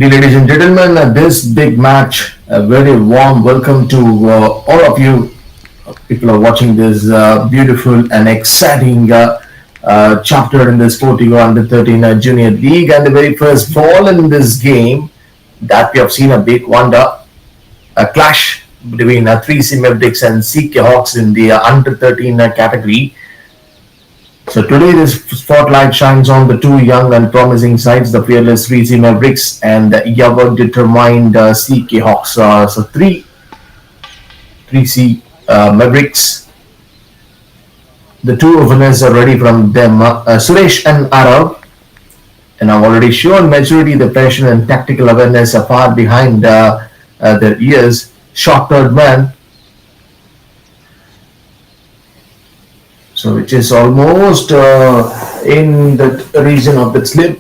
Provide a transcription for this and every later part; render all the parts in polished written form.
Dear ladies and gentlemen, this big match, a very warm welcome to all of you. People are watching this beautiful and exciting chapter in the SportyGo Under 13 Junior League, and the very first ball in this game that we have seen a big wonder, a clash between 3C Mavericks and CK Hawks in the Under 13 category. So today this spotlight shines on the two young and promising sides, the fearless 3C Mavericks and the ever-determined CK Hawks. So 3C Mavericks, the two winners are ready from them, Suresh and Arav, and have already shown maturity, the passion and tactical awareness are far behind their years. Short-term man, so which is almost in the region of the slip.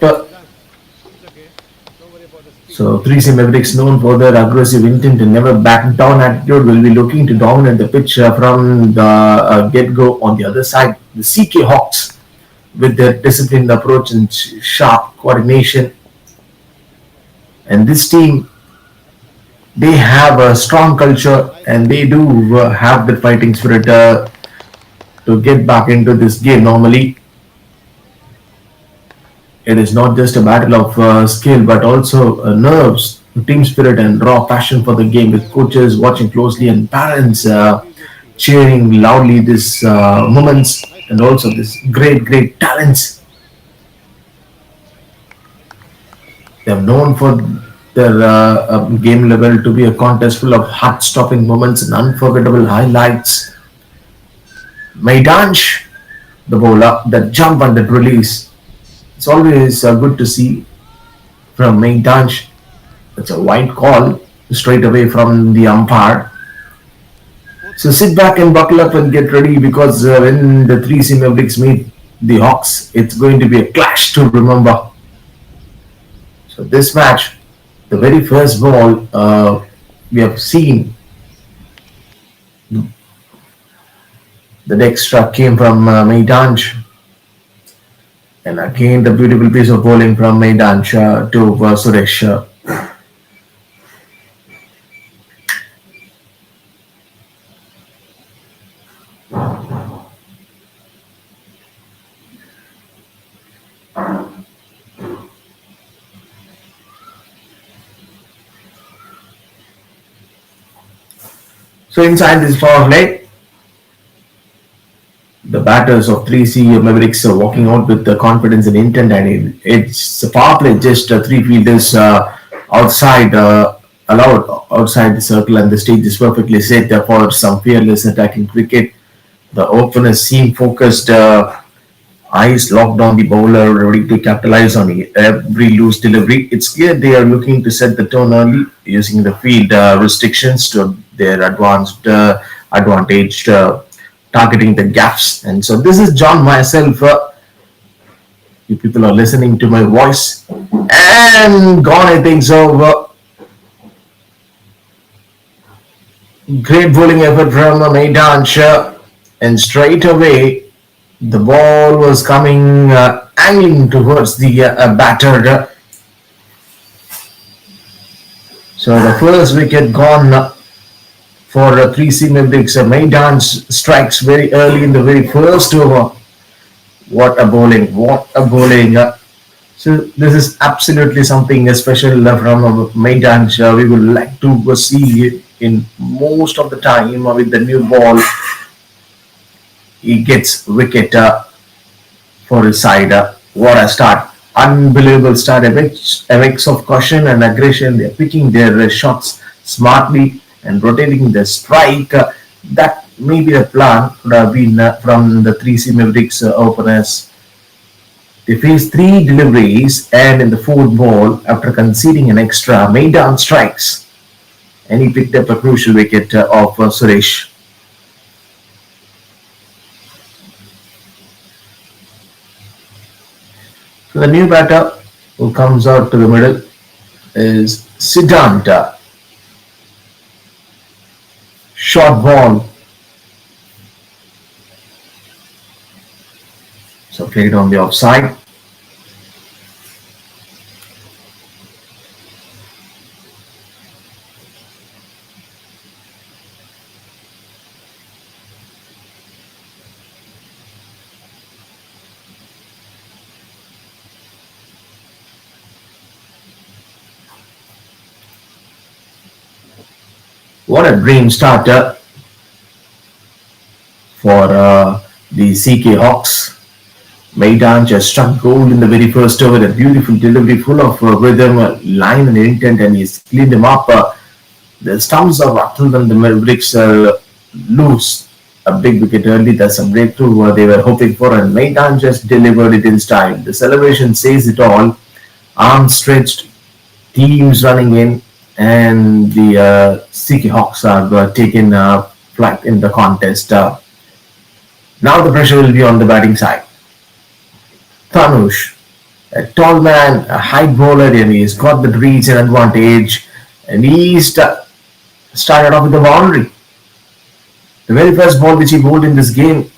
So 3C Mavericks, known for their aggressive intent and never back down attitude, will be looking to dominate the pitch from the get-go. On the other side, the CK Hawks, with their disciplined approach and sharp coordination, and this team, they have a strong culture and they do have the fighting spirit to get back into this game. Normally, it is not just a battle of skill but also nerves, team spirit, and raw passion for the game, with coaches watching closely and parents cheering loudly these moments, and also this great talents. They are known for their game level to be a contest full of heart-stopping moments and unforgettable highlights. Maidansh, the bowler, that jump and that release. It's always good to see from Maidansh. It's a wide call straight away from the umpire. So sit back and buckle up and get ready, because when the 3C Mavericks meet the Hawks, it's going to be a clash to remember. So this match, the very first ball we have seen, the next struck came from Maidansh, and again the beautiful piece of bowling from Maidansh to Suresh. So inside this power play, the batters of 3C Mavericks are walking out with the confidence and intent, and it's a power play, just three fielders outside, allowed outside the circle, and the stage is perfectly set for some fearless attacking cricket. The openers seem focused, eyes locked on the bowler, ready to capitalize on every loose delivery. It's clear they are looking to set the tone early, using the field restrictions to their advantage, targeting the gaps. And so this is John myself. You people are listening to my voice, and gone, I think so. Great bowling effort from Maidansh, and straight away the ball was coming, angling towards the batter. So the first wicket gone for 3C Mavericks. Maidansh strikes very early in the very first over. What a bowling! What a bowling! So this is absolutely something special from Maidansh. We would like to see in most of the time with the new ball. He gets wicket for his side. What a start! Unbelievable start. A mix of caution and aggression. They're picking their shots smartly and rotating the strike. That may be the plan could have been from the 3C Mavericks openers. They faced three deliveries, and in the fourth ball, after conceding an extra, Maidan strikes, and he picked up a crucial wicket of Suresh. So the new batter who comes out to the middle is Siddhanta. Short ball. So played on the offside. What a dream starter for the CK Hawks. Maidan just struck gold in the very first over. A beautiful delivery, full of rhythm, line, and intent, and he's cleaned him up. The stumps are rattled, and the Mavericks lose a big wicket early. That's a breakthrough they were hoping for, and Maidan just delivered it in style. The celebration says it all. Arms stretched, teams running in, and the CK Hawks have taken flight in the contest. Now the pressure will be on the batting side. Tanush, a tall man, a high bowler, and he's got the reach and advantage. And started off with the boundary. The very first ball which he bowled in this game,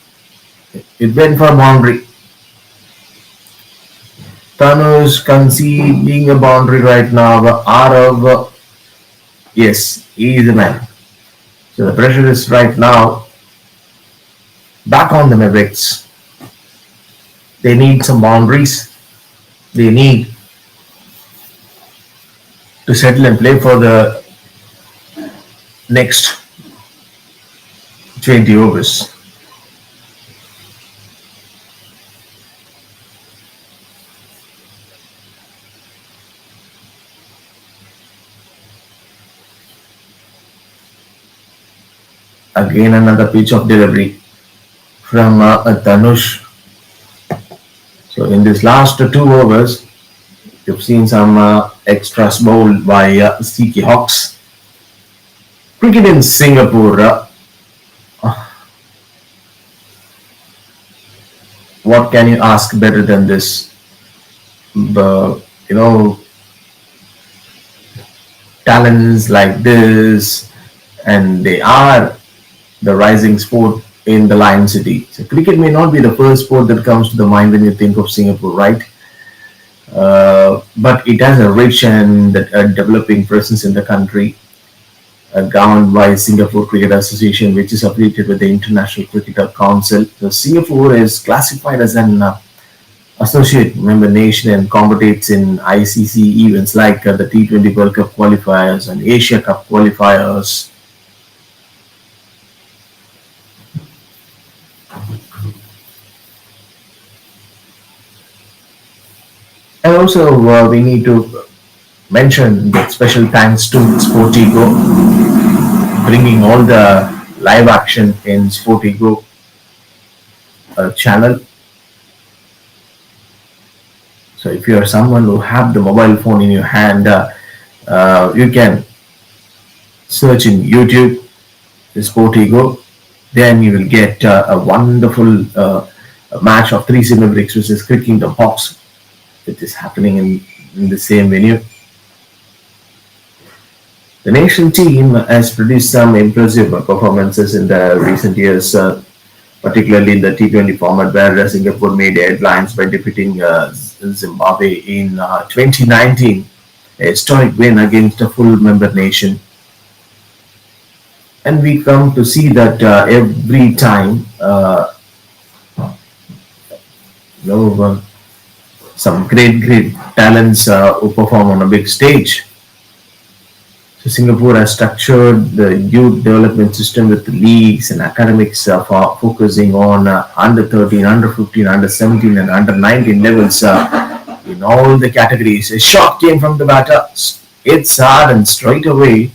it went for a boundary. Tanush conceding a boundary right now. Arav, yes, he is the man. So the pressure is right now back on the Mavericks. They need some boundaries. They need to settle and play for the next 20 overs. Again another pitch of delivery from Tanush. So in this last 2 overs, you've seen some extras bowled by CK Hawks. Cricket in Singapore. What can you ask better than this? You know, talents like this, and they are the rising sport in the Lion City. So cricket may not be the first sport that comes to the mind when you think of Singapore, right? But it has a rich and developing presence in the country, governed by Singapore Cricket Association, which is affiliated with the International Cricket Council. So Singapore is classified as an associate member nation and competes in ICC events like the T20 World Cup qualifiers and Asia Cup qualifiers. And also, we need to mention that special thanks to SportyGo, bringing all the live action in SportyGo channel. So if you are someone who have the mobile phone in your hand, you can search in YouTube the SportyGo. Then you will get a wonderful match of three Mavericks versus Kingdom Hawks, which is happening in the same venue. The nation team has produced some impressive performances in the recent years, particularly in the T20 format, where Singapore made headlines by defeating Zimbabwe in 2019, a historic win against a full member nation. And we come to see that every time, some great talents who perform on a big stage. So Singapore has structured the youth development system with leagues and academics for focusing on under 13, under 15, under 17, and under 19 levels in all the categories. A shot came from the batter. It's hard and straight away,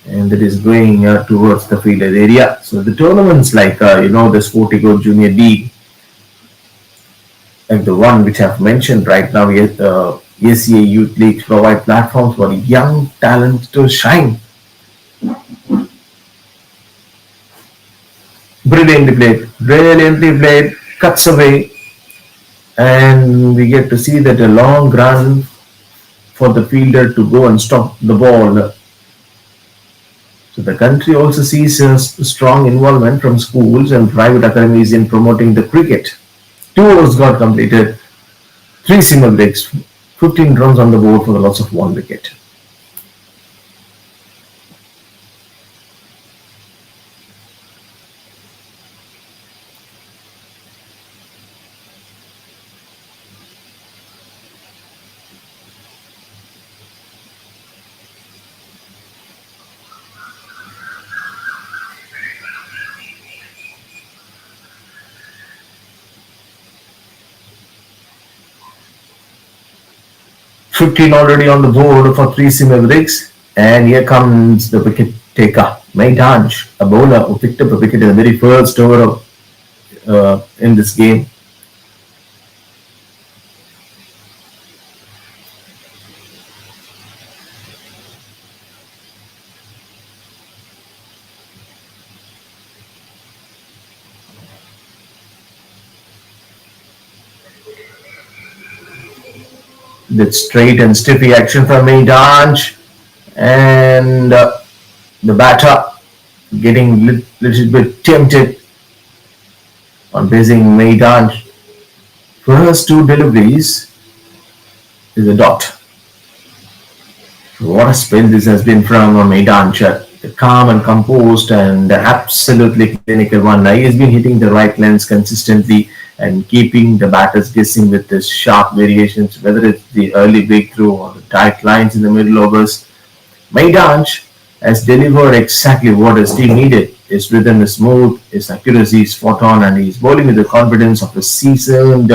and it is going towards the fielded area. So the tournaments like the SportyGo Junior League, like the one which I've mentioned right now, ACA Youth Leagues provide platforms for young talent to shine. Brilliantly played, cuts away, and we get to see that a long run for the fielder to go and stop the ball. So the country also sees a strong involvement from schools and private academies in promoting the cricket. 2 overs got completed, 3 single breaks, 15 runs on the board for the loss of 1 wicket. 15 already on the board for 3C Mavericks. And here comes the wicket taker, Maidanj, a bowler who picked up a wicket in the very first over of, in this game. That straight and stiffy action from Maidanj. And the batter getting little bit tempted on facing Maidanj. First two deliveries is a dot. What a spin this has been from Maidanj. The calm and composed and absolutely clinical one. He has been hitting the right lens consistently and keeping the batters guessing with his sharp variations, whether it's the early breakthrough or the tight lines in the middle overs. Maidanj has delivered exactly what his team needed. His rhythm is smooth, his accuracy is spot on, and he's bowling with the confidence of a seasoned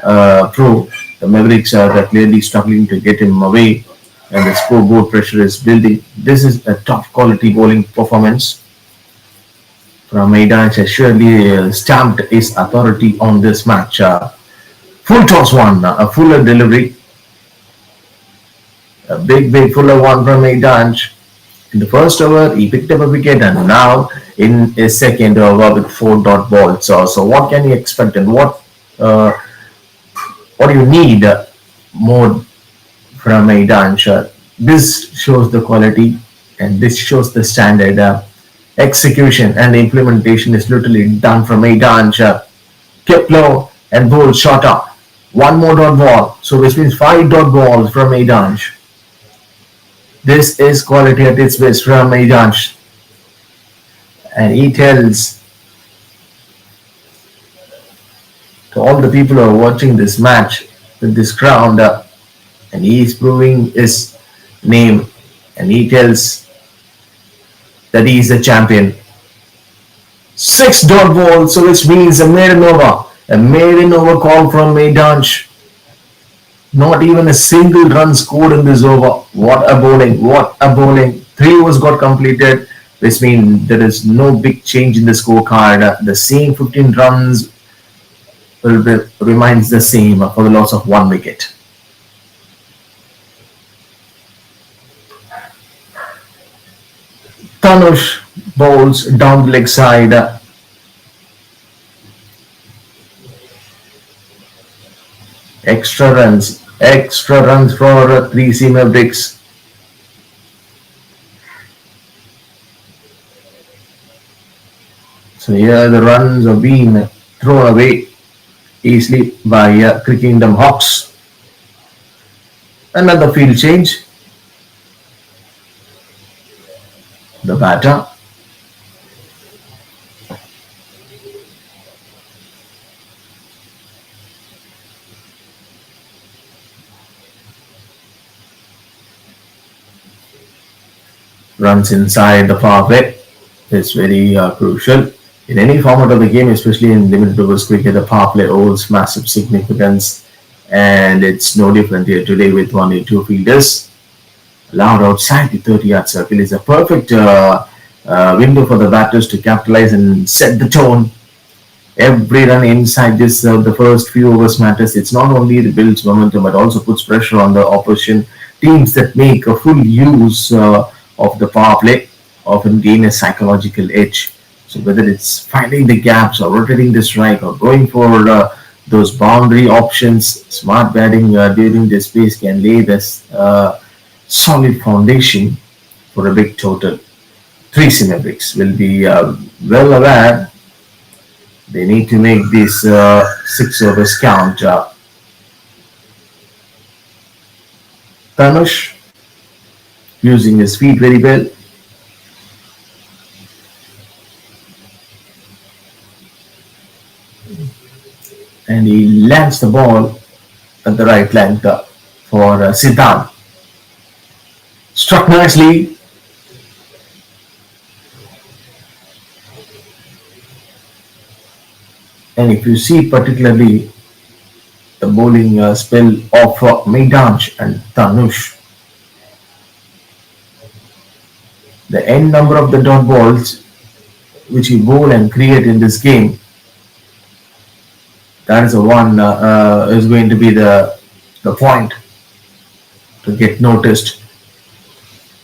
pro. The Mavericks are clearly struggling to get him away, and the scoreboard pressure is building. This is a top quality bowling performance from Maidanj. Has surely stamped his authority on this match. Full toss one, a fuller delivery. A big fuller one from Maidanj. In the first over, he picked up a wicket, and now in his second over with 4 dot balls. So what can you expect, and what do you need more from Maidanj? This shows the quality, and this shows the standard. Execution and implementation is literally done from Maidanj. Kept low and bowled shorter. 1 more dot ball, so which means 5 dot balls from Maidanj. This is quality at its best from Maidanj. And he tells to all the people who are watching this match with this crowd, and he is proving his name, and he tells that he is a champion. 6 dot balls, so which means a maiden over. A maiden over call from Maidanj. Not even a single run scored in this over. What a bowling, what a bowling. 3 overs got completed, which means there is no big change in the scorecard. The same 15 runs remains the same for the loss of 1 wicket. Tanush bowls down the leg side. Extra runs for 3C Mavericks. So here the runs are being thrown away easily by Crickingdom Hawks. Another field change. The batter runs inside the far play is very crucial in any format of the game, especially in limited overs cricket. The power play holds massive significance, and it's no different here today with only 2 fielders allowed outside the 30-yard circle. Is a perfect window for the batters to capitalize and set the tone. Every run inside this the first few overs matters. It's not only the builds momentum, but also puts pressure on the opposition. Teams that make a full use of the power play often gain a psychological edge. So whether it's finding the gaps or rotating the strike or going for those boundary options, smart batting during this space can lay this solid foundation for a big total. 3C Mavericks will be well aware they need to make these 6 overs count. Tanush using his feet very well. And he lands the ball at the right length for Siddharth. Struck nicely. And if you see particularly the bowling spell of Maidanj and Tanush. The end number of the dot balls which he bowl and create in this game, that is the one is going to be the point to get noticed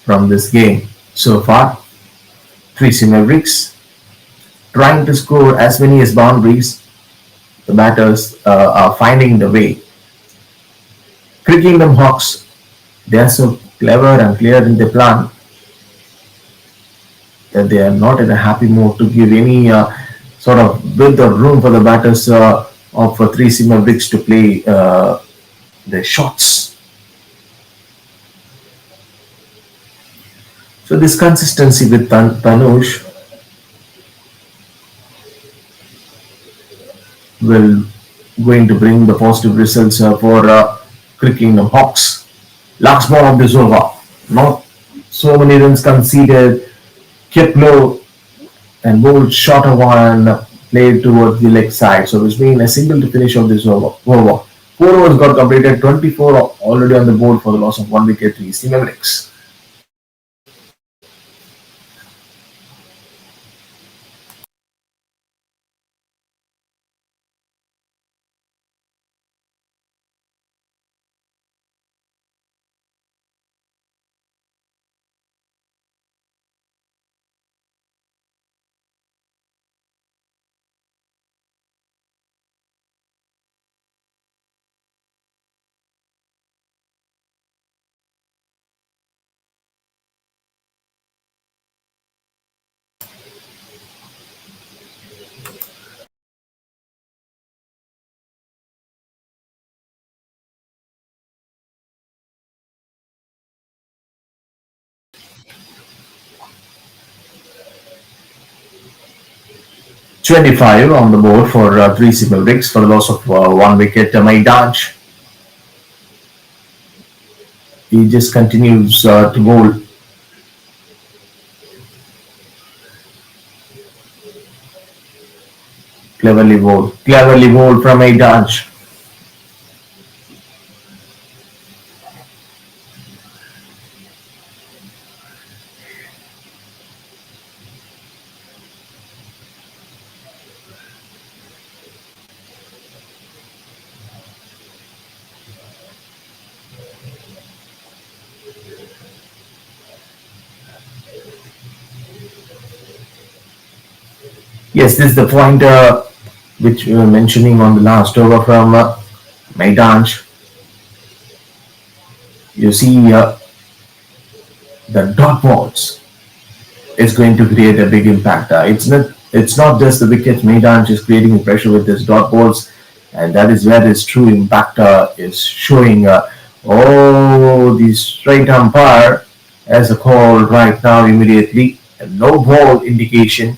from this game so far. 3C Mavericks trying to score as many as boundaries. The batters are finding the way. Kingdom Hawks, they are so clever and clear in their plan that they are not in a happy mood to give any sort of width or room for the batters of 3C Mavericks to play their shots. So this consistency with Tanush will going to bring the positive results for Kingdom Hawks. Last ball of this over. Not so many runs conceded. Kept low and bowled shorter one played towards the leg side. So which means a single to finish of this over. 4 overs got completed. 24 already on the board for the loss of 1 wicket. 3C Mavericks. 25 on the board for 3C Mavericks for the loss of 1 wicket. Maidanj, he just continues to bowl. Cleverly bowled from Maidanj. Yes, this is the point which we were mentioning on the last over from Maidanj. You see the dot balls is going to create a big impact. It's not just the wickets. Maidanj is creating pressure with his dot balls, and that is where his true impact is showing. The straight umpire has a call right now immediately. No ball indication.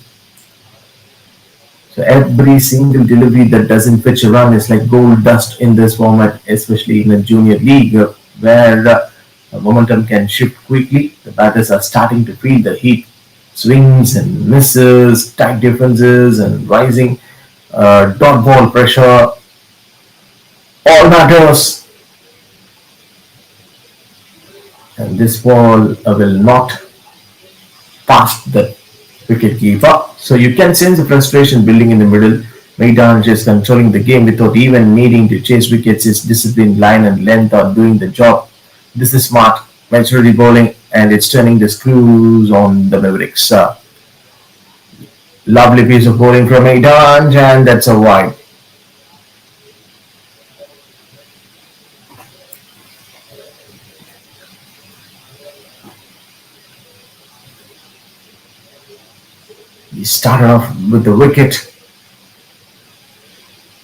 So every single delivery that doesn't fetch a run is like gold dust in this format, especially in a junior league where momentum can shift quickly. The batters are starting to feel the heat. Swings and misses, tight differences and rising dot ball pressure. All matters. And this ball will not pass the wicket keeper. So you can sense the frustration building in the middle. Maidanj is controlling the game without even needing to chase wickets. His discipline, line and length are doing the job. This is smart, maturity bowling, and it's turning the screws on the Mavericks. Lovely piece of bowling from Maidanj, and that's a wide. He started off with the wicket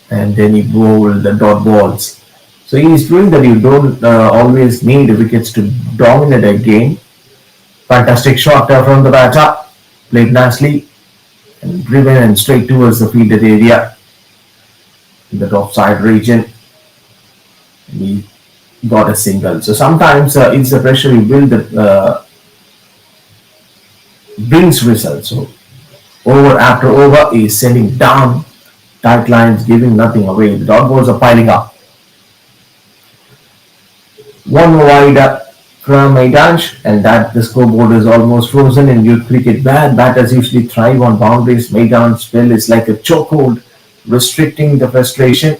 and then he bowled the dot balls. So he's doing that. You don't always need wickets to dominate a game. Fantastic shot from the batter, played nicely and driven and straight towards the fielded area in the offside region. And he got a single. So sometimes it's the pressure you build that brings results. So over after over is sending down tight lines, giving nothing away. The dot balls are piling up. One wide from Maidansh, and that the scoreboard is almost frozen in youth cricket. Bad batters usually thrive on boundaries. Maidan's spell is like a chokehold, restricting the frustration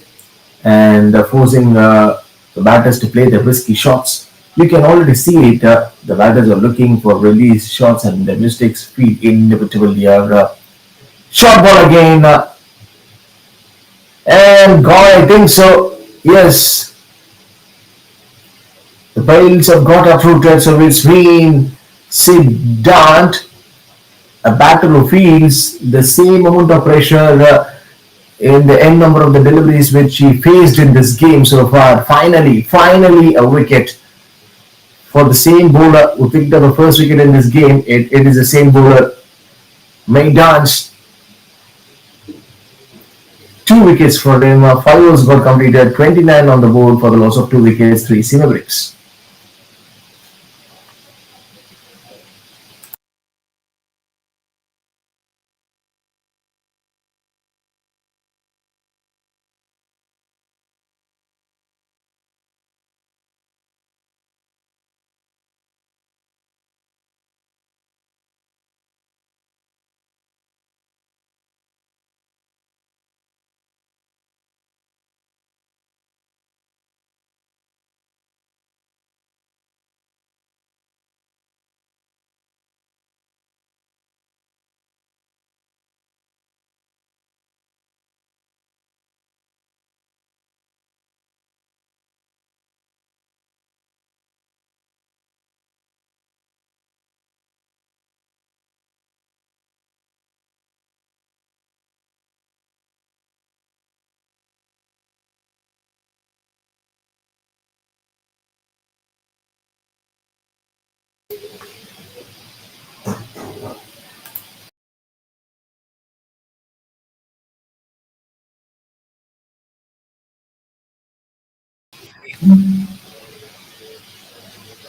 and forcing the batters to play the risky shots. You can already see it. The batters are looking for release shots, and the mistakes feed inevitably. Short ball again, and God, I think so. Yes, the bales have got uprooted, so it's been Siddhant, a batter who feels the same amount of pressure in the end number of the deliveries which he faced in this game so far. Finally, a wicket for the same bowler who picked up the first wicket in this game. It is the same bowler. Maidans, 2 wickets for him. 5 overs got completed. 29 on the board for the loss of 2 wickets. 3 Mavericks.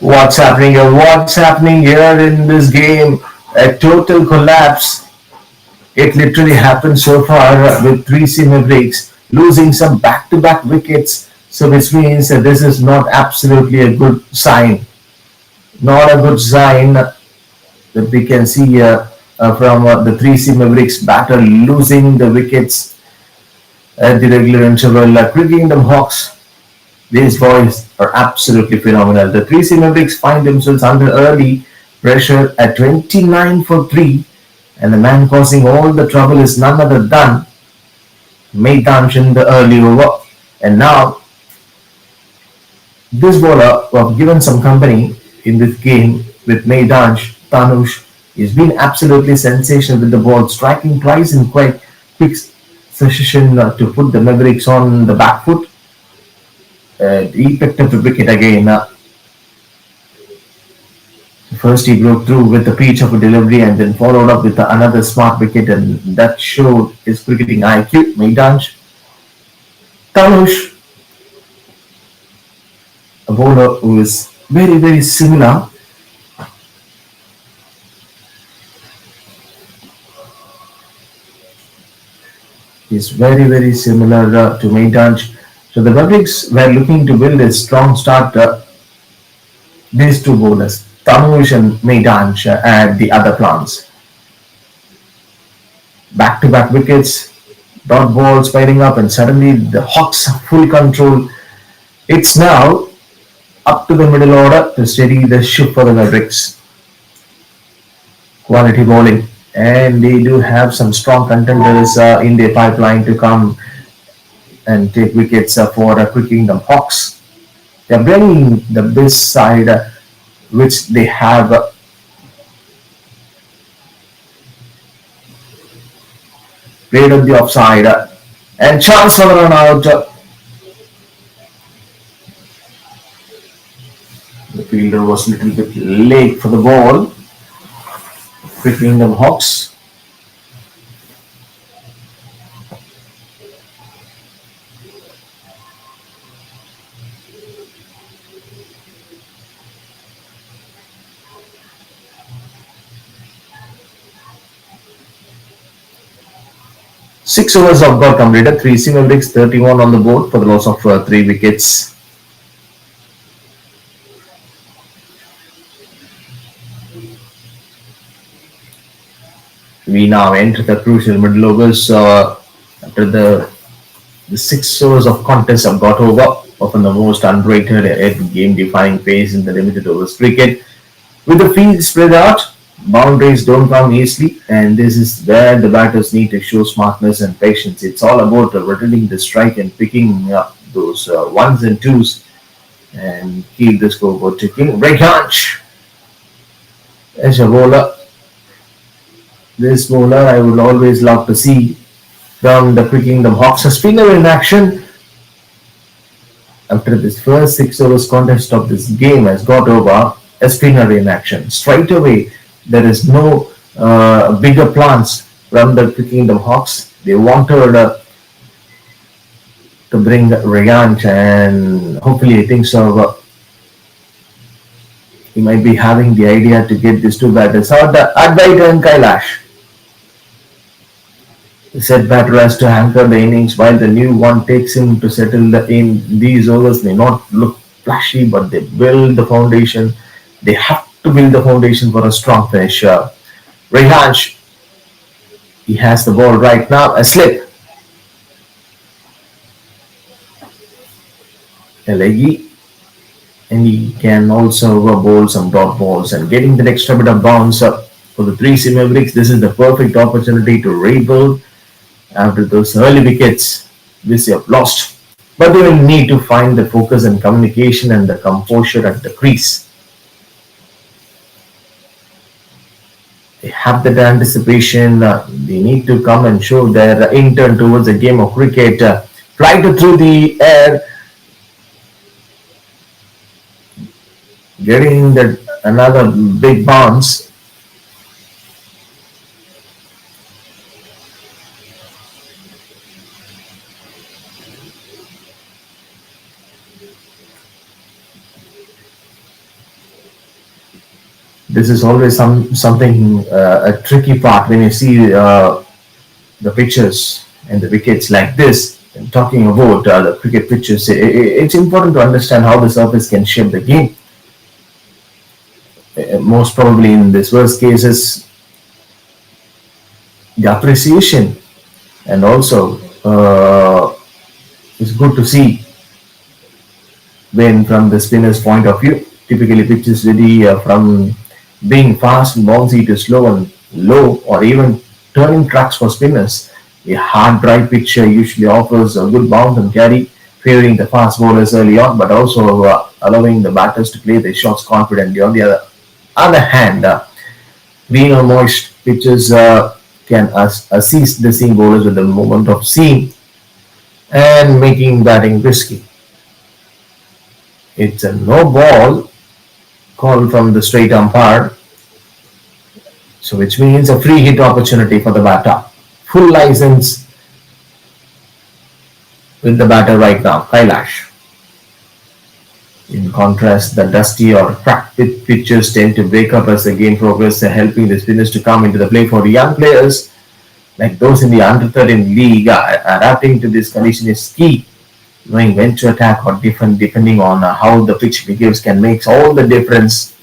What's happening here? What's happening here in this game? A total collapse. It literally happened so far with 3 Mavericks losing some back-to-back wickets. So which means that this is not absolutely a good sign. Not a good sign that we can see from the 3 Mavericks batter losing the wickets at the regular interval. Cricking the Hawks, these boys are absolutely phenomenal. The 3 Mavericks find themselves under early pressure at 29 for 3, and the man causing all the trouble is none other than Maidansh in the early over. And now, this bowler who have given some company in this game with Maidansh, Tanush, has been absolutely sensational with the ball, striking twice in quite quick succession to put the Mavericks on the back foot. He picked up the wicket again. First, he broke through with a peach of a delivery and then followed up with another smart wicket, and that showed his cricketing IQ. Maidansh, Tanush, a bowler who is very similar. He's very similar to Maidansh. So the Mavericks were looking to build a strong start. These two bowlers, Tanush and Maidansh, at the other plants. Back-to-back wickets, dot balls piling up, and suddenly the Hawks have full control. It's now up to the middle order to steady the ship for the Mavericks. Quality bowling, and they do have some strong contenders in their pipeline to come and take wickets for Cricking the Hawks. They're bringing the best side which they have. Played on the offside, and chance for the run out. The fielder was a little bit late for the ball. Cricking the Hawks. Six overs have got completed. 3 Mavericks, 31 on the board for the loss of 3 wickets. We now enter the crucial middle overs after the 6 hours of contest have got over, often the most underrated and game-defining phase in the limited overs cricket. With the field spread out, boundaries don't come easily, and this is where the batters need to show smartness and patience. It's all about returning the strike and picking up those ones and twos and keep the scoreboard ticking. Rekhanch as a bowler, this bowler I would always love to see from the picking the box. A spinner in action after this first 6 overs contest of this game has got over. A spinner in action. Straight away, there is no bigger plans from the Kingdom Hawks. They wanted to bring Rayant, and hopefully, I think so. He might be having the idea to get these two batters out. Advaita and Kailash. The set batter has to anchor the innings while the new one takes him to settle the in. These overs may not look flashy, but they build the foundation. They have to build the foundation for a strong finish. Rehansh, he has the ball right now. A slip. A leggy. And he can also bowl some dot balls and getting the extra bit of bounce up for the 3C Mavericks. This is the perfect opportunity to rebuild after those early wickets which they have lost. But they will need to find the focus and communication and the composure at the crease. They have that anticipation. They need to come and show their intent towards a game of cricket. Flight through the air, getting that another big bounce. This is always something a tricky part when you see the pitches and the wickets like this. And talking about the cricket pitches, it's important to understand how the surface can shape the game. Most probably in this worst cases, the appreciation and also it's good to see when from the spinner's point of view. Typically, pitches vary from being fast and bouncy to slow and low, or even turning tracks for spinners. A hard, dry pitch usually offers a good bounce and carry, favoring the fast bowlers early on, but also allowing the batters to play their shots confidently. On the other hand, green or moist pitches can assist the seam bowlers with the moment of seam and making batting risky. It's a no ball call from the straight umpire, so which means a free hit opportunity for the batter. Full license with the batter right now, Kailash. In contrast, the dusty or cracked pitches tend to break up as the game progresses, helping the spinners to come into the play. For the young players, like those in the under 13 league, adapting to this condition is key. Knowing when to attack or defend, depending on how the pitch behaves, can make all the difference.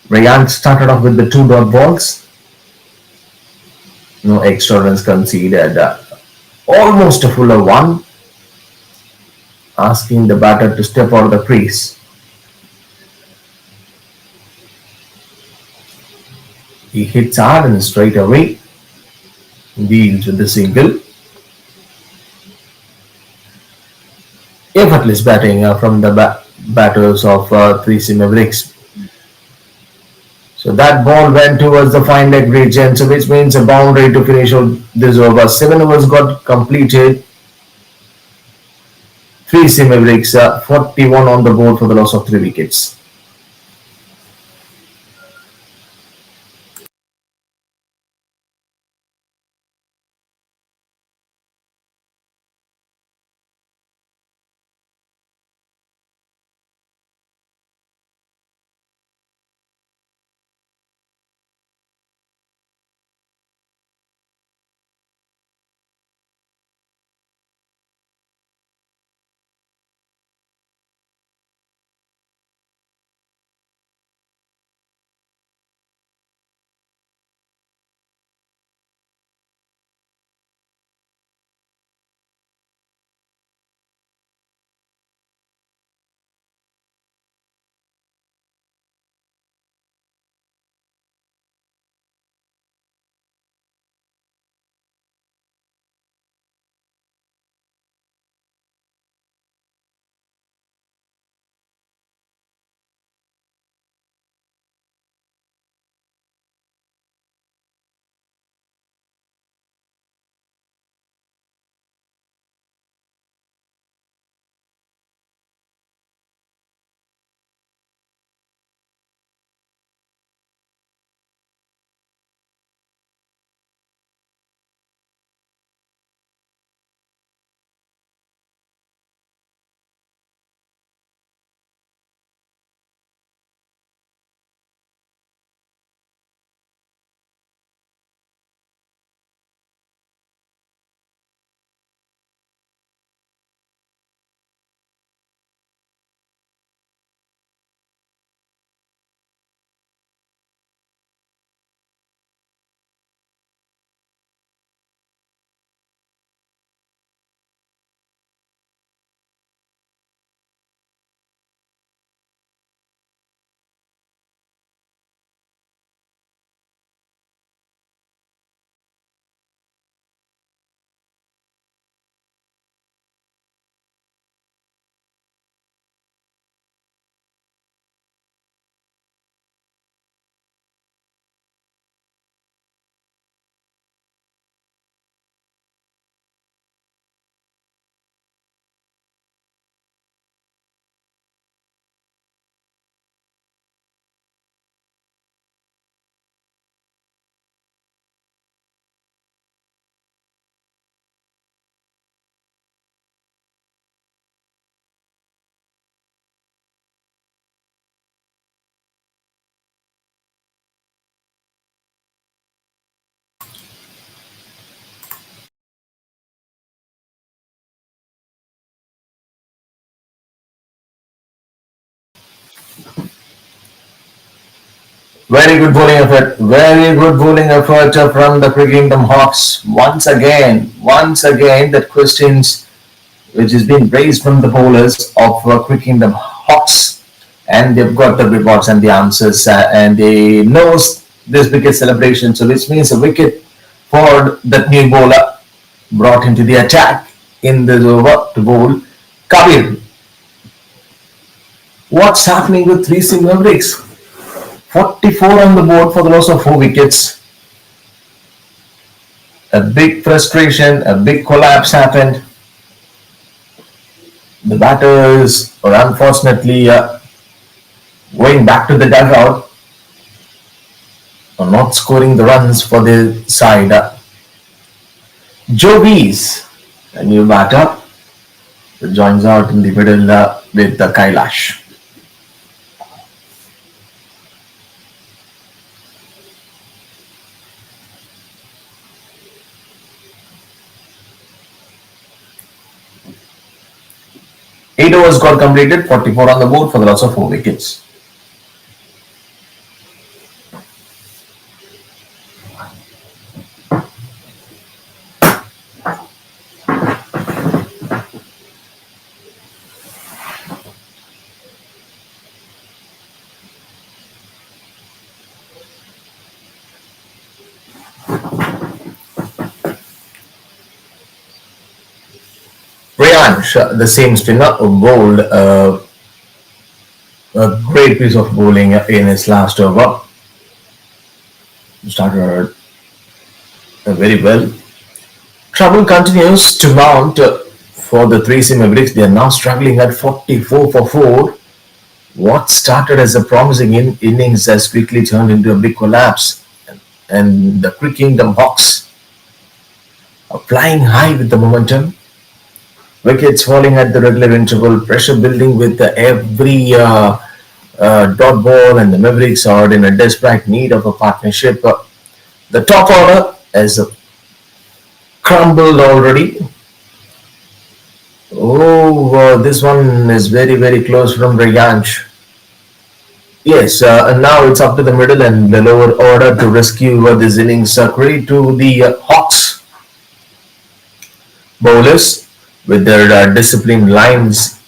Ryan started off with the two dot balls. No extra runs conceded. Almost a fuller one, asking the batter to step out of the crease. He hits hard and straight away deals with the single. Effortless batting from the batters of 3C Mavericks. So that ball went towards the fine leg region, so which means a boundary to finish this over. 7 overs got completed. 3C Mavericks 41 on the board for the loss of 3 wickets. Very good bowling effort. Very good bowling effort from the Kingdom Hawks. Once again, that questions which is being raised from the bowlers of Kingdom Hawks, and they've got the reports and the answers, and they knows this wicket celebration. So which means a wicket for that new bowler brought into the attack in this over to bowl. Kabir, what's happening with three sim Mavericks? 44 on the board for the loss of 4 wickets. A big frustration, a big collapse happened. The batters are unfortunately going back to the dugout, are not scoring the runs for the side. Jovis, a new batter, joins out in the middle with Kailash. Eight overs got completed, 44 on the board for the loss of 4 wickets. Priyansh, the same spinner, bowled a great piece of bowling in his last over. Started very well. Trouble continues to mount for the three sim Mavericks. They are now struggling at 44 for 4. What started as a promising innings has quickly turned into a big collapse, and the Kingdom Hawks are flying high with the momentum. Wickets falling at the regular interval, pressure building with every dot ball, and the Mavericks are in a desperate need of a partnership. The top order has crumbled already. Oh, this one is very, very close from Rayanch. Yes, and now it's up to the middle and the lower order to rescue this innings. Credit to the Hawks bowlers with their disciplined lines,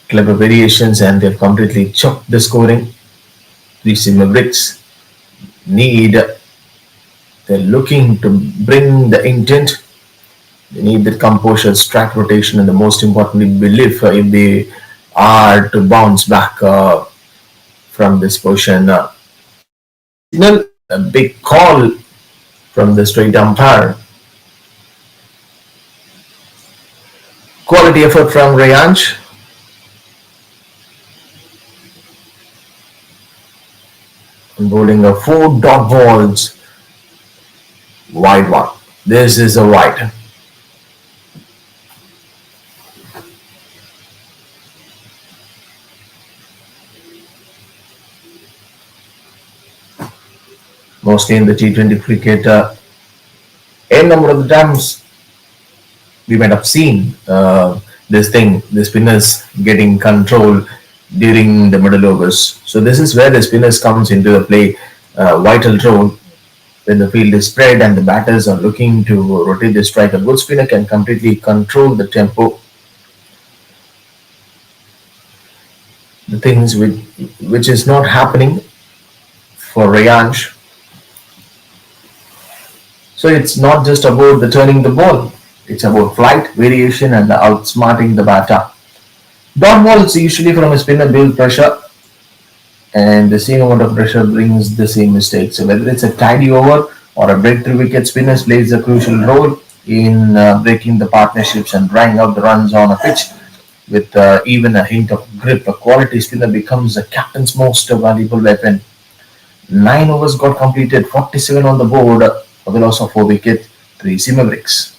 clever variations, and they've completely chopped the scoring. Three Mavericks need, they're looking to bring the intent. They need the composure, strat rotation, and the most importantly, belief if they are to bounce back from this position. Signal, a big call from the straight umpire. Quality effort from Rayanch. Bowling a 4 dot balls. Wide one. This is a wide. Mostly in the T20 cricket, a number of the times we might have seen the spinners getting control during the middle overs. So this is where the spinners comes into the play, vital role when the field is spread and the batters are looking to rotate the strike. A good spinner can completely control the tempo. The things which is not happening for Rayanch. So it's not just about the turning the ball. It's about flight, variation, and outsmarting the batter. Dot balls usually from a spinner build pressure, and the same amount of pressure brings the same mistake. So whether it's a tidy over or a breakthrough wicket, spinners plays a crucial role in breaking the partnerships and drying out the runs on a pitch with even a hint of grip. A quality spinner becomes the captain's most valuable weapon. 9 overs got completed, 47 on the board for the loss of 4 wickets, 3 Mavericks.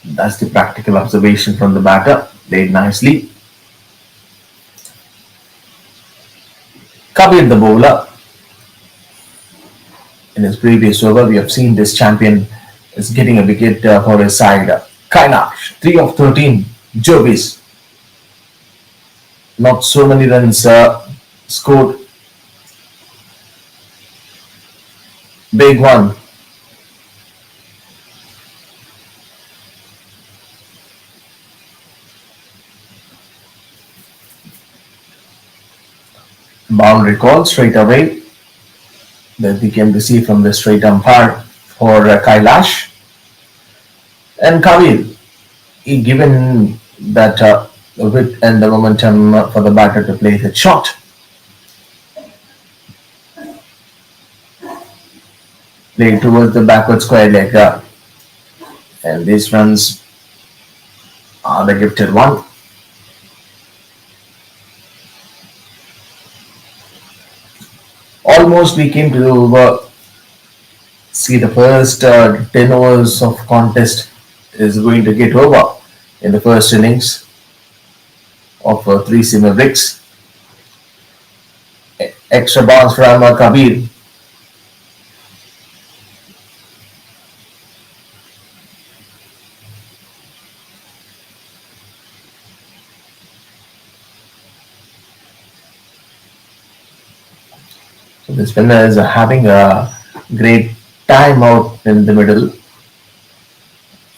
That's the practical observation from the batter. Played nicely. Kabir the bowler. In his previous over, we have seen this champion is getting a wicket for his side. Kailash, 3 of 13. Jovis, not so many runs scored. Big one. Boundary call straight away that we can receive from the straight umpire for Kailash. And Kabir, he given that width and the momentum for the batter to play his shot. Playing towards the backward square leg. And these runs are the gifted one. Almost we came to see the first 10 overs of contest is going to get over in the first innings of 3 Mavericks. Extra bounce from Kabir. So the spinner is having a great time out in the middle,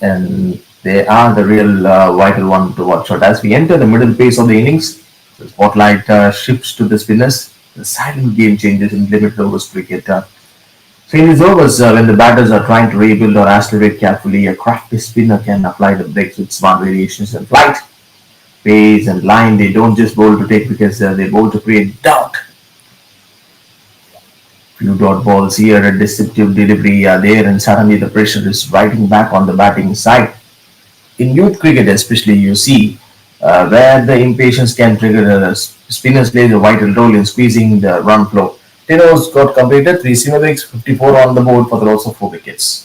and they are the real vital one to watch out. As we enter the middle phase of the innings, the spotlight shifts to the spinners. The silent game changes in limited overs cricket. So in these overs, when the batters are trying to rebuild or accelerate carefully, a crafty spinner can apply the breaks with smart variations in flight, pace, and line. They don't just bowl to take wickets; they bowl to create doubt. Few dot balls here, a deceptive delivery there, and suddenly the pressure is riding back on the batting side. In youth cricket, especially, you see where the impatience can trigger spinners play a vital role in squeezing the run flow. 10 overs got completed, 3 Mavericks, 54 on the board for the loss of 4 wickets.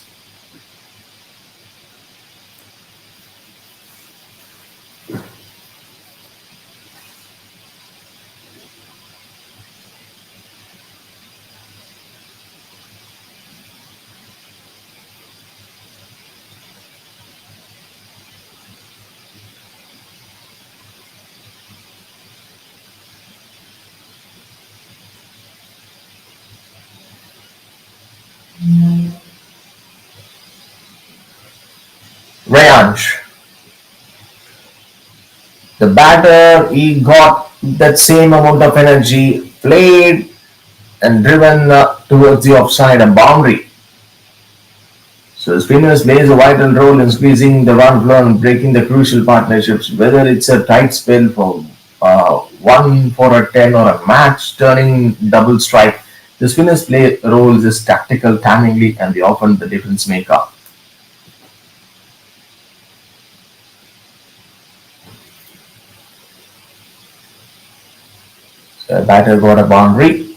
Rayanch. The batter, he got that same amount of energy, played and driven towards the offside and boundary. So the spinners plays a vital role in squeezing the run flow and breaking the crucial partnerships, whether it's a tight spell for 1 for a 10 or a match turning double strike. The spinners play roles as tactical, timingly, and they often the difference maker. So the batter got a boundary.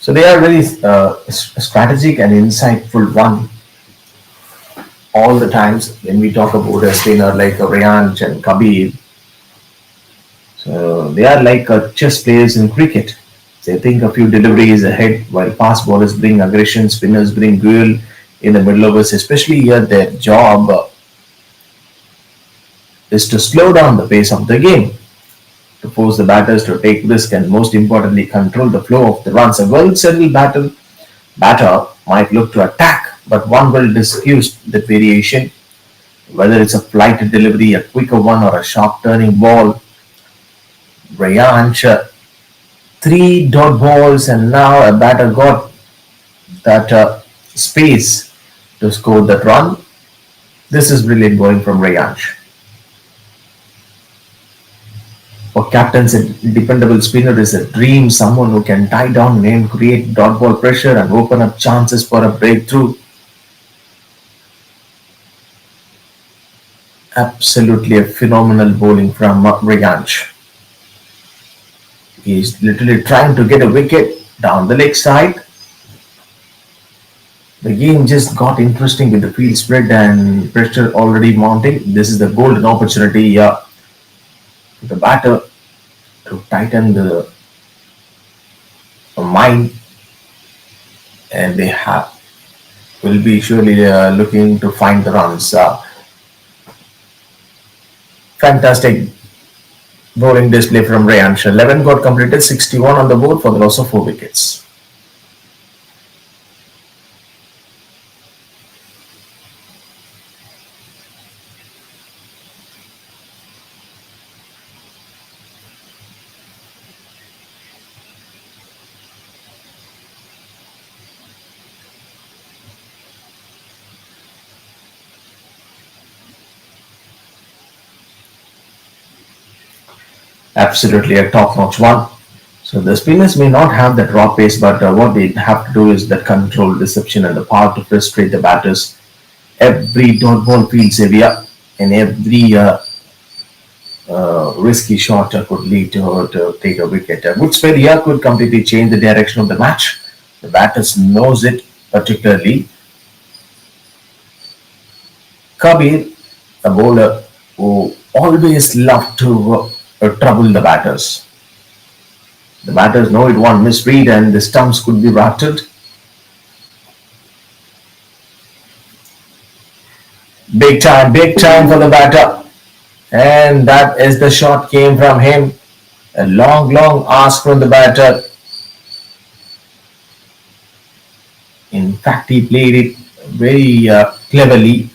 So they are very strategic and insightful one. All the times when we talk about a spinner like Rayanch and Kabir, so they are like chess players in cricket. They think a few deliveries ahead, while fast bowlers bring aggression, spinners bring duel in the middle overs. Especially here, their job is to slow down the pace of the game, to force the batters to take risk, and most importantly, control the flow of the runs. A well-settled batter might look to attack, but one will diffuse that variation, whether it's a flight delivery, a quicker one, or a sharp turning ball. Rayanch, 3 dot balls, and now a batter got that space to score that run. This is brilliant going from Rayanch. For captains, a dependable spinner is a dream, someone who can tie down and create dot ball pressure and open up chances for a breakthrough. Absolutely a phenomenal bowling from Rayanch. He's literally trying to get a wicket down the leg side. The game just got interesting with the field spread and pressure already mounting. This is the golden opportunity the batter to tighten the mind, and they have will be surely looking to find the runs. Fantastic bowling display from Rayansh. 11 got completed, 61 on the board for the loss of 4 wickets. Absolutely a top-notch one. So the spinners may not have that raw pace, but what they have to do is that control, deception, and the power to frustrate the batters. Every dot ball feels heavier, and every risky shot could lead to her to take a wicket. A good spell here could completely change the direction of the match. The batters knows it particularly. Kabir, a bowler who always loved to trouble the batters. The batters know it won't misread and the stumps could be rattled. Big time for the batter. And that is the shot came from him. A long ask from the batter. In fact, he played it very cleverly.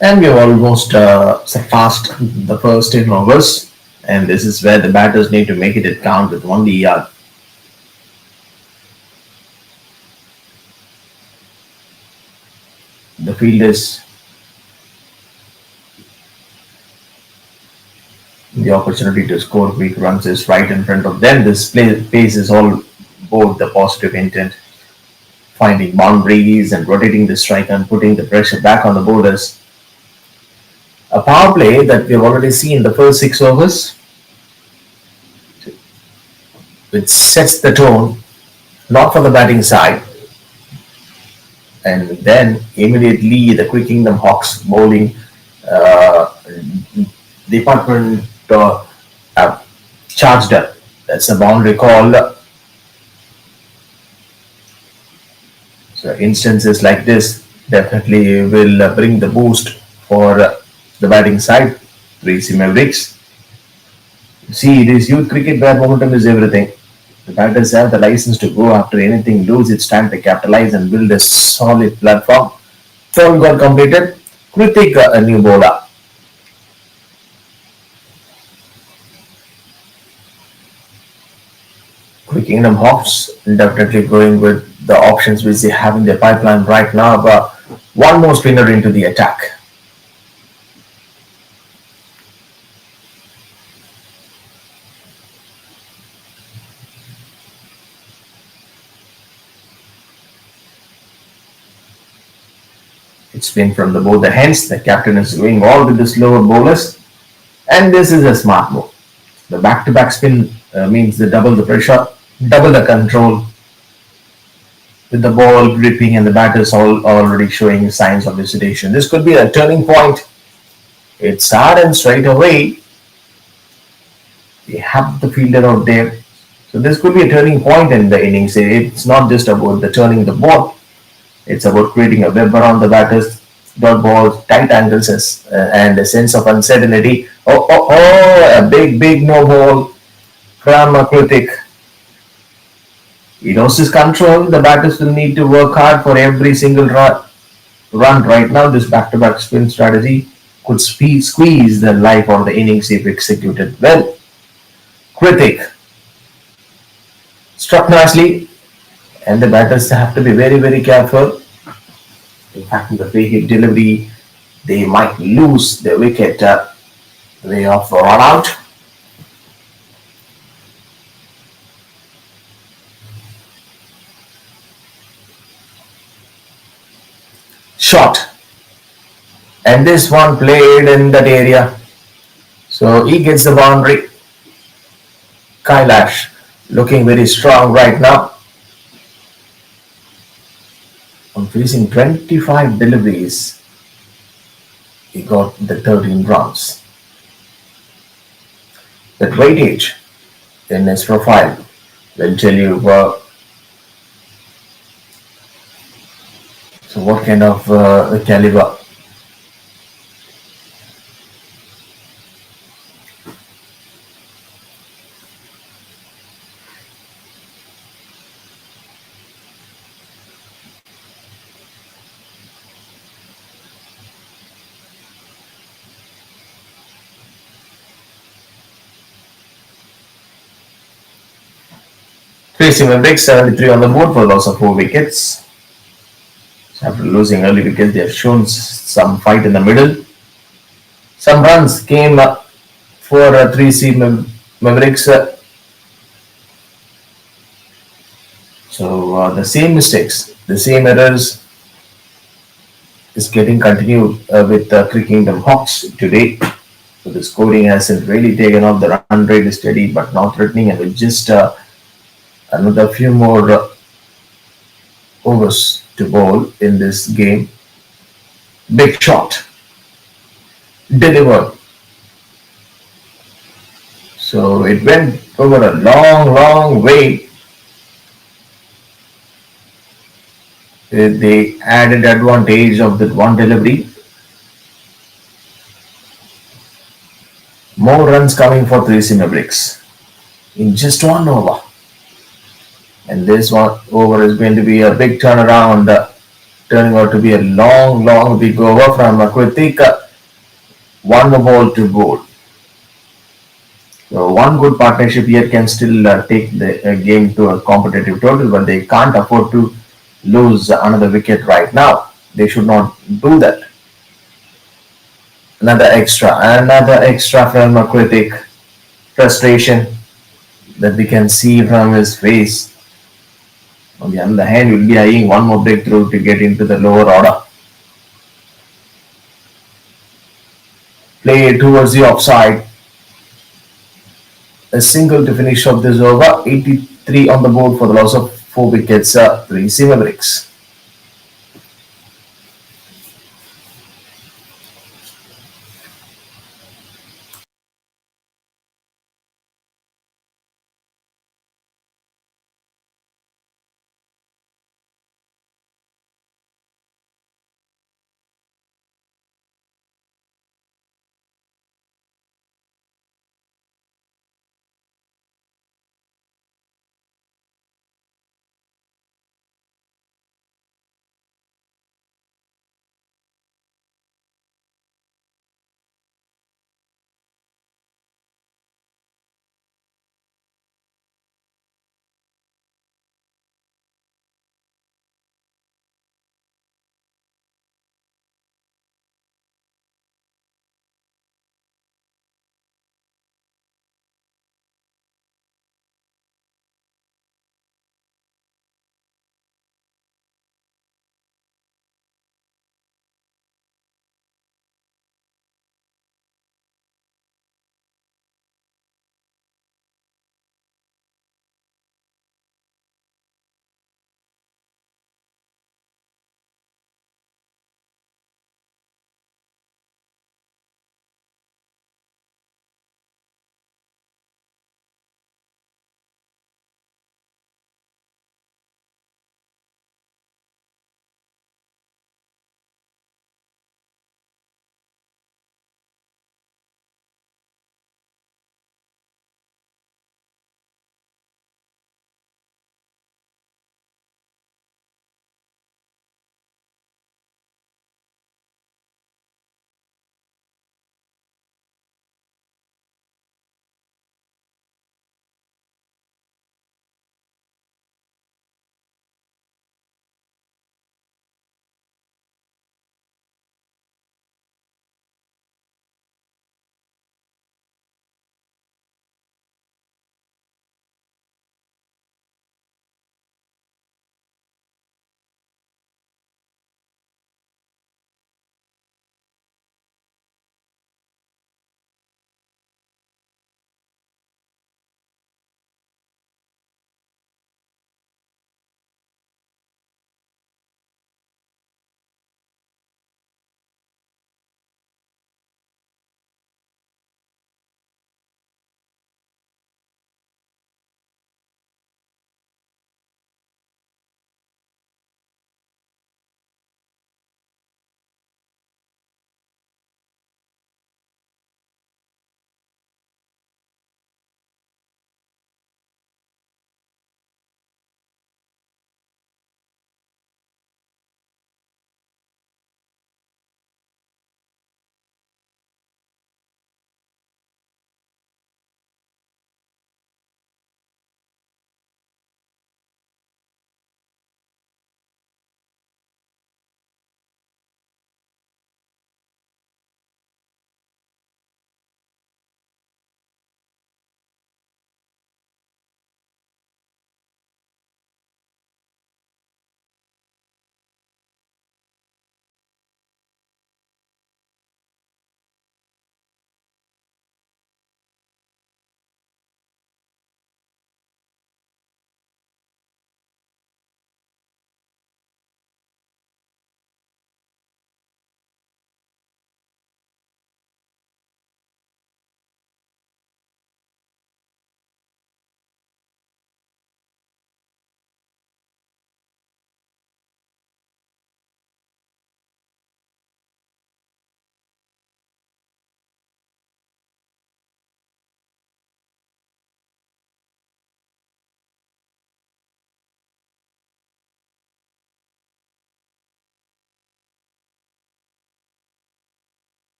And we have almost surpassed the first 10 overs. And this is where the batters need to make it count with only the fielders the opportunity to score quick runs is right in front of them. This pace is all both the positive intent, finding boundaries and rotating the strike and putting the pressure back on the bowlers. A power play that we've already seen in the first 6 overs, which sets the tone, not for the batting side. And then immediately the Quick Kingdom Hawks bowling uh, department charged up. That's a boundary call. So instances like this definitely will bring the boost for the batting side. Tracy Mavericks. See, this youth cricket where momentum is everything. The batters have the license to go after anything loose. It's time to capitalize and build a solid platform. 12 got completed. Kritik, a new bowler. Quick Kingdom Hawks definitely going with the options which they have in their pipeline right now. But one more spinner into the attack. It's been from the both the hands. The captain is going all with the slower bowlers, and this is a smart move. The back-to-back spin means the double the pressure, double the control, with the ball gripping and the batters all already showing signs of hesitation. This could be a turning point. It's hard and straight away. We have the fielder out there. So this could be a turning point in the innings. It's not just about the turning the ball. It's about creating a web around the batters, dot balls, tight angles, and a sense of uncertainty. A big no ball from Kritik. He lost his control. The batters will need to work hard for every single run right now. This back-to-back spin strategy could squeeze the life out of the innings if executed well. Kritik struck nicely, and the batters have to be very careful. In fact, in the free hit delivery, they might lose the wicket way of run out. Shot. And this one played in that area. So he gets the boundary. Kailash looking very strong right now. On facing 25 deliveries, he got the 13 runs. That weightage in his profile will tell you so what kind of caliber. Facing Mavericks 73 on the board for loss of 4 wickets. So after losing early wickets, they have shown some fight in the middle. Some runs came for 3C Mavericks. So the same mistakes, the same errors is getting continued with Cricket Kingdom Hawks today. So the scoring hasn't really taken off. The run rate is steady but not threatening, and with just another few more overs to bowl in this game. Big shot delivered. So it went over a long, long way. They added advantage of that one delivery. More runs coming for 3C Mavericks in just one over. And this one over is going to be a big turnaround, turning out to be a long, long big over from Kritik. One more ball to bowl. So one good partnership here can still take the game to a competitive total, but they can't afford to lose another wicket right now. They should not do that. Another extra from Kritik. Frustration that we can see from his face. On the other hand, we'll be eyeing one more breakthrough to get into the lower order. Play towards the offside. A single to finish off this over. 83 on the board for the loss of 4 wickets. 3C Mavericks.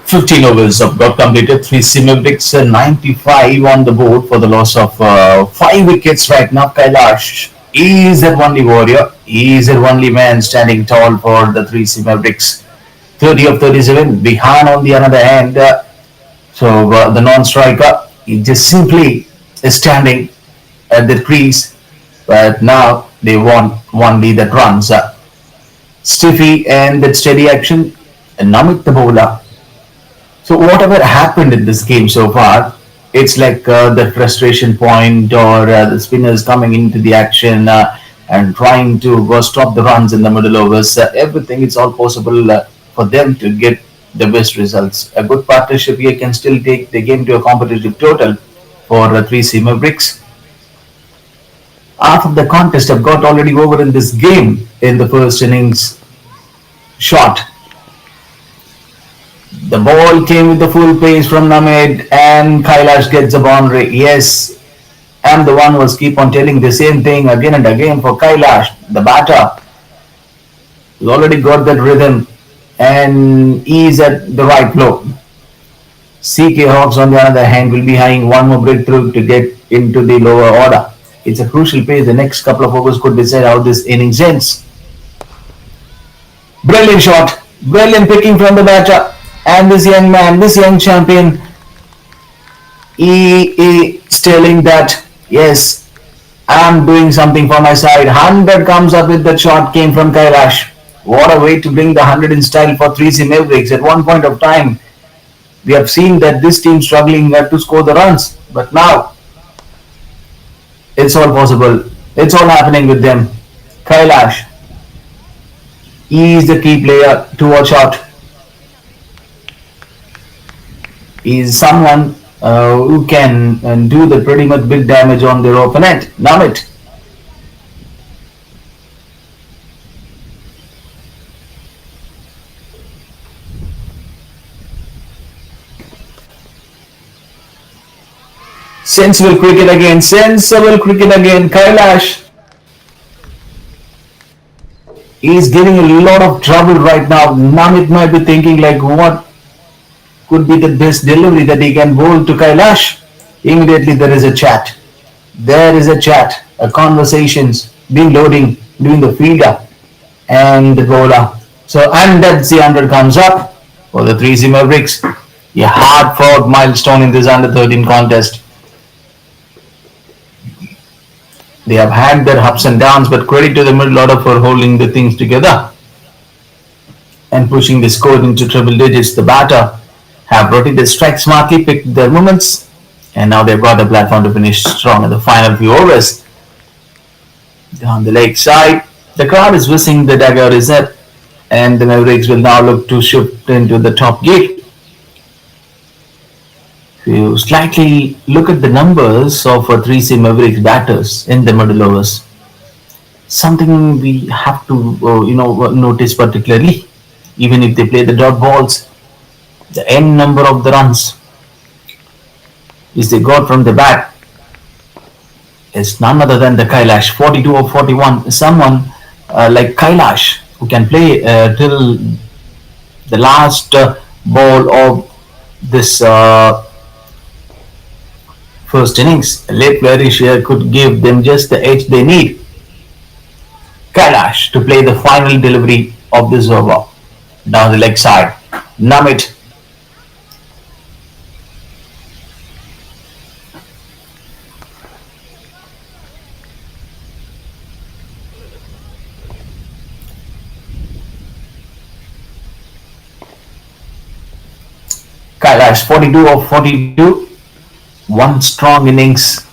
15 overs have got completed. 3 Mavericks, 95 on the board for the loss of 5 wickets right now. Kailash is that only warrior. He is that only man standing tall for the 3 Mavericks. 30 of 37. Behind on the other hand. The non-striker is just simply standing at the crease. But now they want only that runs. Stiffy and that steady action. And Namit the bowler. So whatever happened in this game so far, it's like the frustration point or the spinners coming into the action and trying to stop the runs in the middle overs. Everything it's all possible for them to get the best results. A good partnership here can still take the game to a competitive total for 3C Mavericks. Half of the contest have got already over in this game in the first innings shot. The ball came with the full pace from Namid and Kailash gets a boundary. Yes, I'm the one who was keep on telling the same thing again and again for Kailash. The batter has already got that rhythm and he's at the right flow. CK Hawks on the other hand will be having one more breakthrough to get into the lower order. It's a crucial pace. The next couple of overs could decide how this innings ends. Brilliant shot. Brilliant picking from the batter. And this young man, this young champion, he is telling that, yes, I'm doing something for my side. 100 comes up with that shot came from Kailash. What a way to bring the 100 in style for 3C Mavericks. At one point of time, we have seen that this team struggling to score the runs. But now, it's all possible. It's all happening with them. Kailash, he is the key player to watch out. Is someone who can do the pretty much big damage on their opponent. Namit. Sensible cricket again. Sensible cricket again. Kailash is getting a lot of trouble right now. Namit might be thinking like, what could be the best delivery that he can bowl to Kailash? Immediately there is a chat. There is a chat, a conversations being loading between the fielder and the bowler. So and that's the 100 comes up for the 3C Mavericks. A hard-fought milestone in this under 13 contest. They have had their ups and downs, but credit to the middle order for holding the things together and pushing the score into triple digits. The batter have rotated strike smartly, picked their moments, and now they've got the platform to finish strong in the final few overs. Down the leg side, the crowd is wishing the dagger is up, and the Mavericks will now look to shift into the top gear. If you slightly look at the numbers of 3C Mavericks batters in the middle overs, something we have to notice particularly, even if they play the dot balls. The end number of the runs is they got from the bat is none other than the Kailash. 42 or 41. Someone like Kailash who can play till the last ball of this first innings. A late flourish here could give them just the edge they need. Kailash to play the final delivery of this over. Down the leg side. Namit. Kailash 42 of 42. One strong innings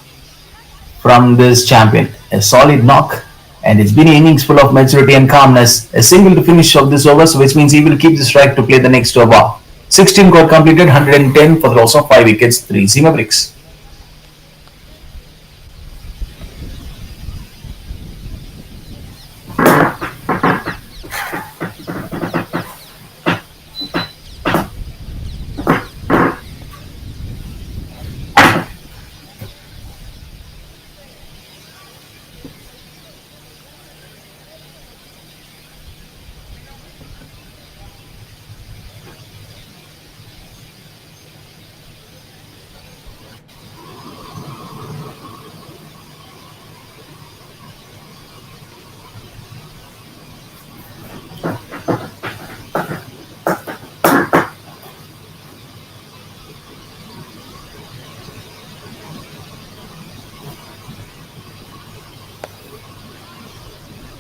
from this champion. A solid knock, and it's been an innings full of maturity and calmness. A single to finish of this over, which means he will keep the strike to play the next over. 16 got completed, 110 for the loss of 5 wickets, 3 Mavericks.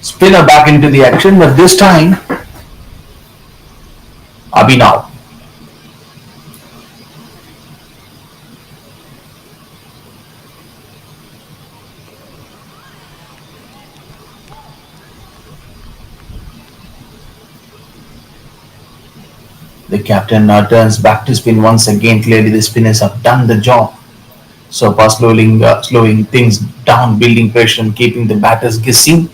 Spinner back into the action, but this time Abhinav. The captain turns back to spin once again. Clearly, the spinners have done the job. So far, slowing things down, building pressure, and keeping the batters guessing.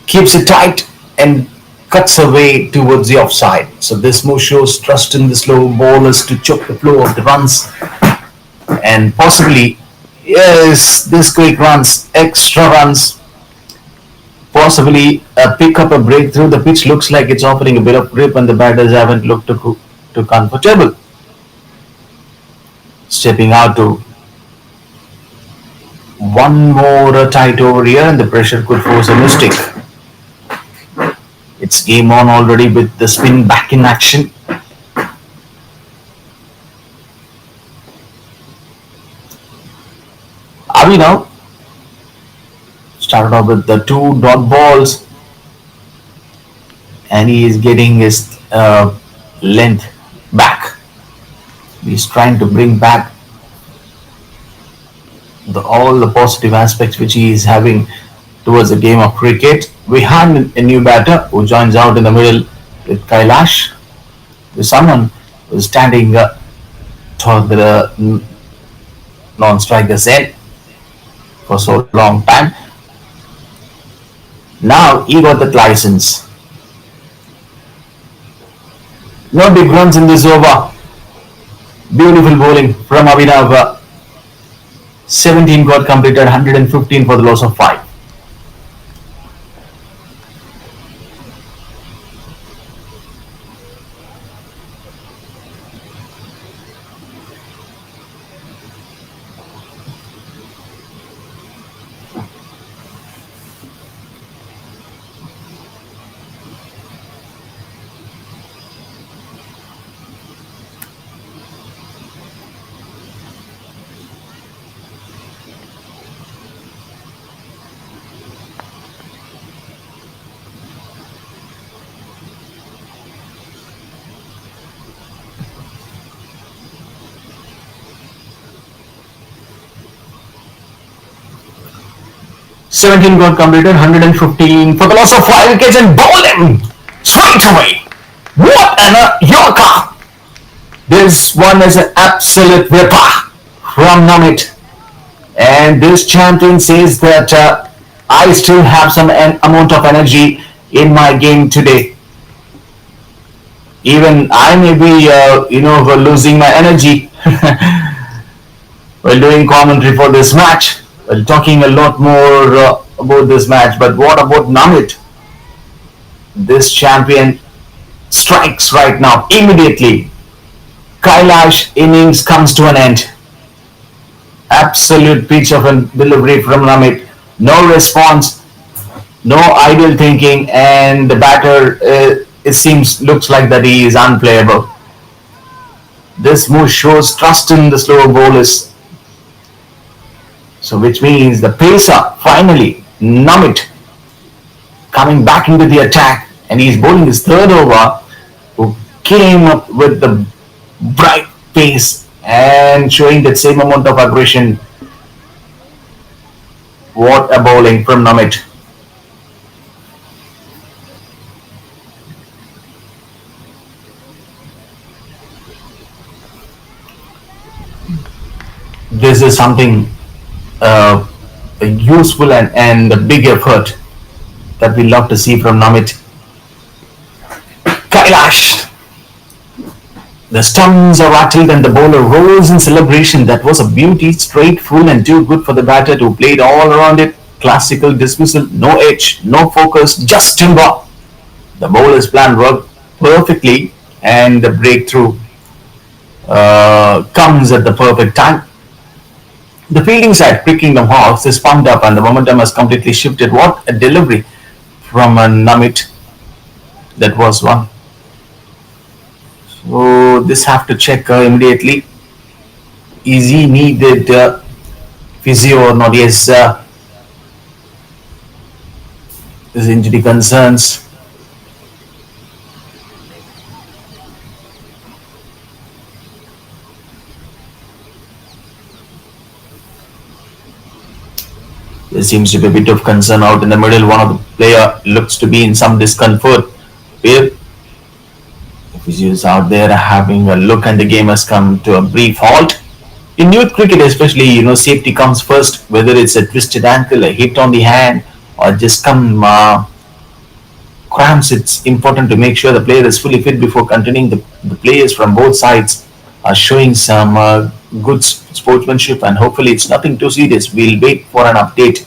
Keeps it tight and cuts away towards the offside. So this move shows trust in the slow bowlers to choke the flow of the runs and possibly, yes, this quick runs, extra runs, possibly pick up a breakthrough. The pitch looks like it's offering a bit of grip and the batters haven't looked too comfortable. Stepping out to one more tight over here and the pressure could force a mistake. It's game on already with the spin back in action. Abhinav started off with the 2 dot balls and he is getting his length back. He's trying to bring back all the positive aspects which he is having towards the game of cricket. We have a new batter who joins out in the middle with Kailash. There's someone who's standing toward the non-striker's end for so long time. Now he got the license. No big runs in this over. Beautiful bowling from Abhinav. 17 got completed, 115 for the loss of 5. Seventeen got completed, 115 for the loss of 5 wickets and bowled him straight away. What an Yorker! This one is an absolute ripper from Namit. And this champion says that I still have some amount of energy in my game today. Even I may be, losing my energy while doing commentary for this match. Well, talking a lot more about this match, but what about Namit? This champion strikes right now, immediately. Kailash innings comes to an end. Absolute pitch of a delivery from Namit. No response, no ideal thinking, and the batter, looks like that he is unplayable. This move shows trust in the slower bowlers. So which means the pacer, finally, Namit, coming back into the attack, and he's bowling his third over, who came up with the bright pace and showing that same amount of aggression. What a bowling from Namit. this is something uh, useful and a big effort that we love to see from Namit. Kailash! The stumps are rattled and the bowler rolls in celebration. That was a beauty, straight, full, and too good for the batter who played all around it. Classical dismissal, no edge, no focus, just timber. The bowler's plan worked perfectly, and the breakthrough comes at the perfect time. The fielding side, picking the Hawks, is pumped up, and the momentum has completely shifted. What a delivery from a Namit that was one. So this have to check immediately. Is he needed physio or not? Yes, his injury concerns. There seems to be a bit of concern out in the middle. One of the player looks to be in some discomfort. Here, the physio is out there having a look, and the game has come to a brief halt. In youth cricket, especially, safety comes first. Whether it's a twisted ankle, a hit on the hand, or just come cramps, it's important to make sure the player is fully fit before continuing. The players from both sides are showing some good sportsmanship, and hopefully it's nothing too serious. We'll wait for an update.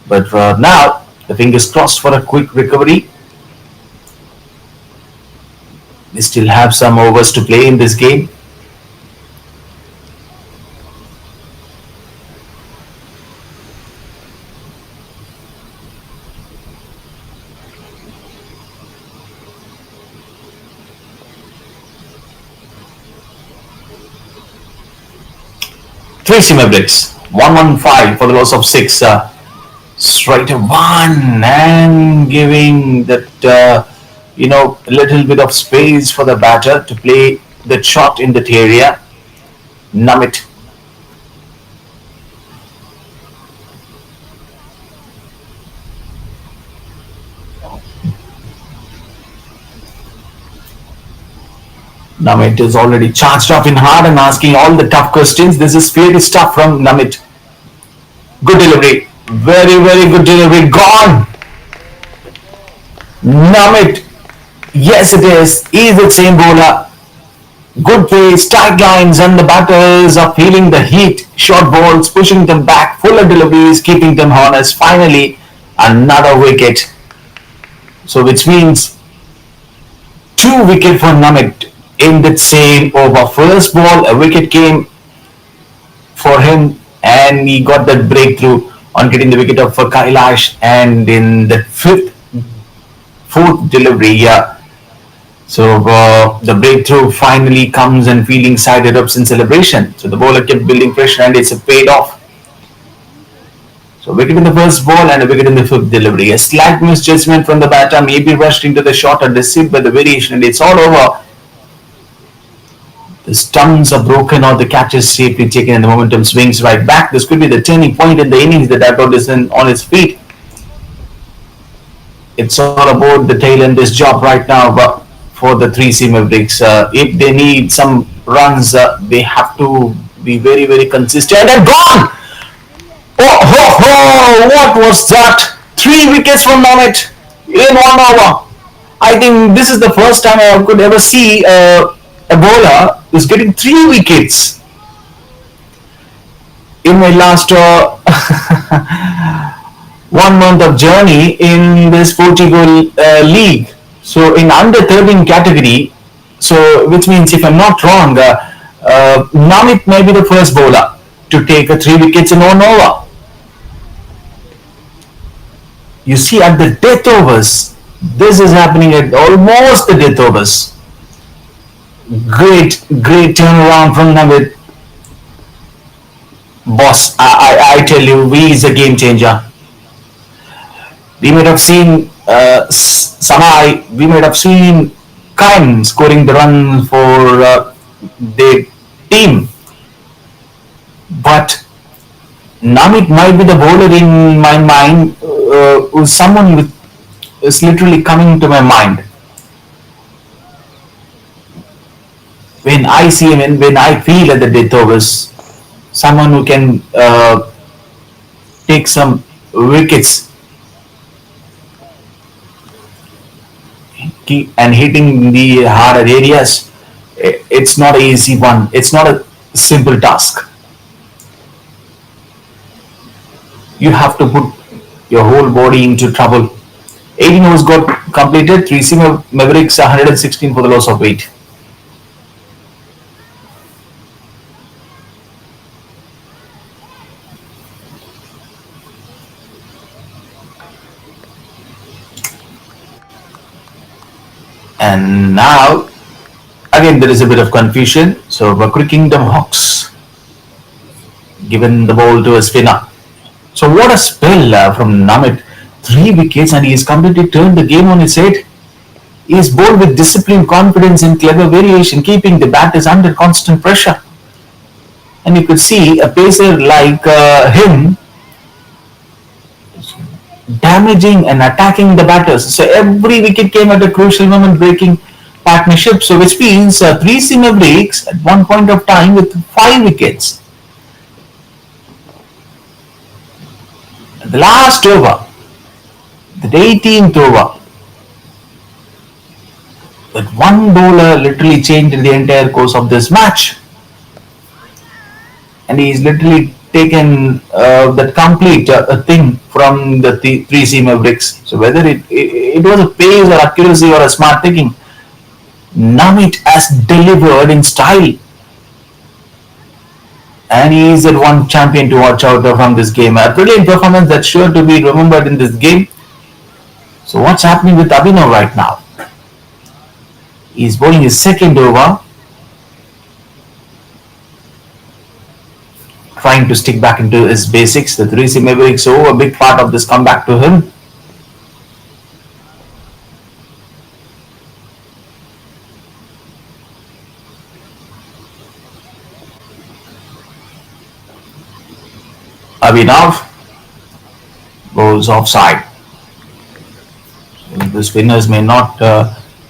But for now, the fingers crossed for a quick recovery. They still have some overs to play in this game. Three Mavericks, 115 for the loss of 6. Straight one, and giving that a little bit of space for the batter to play that shot in that area. Namit. Namit is already charged up in hard and asking all the tough questions. This is fiery stuff from Namit. Good delivery. Very, very good delivery. Gone. Namit. Yes, it is. He's the same bowler. Good pace, tight lines, and the batters are feeling the heat. Short balls, pushing them back. Fuller deliveries, keeping them honest. Finally, another wicket. So, which means 2 wickets for Namit in that same over. First ball, a wicket came for him, and he got that breakthrough on getting the wicket up for Kailash, and in the fourth delivery, yeah. So the breakthrough finally comes, and fielding side erupts in celebration. So the bowler kept building pressure, and it's paid off. So wicket in the first ball and a wicket in the fifth delivery. A slight misjudgment from the batter, maybe rushed into the shot or deceived by the variation, and it's all over. The stumps are broken or the catch is safely taken, and the momentum swings right back. This could be the turning point in the innings. The dugout is on its feet. It's all about the tail end this job right now, but for the 3C Mavericks, if they need some runs, they have to be very, very consistent. And gone! Oh, ho, ho! What was that? 3 wickets from Namit in 1 over. I think this is the first time I could ever see a bowler is getting 3 wickets in my last 1 month of journey in the SportyGo League. So in under 13 category, so which means if I'm not wrong, Namit may be the first bowler to take 3 wickets in 1 over. You see, at the death overs, this is happening at almost the death overs. Great turnaround from Namit. Boss, I tell you, he is a game changer. We might have seen Samai, we might have seen Kaim scoring the run for their team. But Namit might be the bowler in my mind, who's someone with is literally coming to my mind. When I see him and when I feel at the death overs, someone who can take some wickets and hitting the harder areas. It's not an easy one. It's not a simple task. You have to put your whole body into trouble. 18 overs got completed. 3 Mavericks 116 for the loss of 8. And now, again, there is a bit of confusion. So, Bakri Kingdom Hawks given the ball to a spinner. So, what a spell from Namit. 3 wickets, and he has completely turned the game on its head. He is bowled with discipline, confidence, and clever variation, keeping the batters under constant pressure. And you could see a pacer like him damaging and attacking the batters. So every wicket came at a crucial moment, breaking partnership. So which means 3 Mavericks at one point of time with 5 wickets. The last over, the 18th over, that one bowler literally changed the entire course of this match. And he's literally taken that complete thing from the 3 Mavericks. So whether it was a pace or accuracy or a smart thinking, Namit has delivered in style. And he is the one champion to watch out from this game. A brilliant performance that's sure to be remembered in this game. So what's happening with Abhinav right now? He's bowling his second over, trying to stick back into his basics. The 3 Mavericks, so a big part of this comeback to him. Abhinav goes offside. The spinners may not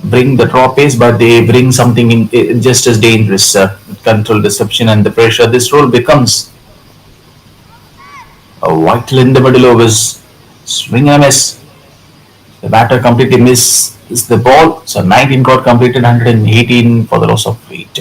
bring the draw pace, but they bring something in just as dangerous. Control, deception, and the pressure. This role becomes a vital in the middle overs. Swing and a miss. The batter completely misses the ball. So 19 got completed, 118 for the loss of 8.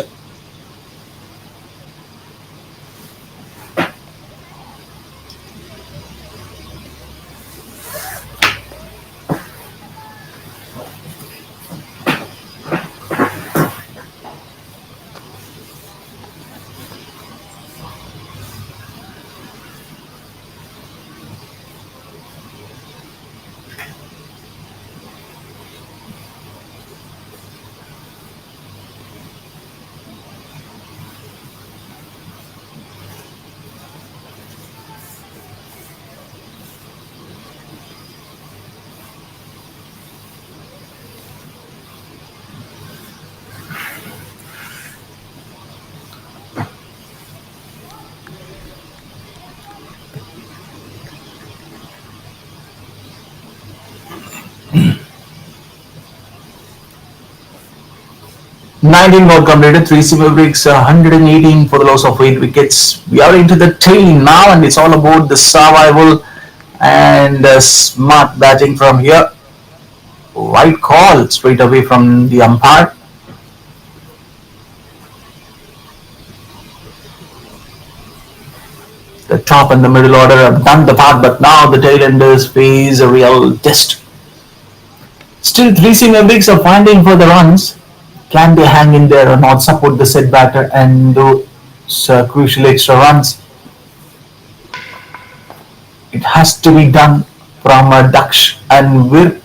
Nineteen got completed. 3 Mavericks 118 for the loss of 8 wickets. We are into the tail now, and it's all about the survival and smart batting from here. Right call straight away from the umpire. The top and the middle order have done the part, but now the tailenders face a real test. Still, 3 Mavericks are finding for the runs. Can they hang in there or not, support the set batter and those crucial extra runs? It has to be done from Daksh and Vir.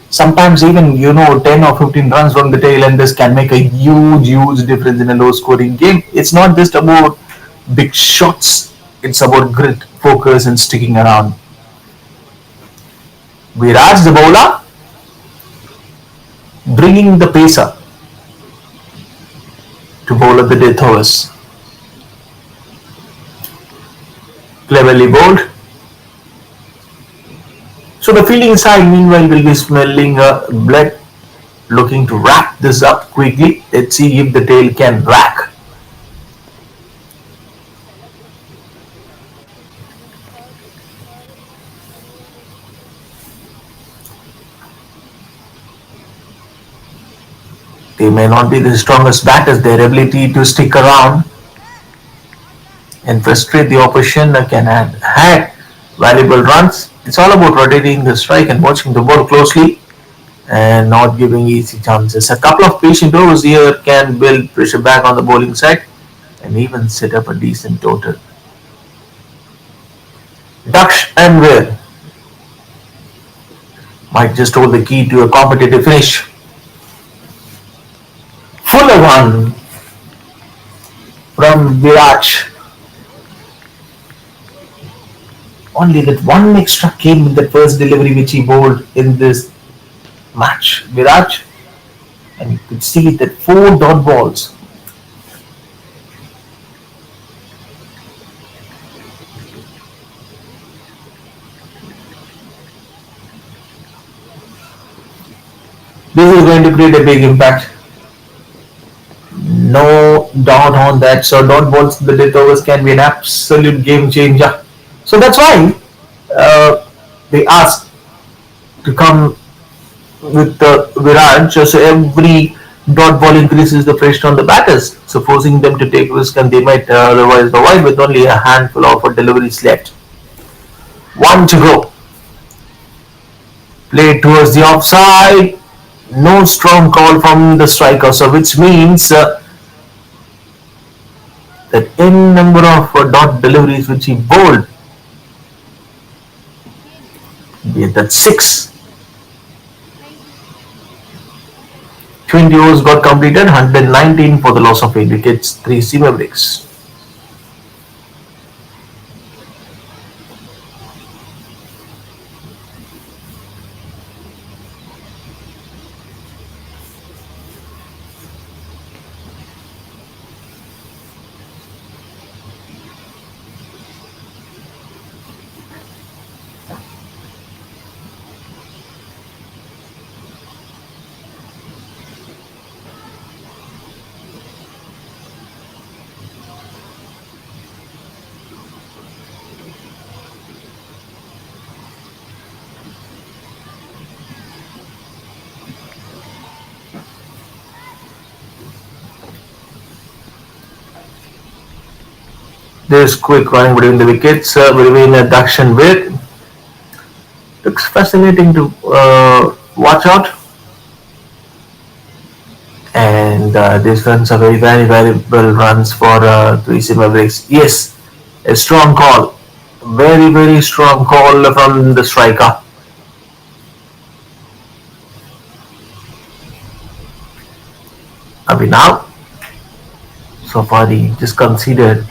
Sometimes even 10 or 15 runs from the tailenders can make a huge difference in a low scoring game. It's not just about big shots, it's about grit, focus and sticking around. Viraj the bowler, bringing the pacer to bowl at the death overs. Cleverly bowled. So the fielding side meanwhile will be smelling blood, looking to wrap this up quickly. Let's see if the tail can rack. They may not be the strongest batters. Their ability to stick around and frustrate the opposition can had valuable runs. It's all about rotating the strike and watching the ball closely and not giving easy chances. A couple of patient overs here can build pressure back on the bowling side and even set up a decent total. Daksh and Will might just hold the key to a competitive finish. Fuller one from Viraj. Only that one extra came in the first delivery which he bowled in this match. Viraj, and you could see that four dot balls. This is going to create a big impact. No doubt on that. So dot balls, the death overs can be an absolute game changer. So that's why they asked to come with the Viraj. So every dot ball increases the pressure on the batters, so forcing them to take risk, and they might otherwise avoid with only a handful of deliveries left. One to go. Played towards the offside. No strong call from the striker, so which means that n number of dot deliveries which he bowled, be it that 6. 20 overs got completed, 119 for the loss of 8 wickets, 3 Mavericks. There's quick running between the wickets, between Daksh and Vir. Looks fascinating to watch out. And these runs are very, very valuable runs for 3 Mavericks. Yes, a strong call. Very, very strong call from the striker. Now, so far he just conceded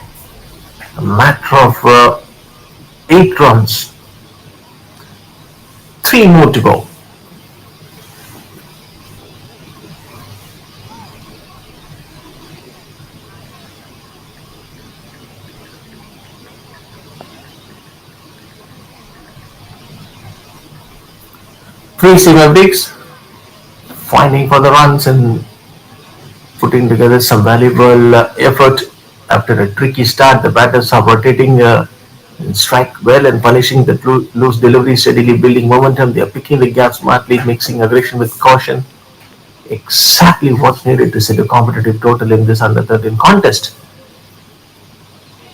a matter of 8 runs. 3 more to go. Three Mavericks finding for the runs and putting together some valuable effort. After a tricky start, the batters are rotating and strike well and punishing the loose delivery, steadily building momentum. They are picking the gap smartly, mixing aggression with caution. Exactly what's needed to set a competitive total in this under 13 contest.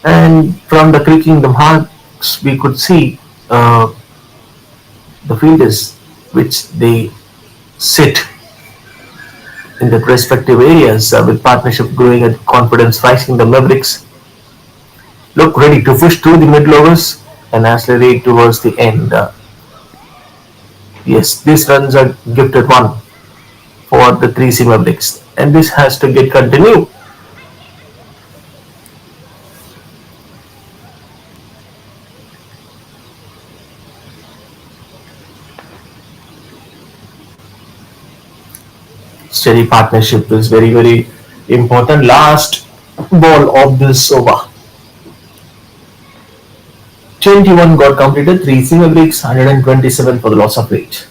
And from the clicking the marks, we could see the fielders which they sit in the respective areas, with partnership growing and confidence rising. The Mavericks look ready to push through the middle overs and accelerate towards the end. Yes, these runs are gifted one for the 3 Mavericks, and this has to get continued. Steady partnership is very, very important. Last ball of this over. 21 got completed, 3 Mavericks, 127 for the loss of 8.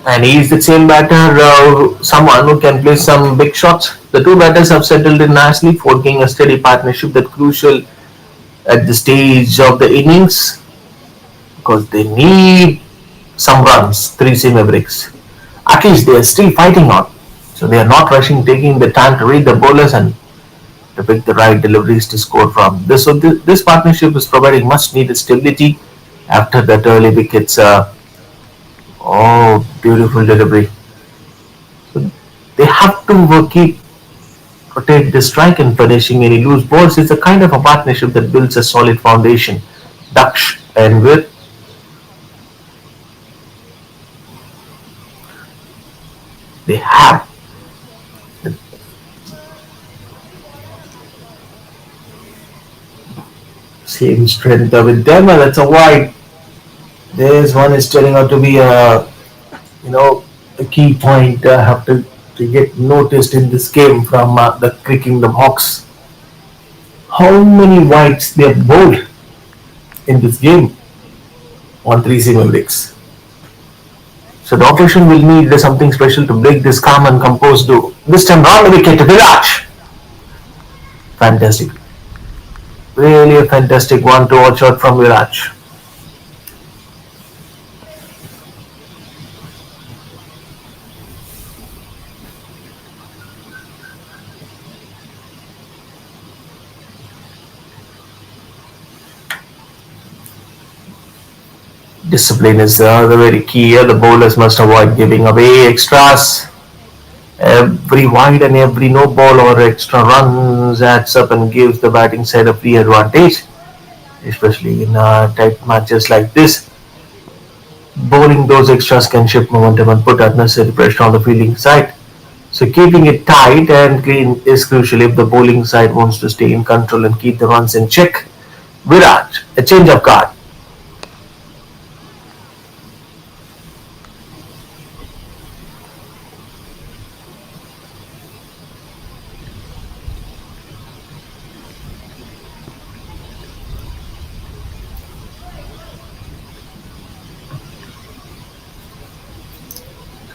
and he's the same batter, someone who can play some big shots. The two batters have settled in nicely, forging a steady partnership that's crucial at the stage of the innings because they need some runs, 3C Mavericks. At least they are still fighting on. So they are not rushing, taking the time to read the bowlers and to pick the right deliveries to score from. This partnership is providing much needed stability after that early wickets. Oh, beautiful delivery. So they have to keep rotate the strike and punishing any loose balls. It's a kind of a partnership that builds a solid foundation. Daksh and Vir, they have the same strength with them. And that's a wide. This one is turning out to be you know, a key point. Have to get noticed in this game from the Kingdom Hawks. How many wides they have bowled in this game on 3C Mavericks? So the opposition will need something special to break this calm and composed do. This time round the wicket to Viraj. Fantastic. Really a fantastic one to watch out from Viraj. Discipline is the very key here. The bowlers must avoid giving away extras. Every wide and every no ball or extra runs adds up and gives the batting side a free advantage, especially in tight matches like this. Bowling those extras can shift momentum and put unnecessary pressure on the fielding side. So keeping it tight and clean is crucial if the bowling side wants to stay in control and keep the runs in check. Virat, a change of guard.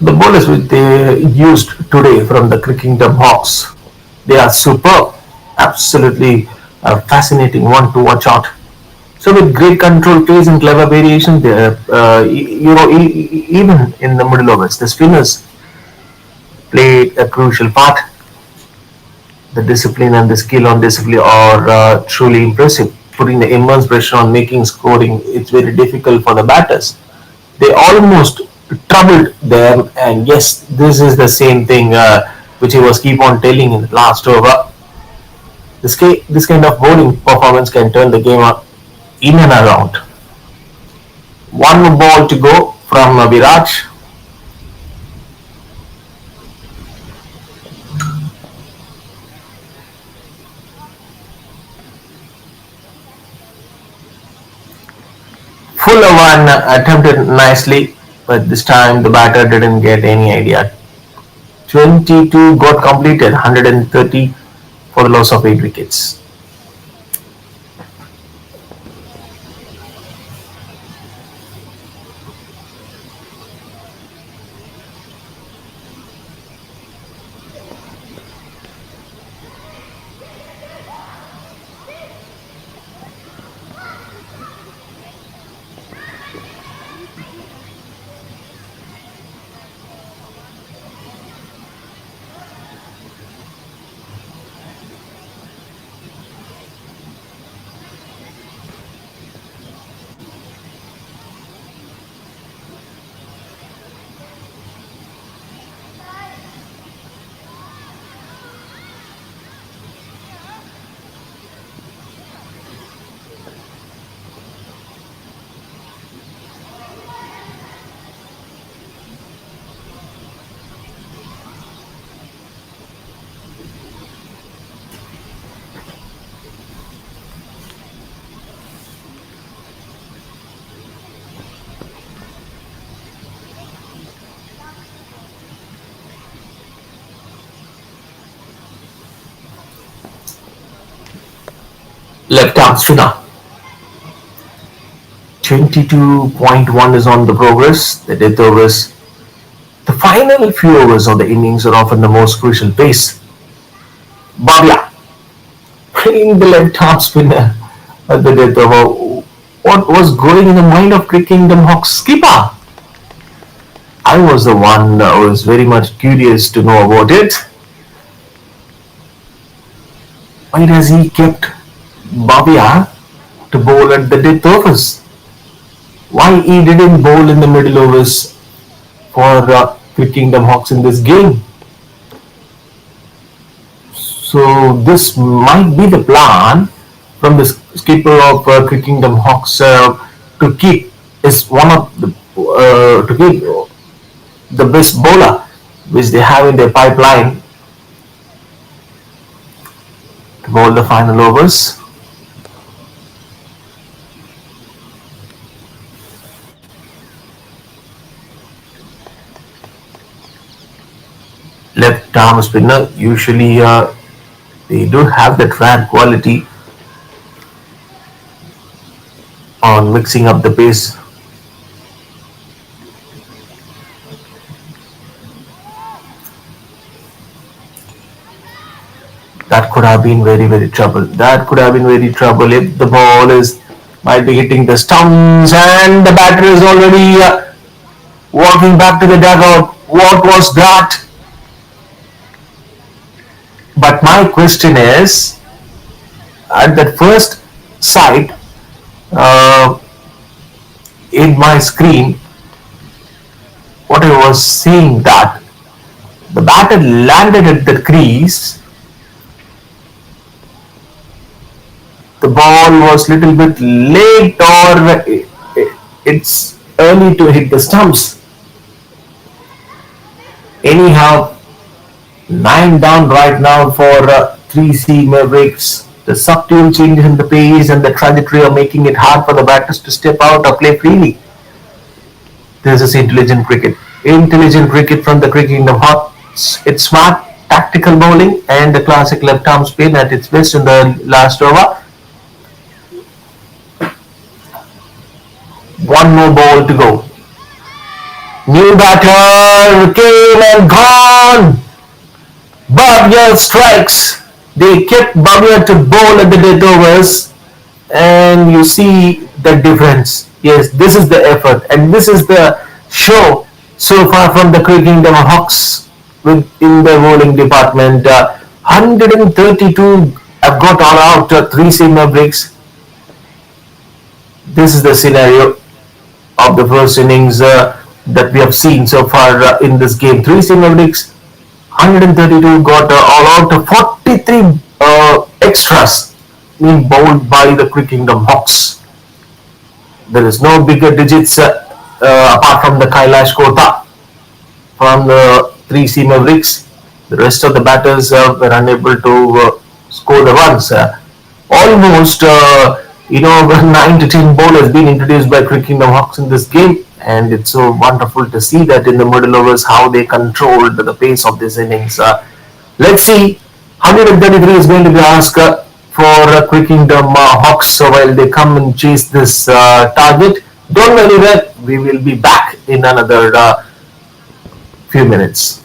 The bowlers which they used today from the Kingdom Hawks, they are superb, absolutely fascinating one to watch out. So with great control, pace, and clever variation, they even in the middle overs, the spinners played a crucial part. The discipline and the skill on display are truly impressive. Putting the immense pressure on making scoring, it's very difficult for the batters. They almost troubled them, and yes, this is the same thing which he was keep on telling in the last over. This kind of bowling performance can turn the game up in and around. One ball to go from Viraj. Fuller one attempted nicely, but this time the batter didn't get any idea. 22 got completed, 130 for the loss of 8 wickets. Left arm spinner. 22.1 is on the progress. The death overs The final few overs of the innings are often the most crucial pace. Bhavya bringing the left arm spinner at the death over. What was going in the mind of Kingdom Hawks skipper? I was the one who was very much curious to know about it. Why does he kept Bhavya to bowl at the death overs? Why he didn't bowl in the middle overs for Kingdom Hawks in this game? So this might be the plan from the skipper of Kingdom Hawks to keep is one of the to keep the best bowler which they have in their pipeline to bowl the final overs. Left arm spinner usually they do have that rare quality on mixing up the pace. That could have been very trouble. That could have been very trouble if the ball is might be hitting the stumps and the batter is already walking back to the dugout. What was that? But my question is, at that first sight uh, in my screen, what I was seeing that the batter landed at the crease. The ball was little bit late or it's early to hit the stumps. Anyhow, 9 down right now for 3C Mavericks. The subtle changes in the pace and the trajectory are making it hard for the batters to step out or play freely. This is intelligent cricket. Intelligent cricket from the Kingdom Hearts. It's smart tactical bowling and the classic left arm spin at its best in the last over. One more ball to go. New batter came and gone. Bhavya strikes. They kept Bhavya to bowl at the death overs, and you see the difference. Yes, this is the effort, and this is the show so far from the Kingdom Hawks in the bowling department. 132 have got all out 3 Mavericks. This is the scenario of the first innings that we have seen so far in this game. 3 Mavericks 132 got all out 43 extras being bowled by the Kingdom Hawks. There is no bigger digits apart from the Kailash Kota from the 3C Mavericks. The rest of the batters were unable to score the runs. Almost, 9 to 10 ball has been introduced by Kingdom Hawks in this game, and it's so wonderful to see that in the middle overs how they controlled the pace of this innings. Let's see, 133 is going to be asked for Kingdom Hawks, so while they come and chase this target, don't worry that we will be back in another few minutes.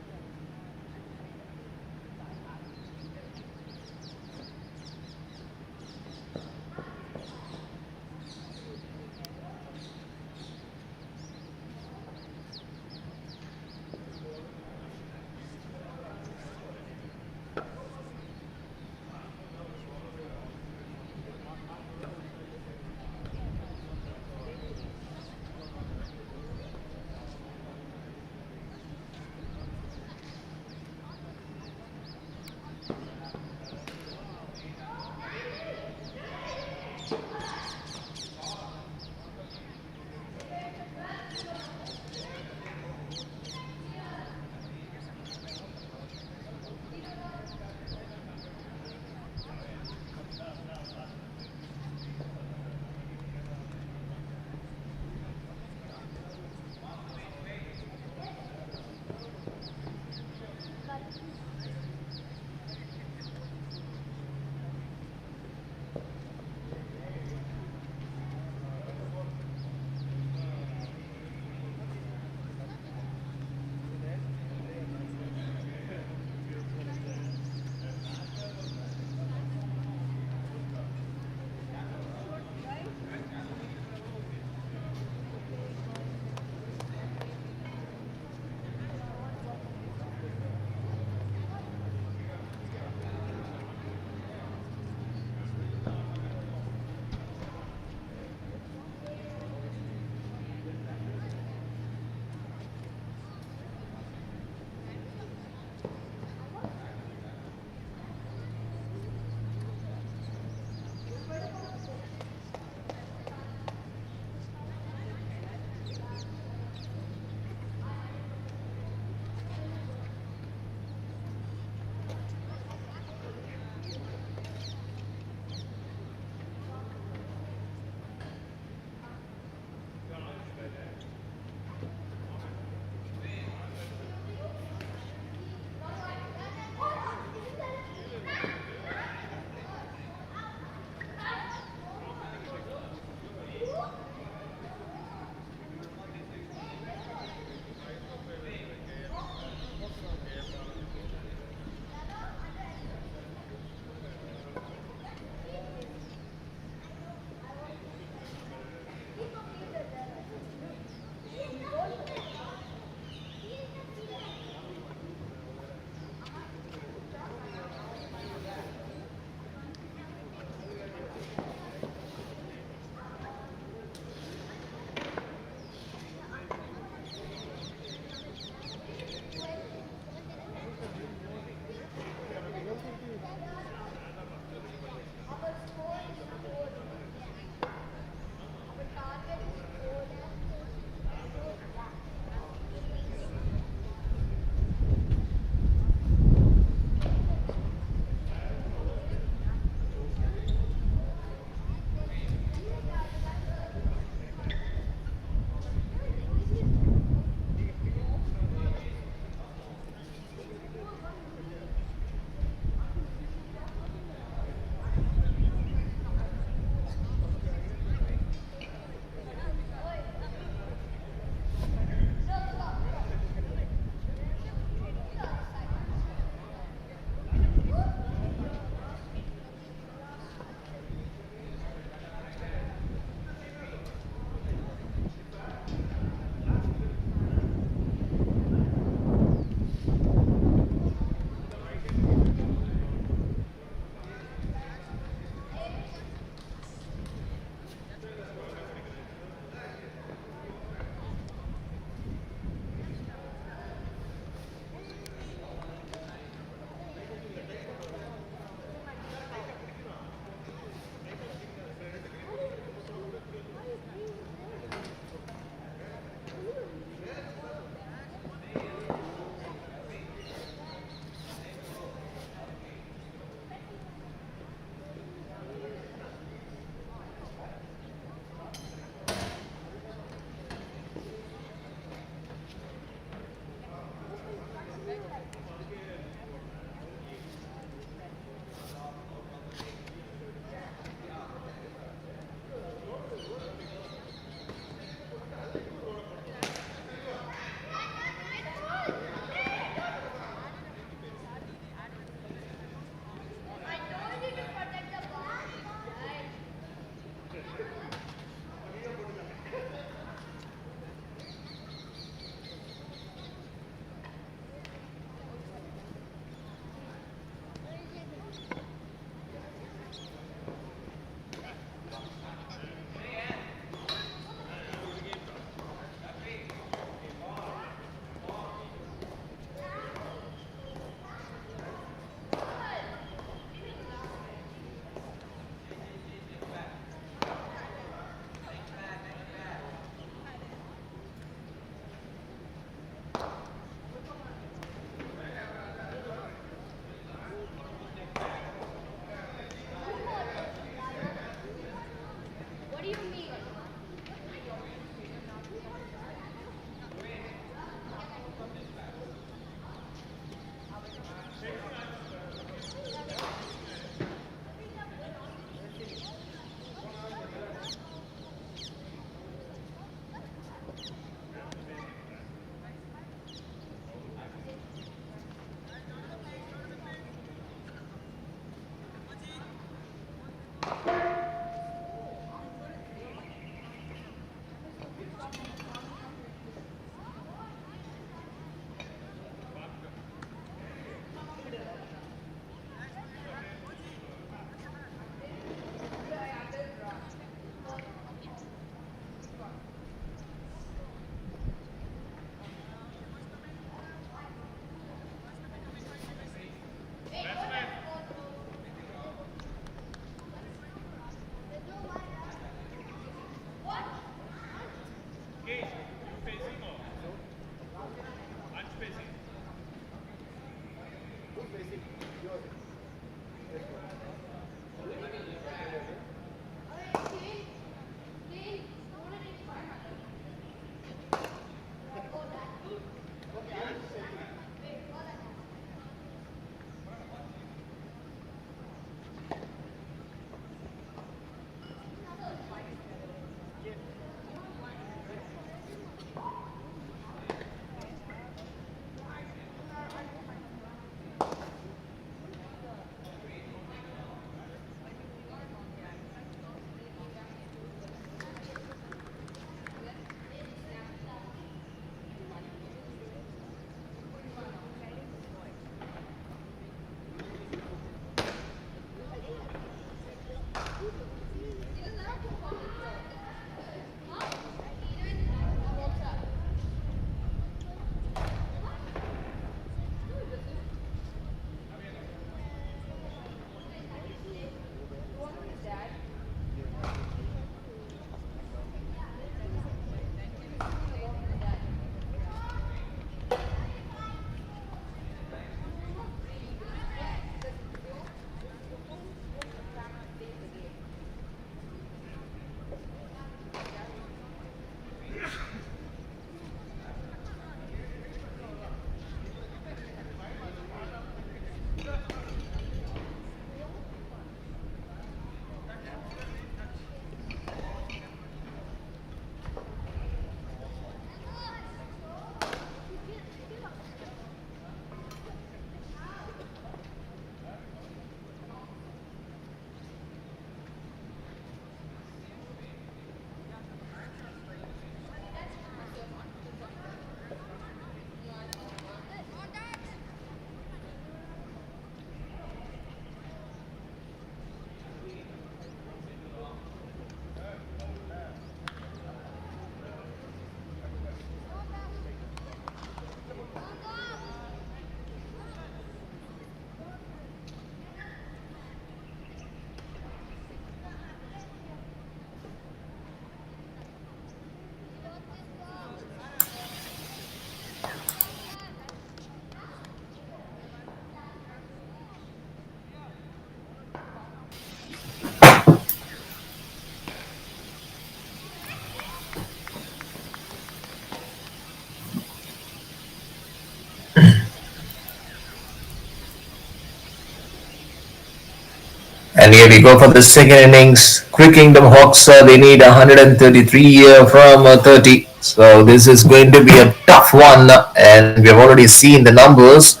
And here we go for the second innings. Quick Kingdom Hawks, they need 133 from 30. So this is going to be a tough one, and we have already seen the numbers.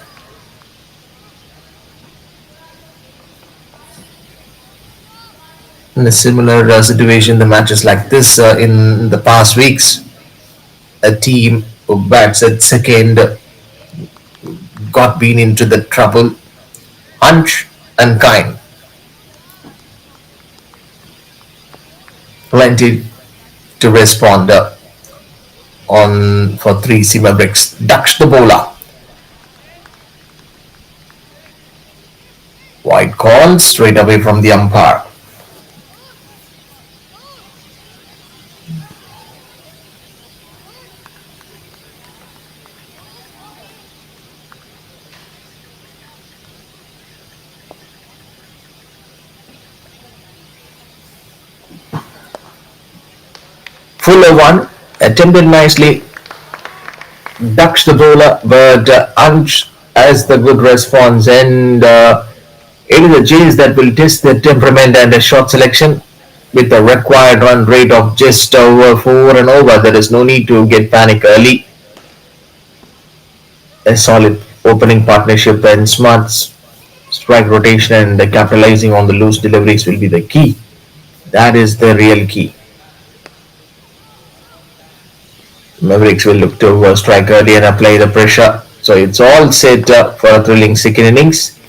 In a similar situation, the matches like this in the past weeks, a team who bats at second got been into the trouble. Hunch and Kind. Plenty to respond on for 3 Mavericks. Ducks the bowler. White call straight away from the umpire. Fuller one, attempted nicely, ducks the bowler, but Ansh has the good response, and it is a chase that will test their temperament and a shot selection with a required run rate of just over 4 and over. There is no need to get panic early. A solid opening partnership and smart strike rotation and capitalizing on the loose deliveries will be the key. That is the real key. Mavericks will look to strike early and apply the pressure. So it's all set for a thrilling second innings.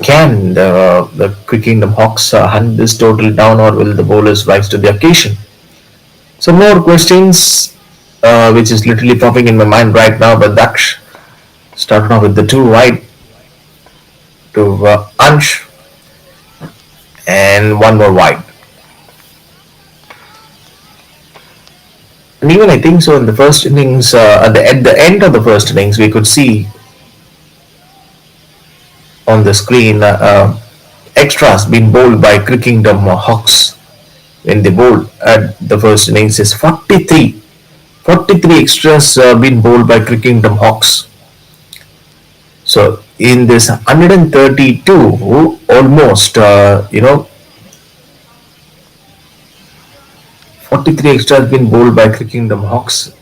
Can the Quick Kingdom Hawks hunt this total down, or will the bowlers rise to the occasion? Some more questions, which is literally popping in my mind right now. But Daksh started off with the 2 wide to Ansh and 1 more wide. And even I think so in the first innings, at the end of the first innings, we could see on the screen extras being bowled by Quick Kingdom Hawks. When they bowled at the first innings is 43 extras being bowled by Quick Kingdom Hawks. So in this 132, almost 43 extras been bowled by Quick Kingdom Hawks.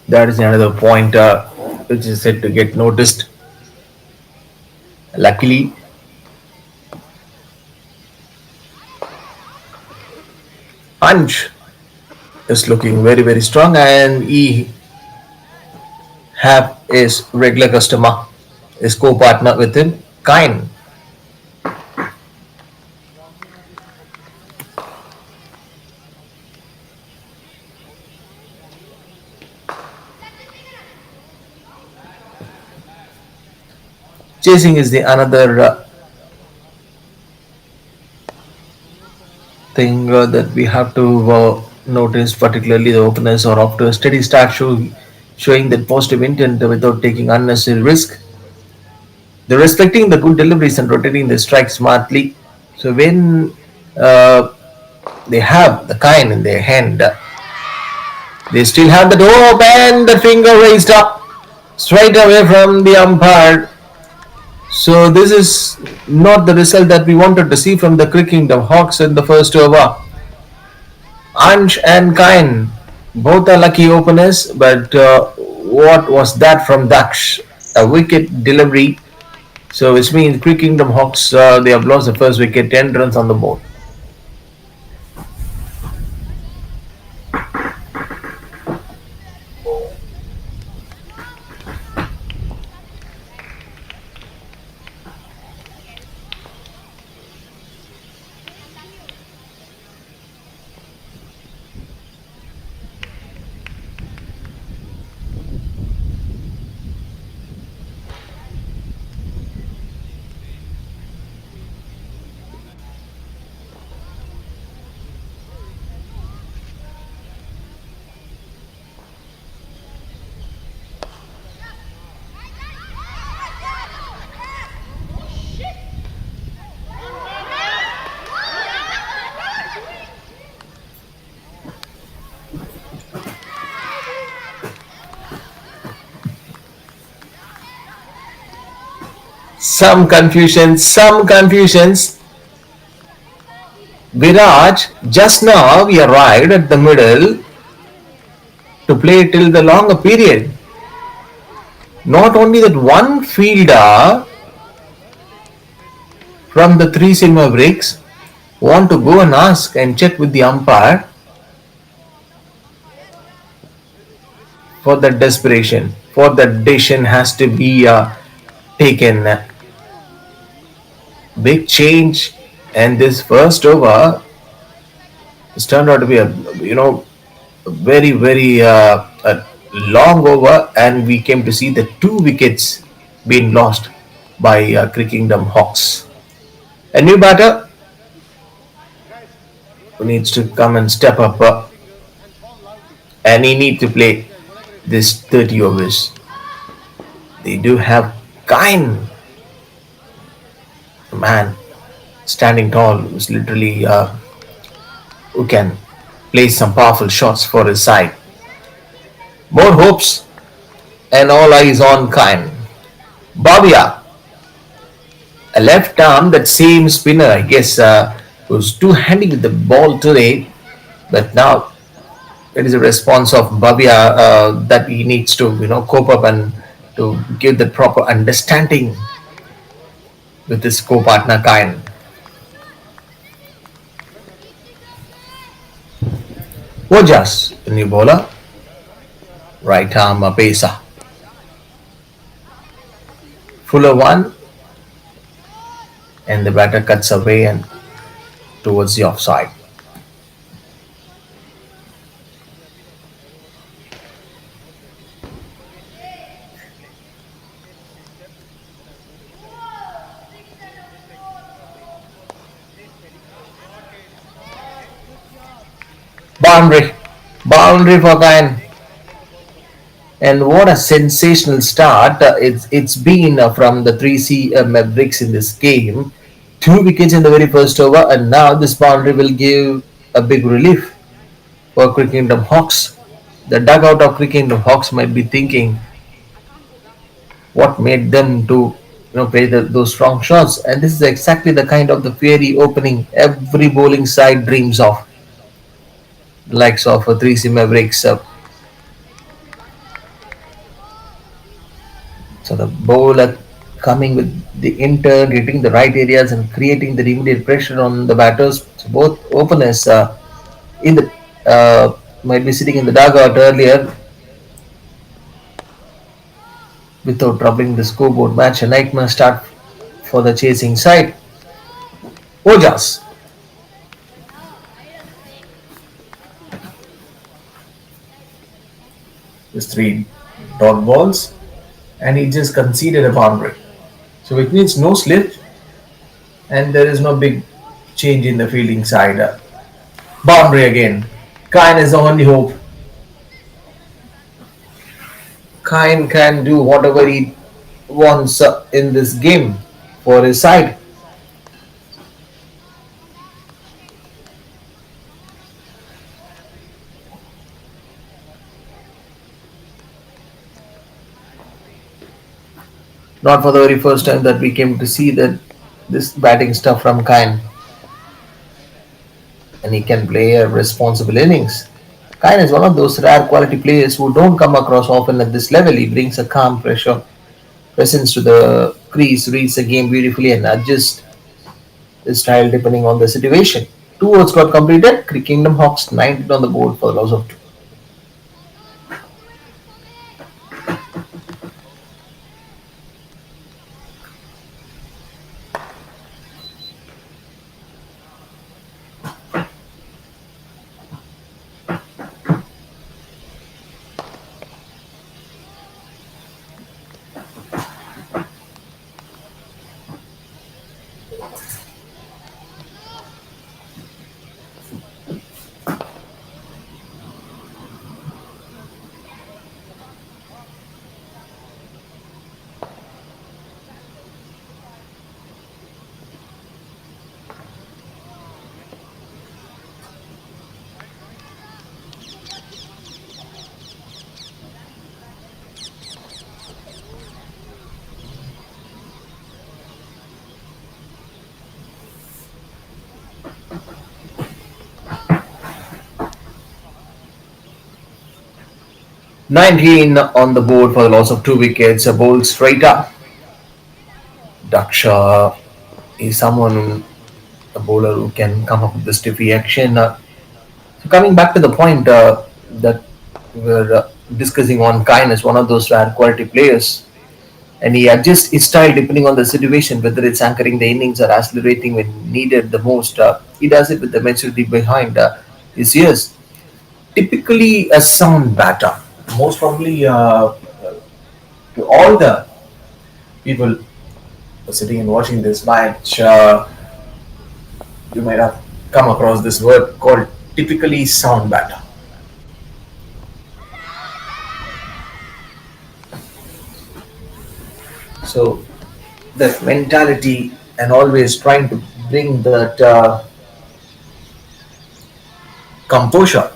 That is another point which is said to get noticed. Luckily, Ansh is looking very, very strong, and he have his regular customer, his co-partner with him, Kind. Chasing is the another thing that we have to notice, particularly the openers are off to a steady start, showing that positive intent without taking unnecessary risk. They're respecting the good deliveries and rotating the strike smartly. So when they have the Kind in their hand, they still have the door open, the finger raised up straight away from the umpire. So this is not the result that we wanted to see from the Quick Kingdom Hawks in the first over. Ansh and Kind, both are lucky openers, but what was that from Daksh? A wicket delivery. So which means Quick Kingdom Hawks, they have lost the first wicket, 10 runs on the board. Some confusions, some confusions. Viraj, just now we arrived at the middle to play till the longer period. Not only that, one fielder from the three silver bricks want to go and ask and check with the umpire for the desperation, for the decision has to be taken. Big change, and this first over has turned out to be a very a long over, and we came to see the 2 wickets being lost by Crickingdom Hawks. A new batter who needs to come and step up, and he needs to play this 30 overs. They do have kind man standing tall, who's literally who can play some powerful shots for his side. More hopes and all eyes on Kine. Bobia, a left arm, that same spinner, I guess, was too handy with the ball today, but now it is a response of Bobia that he needs to cope up and to give the proper understanding with his co-partner Kine. Wojas, the new bowler, right arm Pesa. Fuller one, and the batter cuts away and towards the offside. Boundary for Kine. And what a sensational start it's been from the 3C Mavericks in this game. 2 wickets in the very first over, and now this boundary will give a big relief for Crickingdom Hawks. The dugout of Crickingdom Hawks might be thinking what made them to play those strong shots, and this is exactly the kind of the fiery opening every bowling side dreams of. The likes of 3C Mavericks. So the bowler coming with the intern, hitting the right areas and creating the immediate pressure on the batters. So both openers in the might be sitting in the dugout earlier without troubling the scoreboard. Match a nightmare start for the chasing side. Ojas. There's 3 dot balls, and he just conceded a boundary. So it means no slip, and there is no big change in the fielding side. Boundary again. Kine is the only hope. Kine can do whatever he wants in this game for his side. Not for the very first time that we came to see that this batting stuff from Kine. And he can play a responsible innings. Kine is one of those rare quality players who don't come across often at this level. He brings a calm presence to the crease, reads the game beautifully, and adjusts his style depending on the situation. 2 overs got completed. Kingdom Hawks 19 on the board for the loss of 2. 19 on the board for the loss of 2 wickets, a bowl straight up. Daksha is someone, a bowler who can come up with the stiff reaction. So coming back to the point that we were discussing on, Kine is one of those rare quality players, and he adjusts his style depending on the situation, whether it's anchoring the innings or accelerating when needed the most. He does it with the maturity behind his ears. Typically, a sound batter. Most probably, to all the people sitting and watching this match, you might have come across this word called typically sound batter. So that mentality and always trying to bring that composure.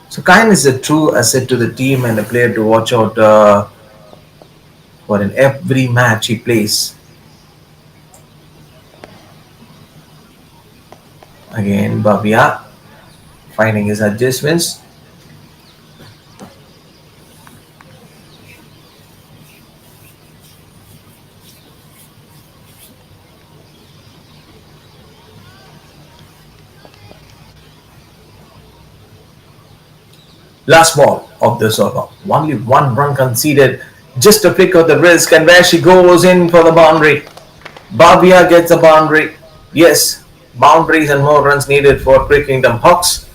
So Kyle is a true asset to the team and a player to watch out for in every match he plays. Again, Babia finding his adjustments. Last ball of this over. Only one run conceded. Just a flick of the wrist, and where she goes in for the boundary. Babia gets a boundary. Yes, boundaries and more runs needed for Quick Kingdom Hawks.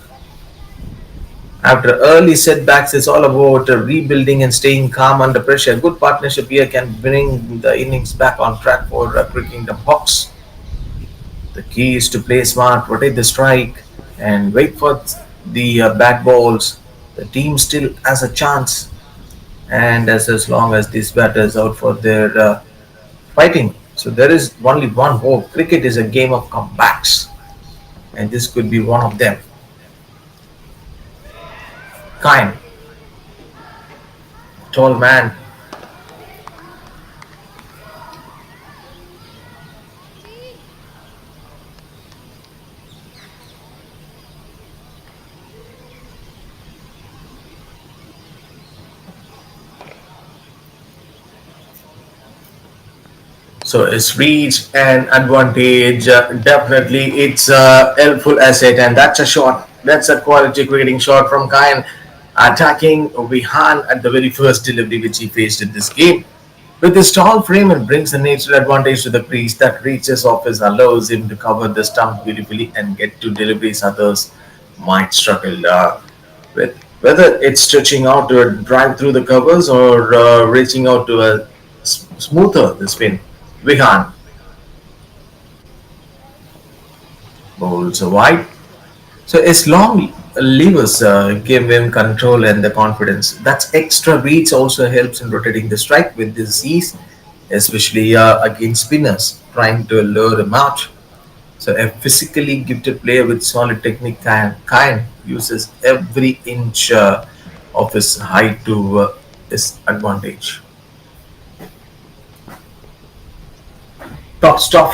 After early setbacks, it's all about rebuilding and staying calm under pressure. A good partnership here can bring the innings back on track for Quick Kingdom Hawks. The key is to play smart, rotate the strike, and wait for the bad balls. The team still has a chance, and as long as these batters out for their fighting. So there is only one hope. Cricket is a game of comebacks, and this could be one of them. Kind, tall man. So it's reach and advantage. Definitely, it's a helpful asset, and that's a shot. That's a quality cricketing shot from Kyan, attacking Vihan at the very first delivery which he faced in this game. With his tall frame, it brings a natural advantage to the crease that reaches off his allows him to cover the stump beautifully and get to deliveries others might struggle with. Whether it's stretching out to a drive through the covers or reaching out to a smoother the spin. Vihan bowls a wide. So his long levers give him control and the confidence. That's extra reach also helps in rotating the strike with this ease, especially against spinners trying to lure him out. So a physically gifted player with solid technique kind uses every inch of his height to his advantage. Top stop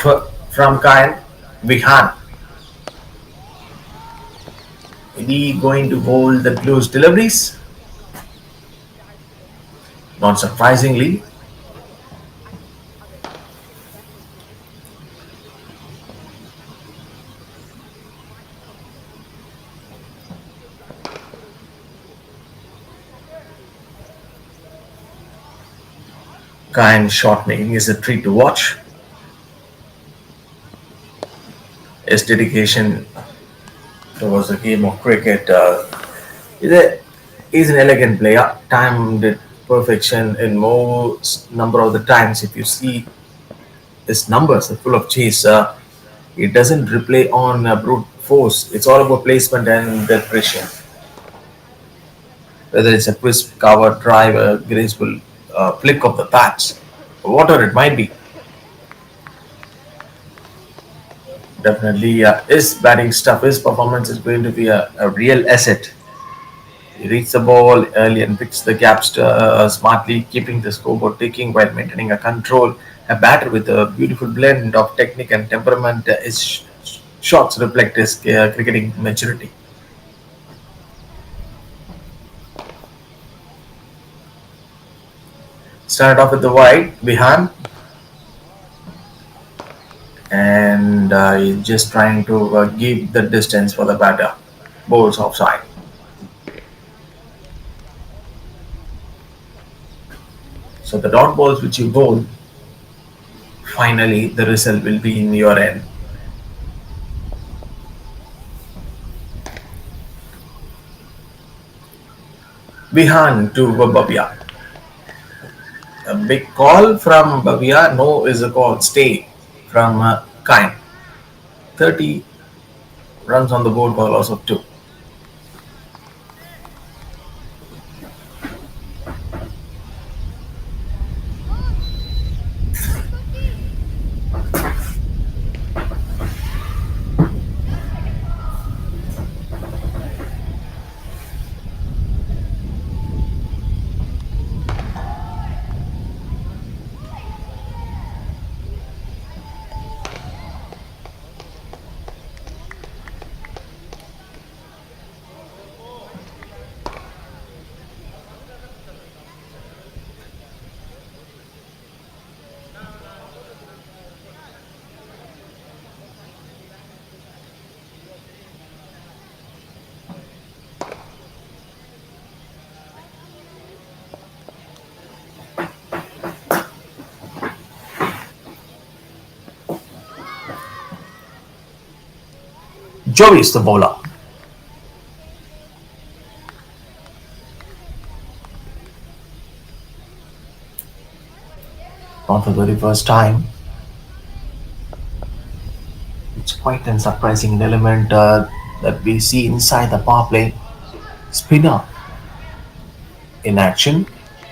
from Kayan Vihan. Is he going to hold the close deliveries? Not surprisingly, Kayan shot making is a treat to watch. His dedication towards the game of cricket is, is an elegant player, timed it perfection in most number of the times. If you see his numbers are full of chase. It doesn't rely on brute force. It's all about placement and the pressure. Whether it's a crisp cover drive, a graceful flick of the bats, whatever it might be. Definitely, his batting stuff, his performance is going to be a real asset. He reads the ball early and picks the gaps smartly, keeping the scoreboard ticking while maintaining a control. A batter with a beautiful blend of technique and temperament. His shots reflect his cricketing maturity. Start off with the wide behind, and he's just trying to give the distance for the batter. Bowls offside. So the dot balls which you bowl, finally the result will be in your end. Behind to Babia. A big call from Babia. No is a call. Stay from Kain. 30 runs on the board for a loss of 2. Joey is the bowler. Not the very first time. It's quite a surprising element that we see inside the power play. Spinner in action.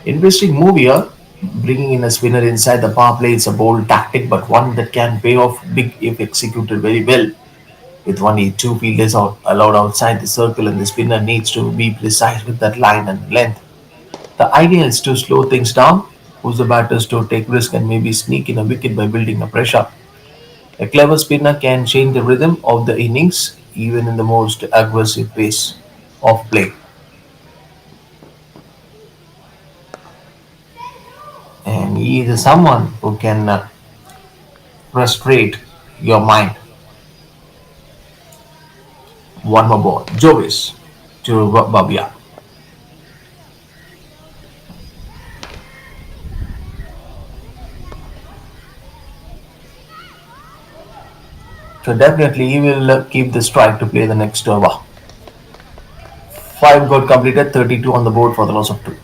Interesting move here. Bringing in a spinner inside the power play is a bold tactic, but one that can pay off big if executed very well. With only two fielders allowed outside the circle, and the spinner needs to be precise with that line and length. The idea is to slow things down, push the batters to take risk, and maybe sneak in a wicket by building a pressure. A clever spinner can change the rhythm of the innings, even in the most aggressive pace of play. And he is someone who can frustrate your mind. One more ball. Jovis to Babia. So definitely he will keep the strike to play the next over. 5 got completed, 32 on the board for the loss of 2.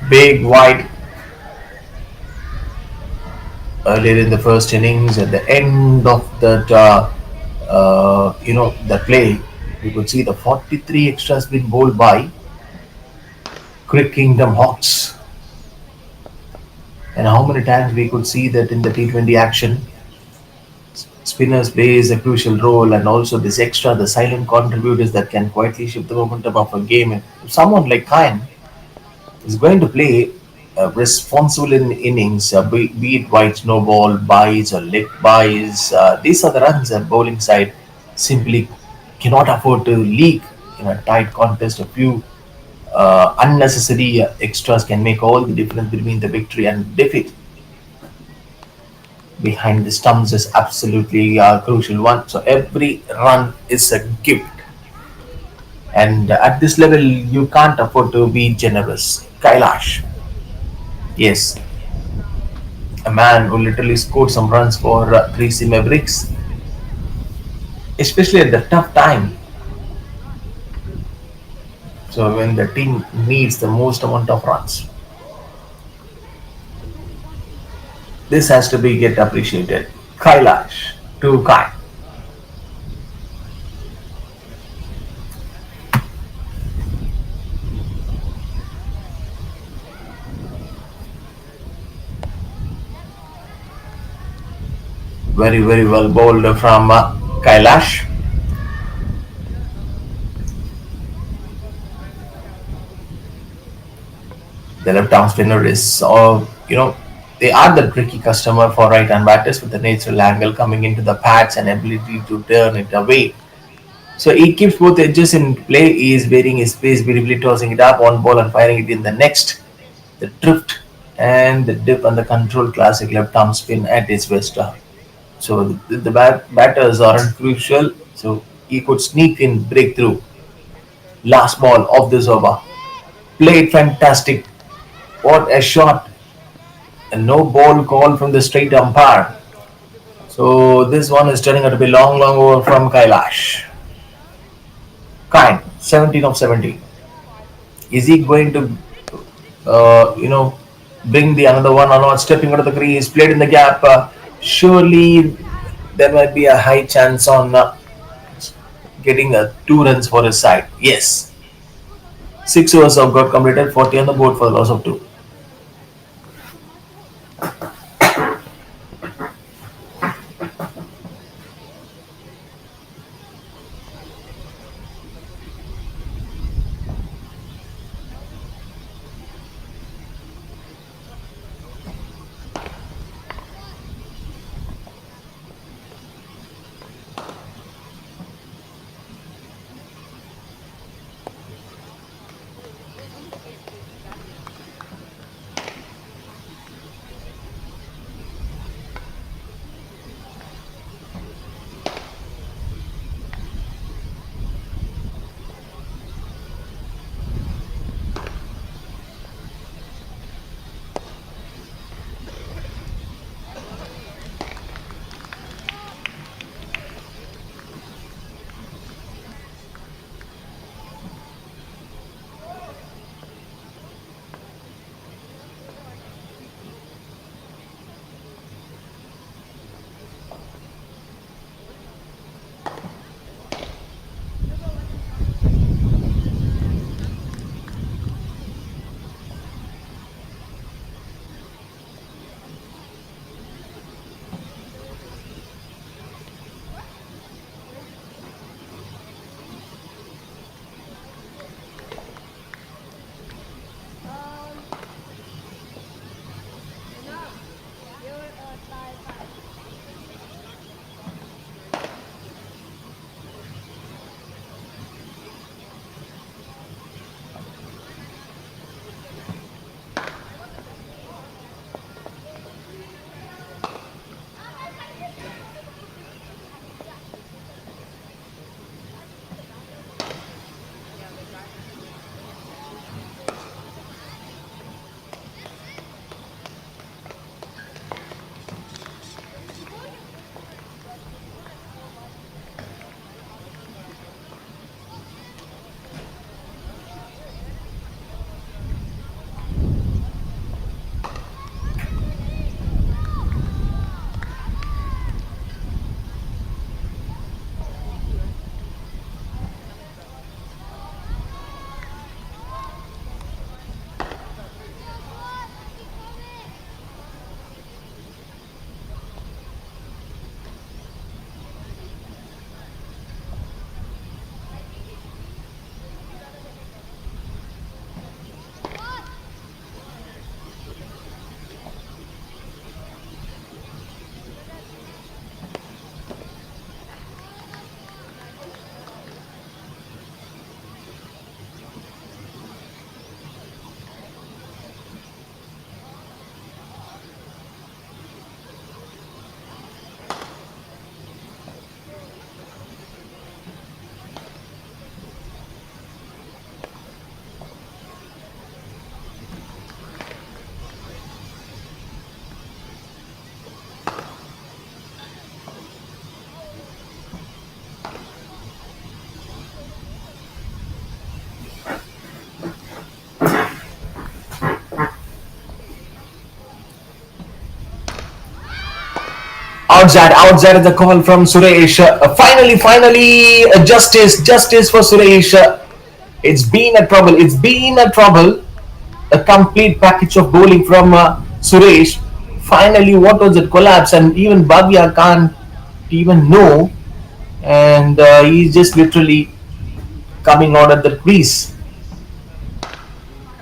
Big wide earlier in the first innings. At the end of that, the play, we could see the 43 extras been bowled by Crick Kingdom Hawks. And how many times we could see that in the T20 action, spinners plays a crucial role, and also this extra, the silent contributors that can quietly shift the momentum of a game. And someone like Kyan is going to play responsible in innings, be it wide no ball, buys or leg buys. These are the runs that bowling side simply cannot afford to leak in a tight contest. A few unnecessary extras can make all the difference between the victory and defeat. behind the stumps is absolutely a crucial one. So every run is a gift, and at this level, you can't afford to be generous. Kailash, yes, a man who literally scored some runs for 3C Mavericks, especially at the tough time. So when the team needs the most amount of runs, this has to be get appreciated. Kailash, too kind. Very, very well bowled from Kailash. The left arm spinner is, they are the tricky customer for right hand batters with the natural angle coming into the pads and ability to turn it away. So he keeps both edges in play. He is varying his pace, beautifully tossing it up one ball and firing it in the next. The drift and the dip and the control classic left arm spin at his best. So the batters aren't crucial. So he could sneak in breakthrough. Last ball of this over. Played fantastic. What a shot. And no ball call from the straight umpire. So this one is turning out to be long, long over from Kailash. Kind, 17 of 17. Is he going to, bring the another one or not? Stepping out of the crease, played in the gap. Surely there might be a high chance on getting 2 runs for his side. Yes. 6 overs have got completed, 40 on the board for the loss of 2. Outside is the call from Suresh. Finally, justice for Suresh. It's been a trouble. It's been a trouble. A complete package of bowling from Suresh. Finally, what was it? Collapse, and even Bhavya can't even know, and he's just literally coming out at the crease.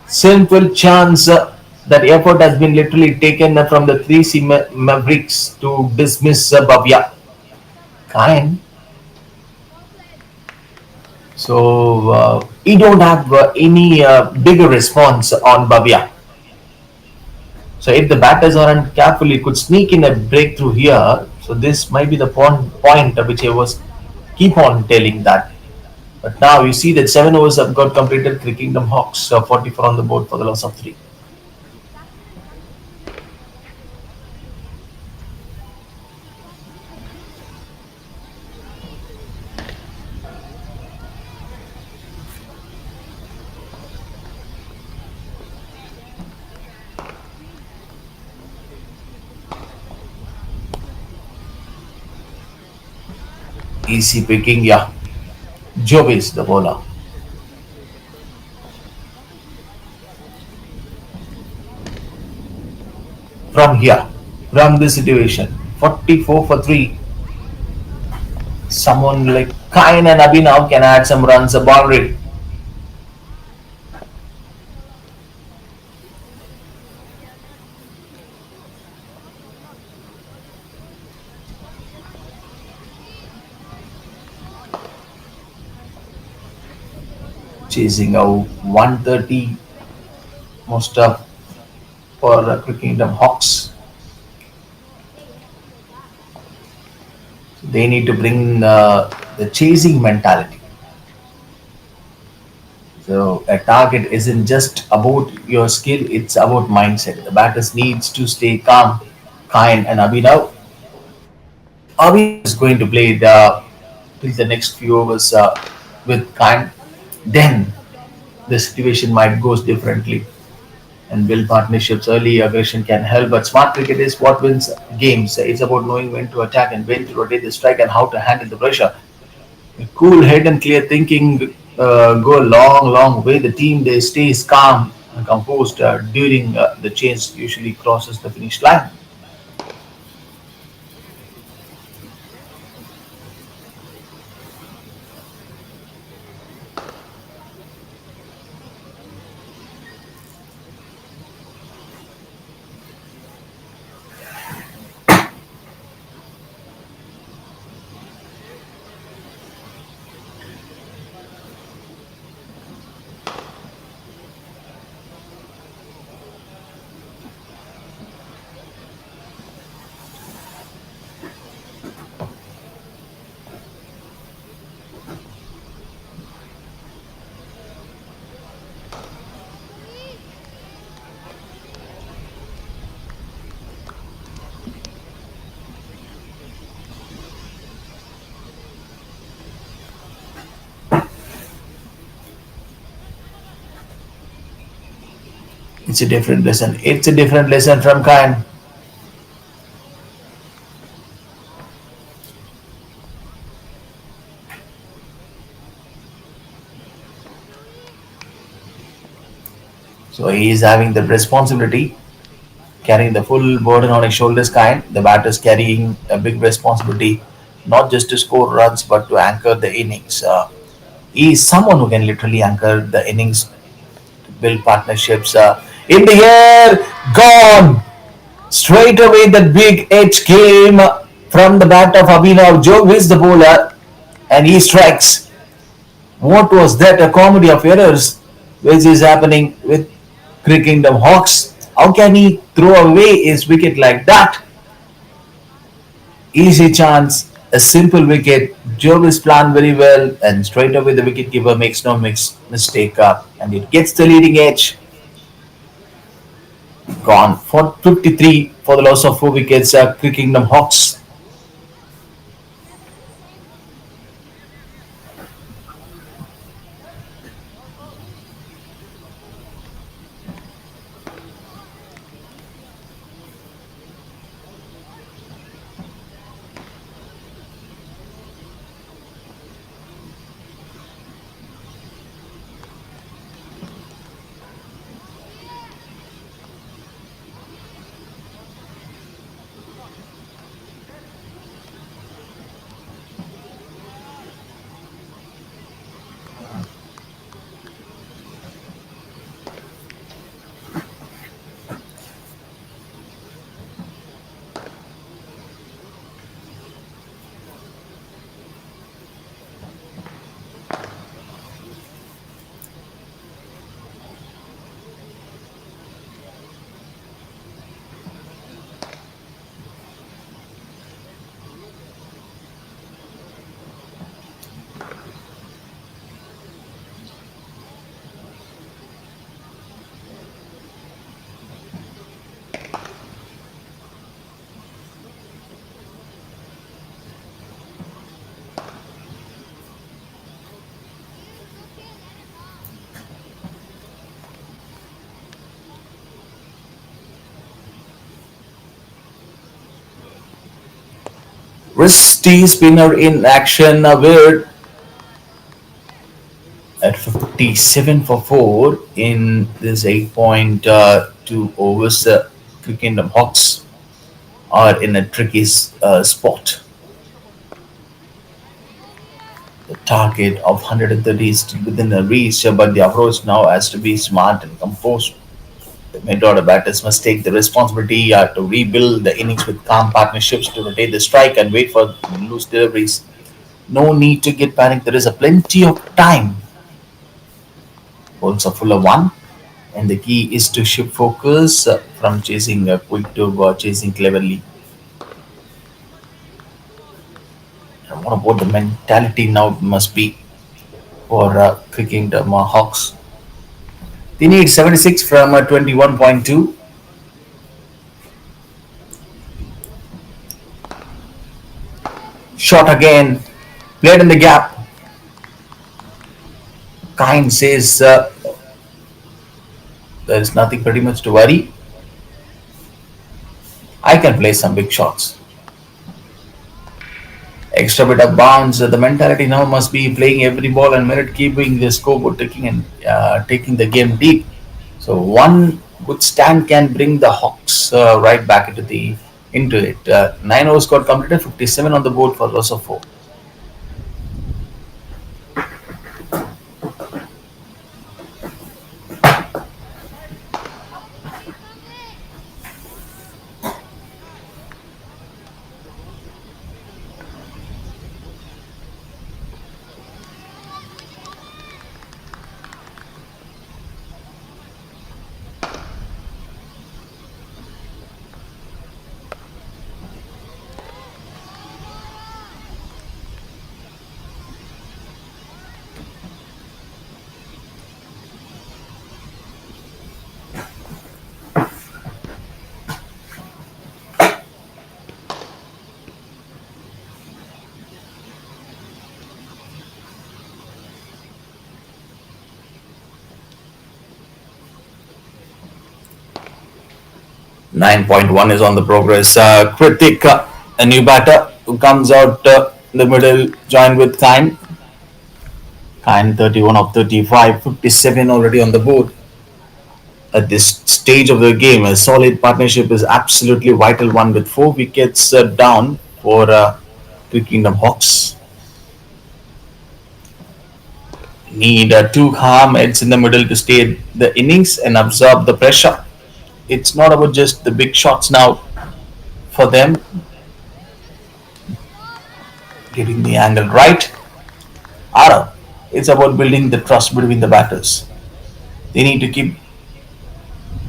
Simple chance that effort has been literally taken from the three Mavericks to dismiss Bhavya. Kind. So he don't have any bigger response on Bhavya. So if the batters aren't careful, he could sneak in a breakthrough here. So this might be the point which I was keep on telling that. But now you see that 7 overs have got completed. Three Kingdom Hawks 44 on the board for the loss of three. Easy picking, yeah. Jovis, the bowler. From here, from this situation, 44 for 3. Someone like Kain and Abhinav can add some runs, a boundary. Chasing out 130 most of for Kingdom Hawks. They need to bring the chasing mentality. So a target isn't just about your skill; it's about mindset. The batters needs to stay calm, kind, and Abhinav. Abhinav is going to play till the next few overs with kind. Then the situation might goes differently. And build partnerships. Early aggression can help, but smart cricket is what wins games. It's about knowing when to attack and when to rotate the strike and how to handle the pressure. A cool head and clear thinking go a long, long way. The team they stays calm and composed during the chase usually crosses the finish line. It's a different lesson. It's a different lesson from Khan. So he is having the responsibility, carrying the full burden on his shoulders. Kind. The batters carrying a big responsibility, not just to score runs but to anchor the innings. He is someone who can literally anchor the innings, build partnerships. In the air, gone straight away. The big edge came from the bat of Abhinav. Joe is the bowler, and he strikes. What was that? A comedy of errors, which is happening with Kingdom Hawks. How can he throw away his wicket like that? Easy chance, a simple wicket. Jovis planned very well, and straight away the wicketkeeper makes no mistake, and it gets the leading edge. Gone for 53 for the loss of 4 wickets. Kingdom Hawks. Wristy spinner in action with at 57 for 4 in this 8.2 overs. Quick Kingdom Hawks are in a tricky spot. The target of 130 is still within the reach, but the approach now has to be smart and composed. The mid-order batters must take the responsibility to rebuild the innings with calm partnerships to rotate the strike and wait for loose deliveries. No need to get panicked. There is a plenty of time. Balls are full of one, and the key is to shift focus from chasing quick to chasing cleverly. And what about the mentality now must be for kicking the Hawks? They need 76 from 21.2. Shot again, played in the gap. Kine says there is nothing pretty much to worry. I can play some big shots. Extra bit of bounce. The mentality now must be playing every ball and merit, keeping the scoreboard ticking and taking the game deep. So one good stand can bring the Hawks right back into it. 9 overs got completed, 57 on the board for loss of 4. 9.1 is on the progress. Kritik, a new batter who comes out in the middle, joined with Kine. Kine 31 of 35, 57 already on the board. At this stage of the game, a solid partnership is absolutely vital one with 4 wickets down for Quick Kingdom Hawks. Need two calm heads in the middle to stay the innings and absorb the pressure. It's not about just the big shots now for them. Getting the angle right. Ara, it's about building the trust between the batters. They need to keep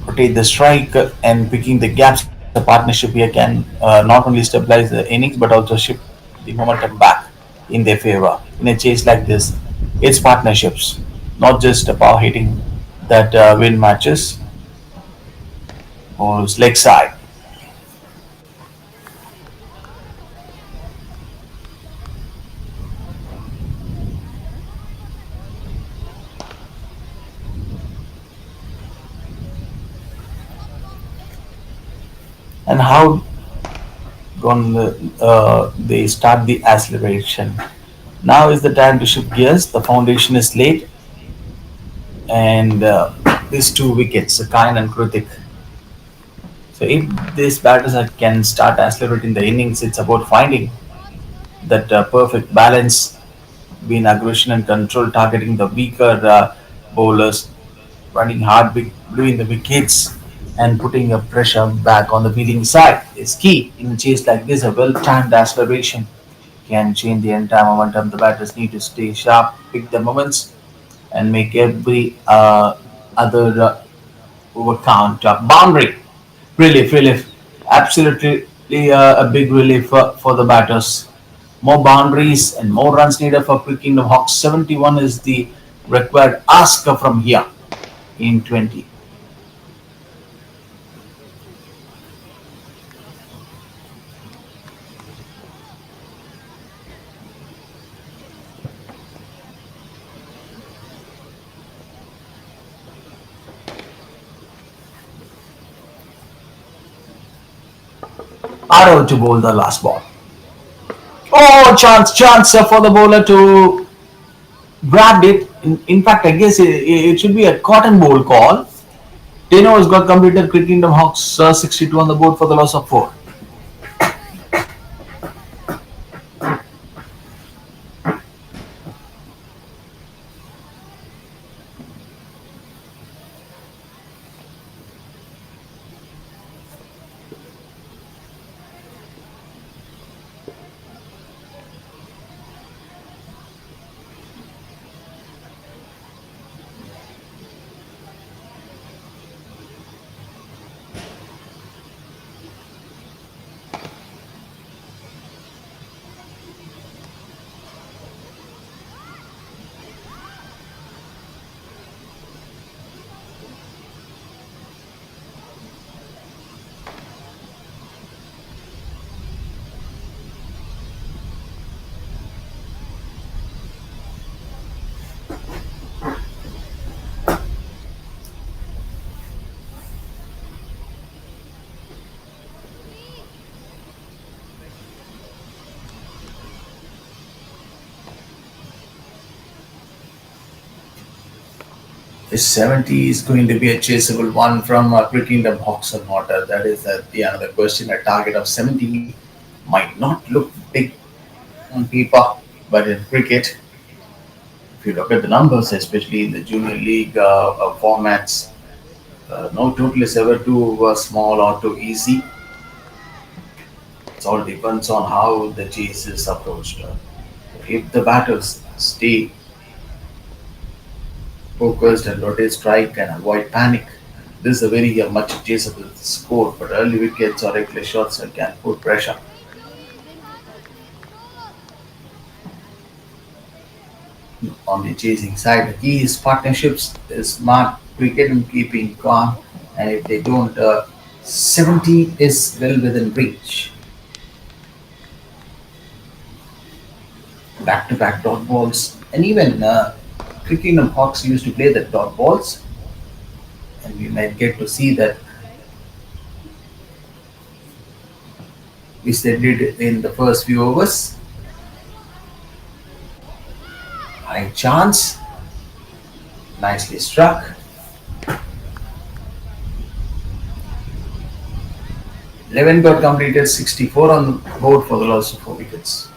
rotate the strike and picking the gaps. A partnership here can not only stabilize the innings but also shift the momentum back in their favor. In a chase like this, it's partnerships, not just a power hitting that win matches or leg side. And how gone they start the acceleration. Now is the time to shift gears. The foundation is laid, and these 2 wickets, Kine and Kritik. So if these batters can start accelerating the innings, it's about finding that perfect balance between aggression and control, targeting the weaker bowlers, running hard between the wickets, and putting a pressure back on the fielding side is key. In a chase like this, a well-timed acceleration can change the entire momentum. The batters need to stay sharp, pick the moments, and make every other over count. Boundary, relief, absolutely a big relief for the batters. More boundaries and more runs needed for Quick Kingdom Hawks. 71 is the required ask from here in 20. Arrow to bowl the last ball. Oh, chance for the bowler to grabbed it. In fact, I guess it should be a cotton ball call. Teno has got completed. Cricket Kingdom Hawks 62 on the board for the loss of 4. Is 70 is going to be a chaseable one from Cricket Kingdom Hawks or not? That is the another question. A target of 70 might not look big on paper, but in cricket, if you look at the numbers, especially in the junior league formats, no total is ever too small or too easy. It all depends on how the chase is approached. If the batters stay focused and rotate strike and avoid panic, this is a very much chaseable score. But early wickets or reckless shots can put pressure on the chasing side. The key is partnerships, is smart cricket and keeping calm. And if they don't, 70 is well within reach. Back-to-back dot balls, and even Cricket and Hawks used to play the dot balls, and we might get to see that which they did in the first few overs. High chance, nicely struck. 11 got completed, 64 on the board for the loss of 4 wickets.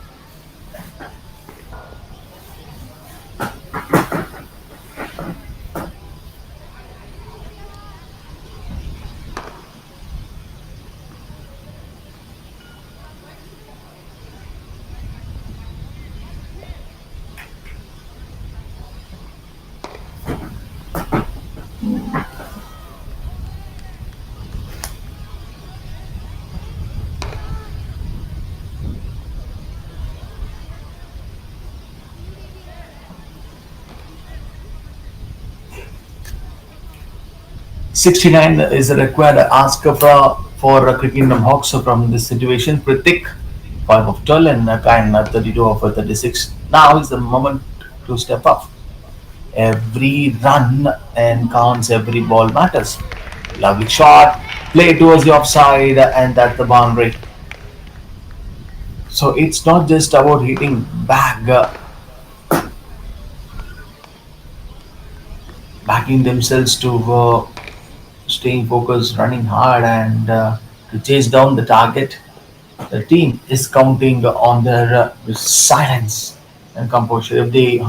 $69 is the required ask for Cricket Kingdom Hawks from this situation. Pratik 5 of 12 and Kain 32 of 36. Now is the moment to step up. Every run and counts, every ball matters. Lovely shot, play towards the offside, and that's the boundary. So it's not just about hitting back, backing themselves to staying focused, running hard, and to chase down the target. The team is counting on their silence and composure. If they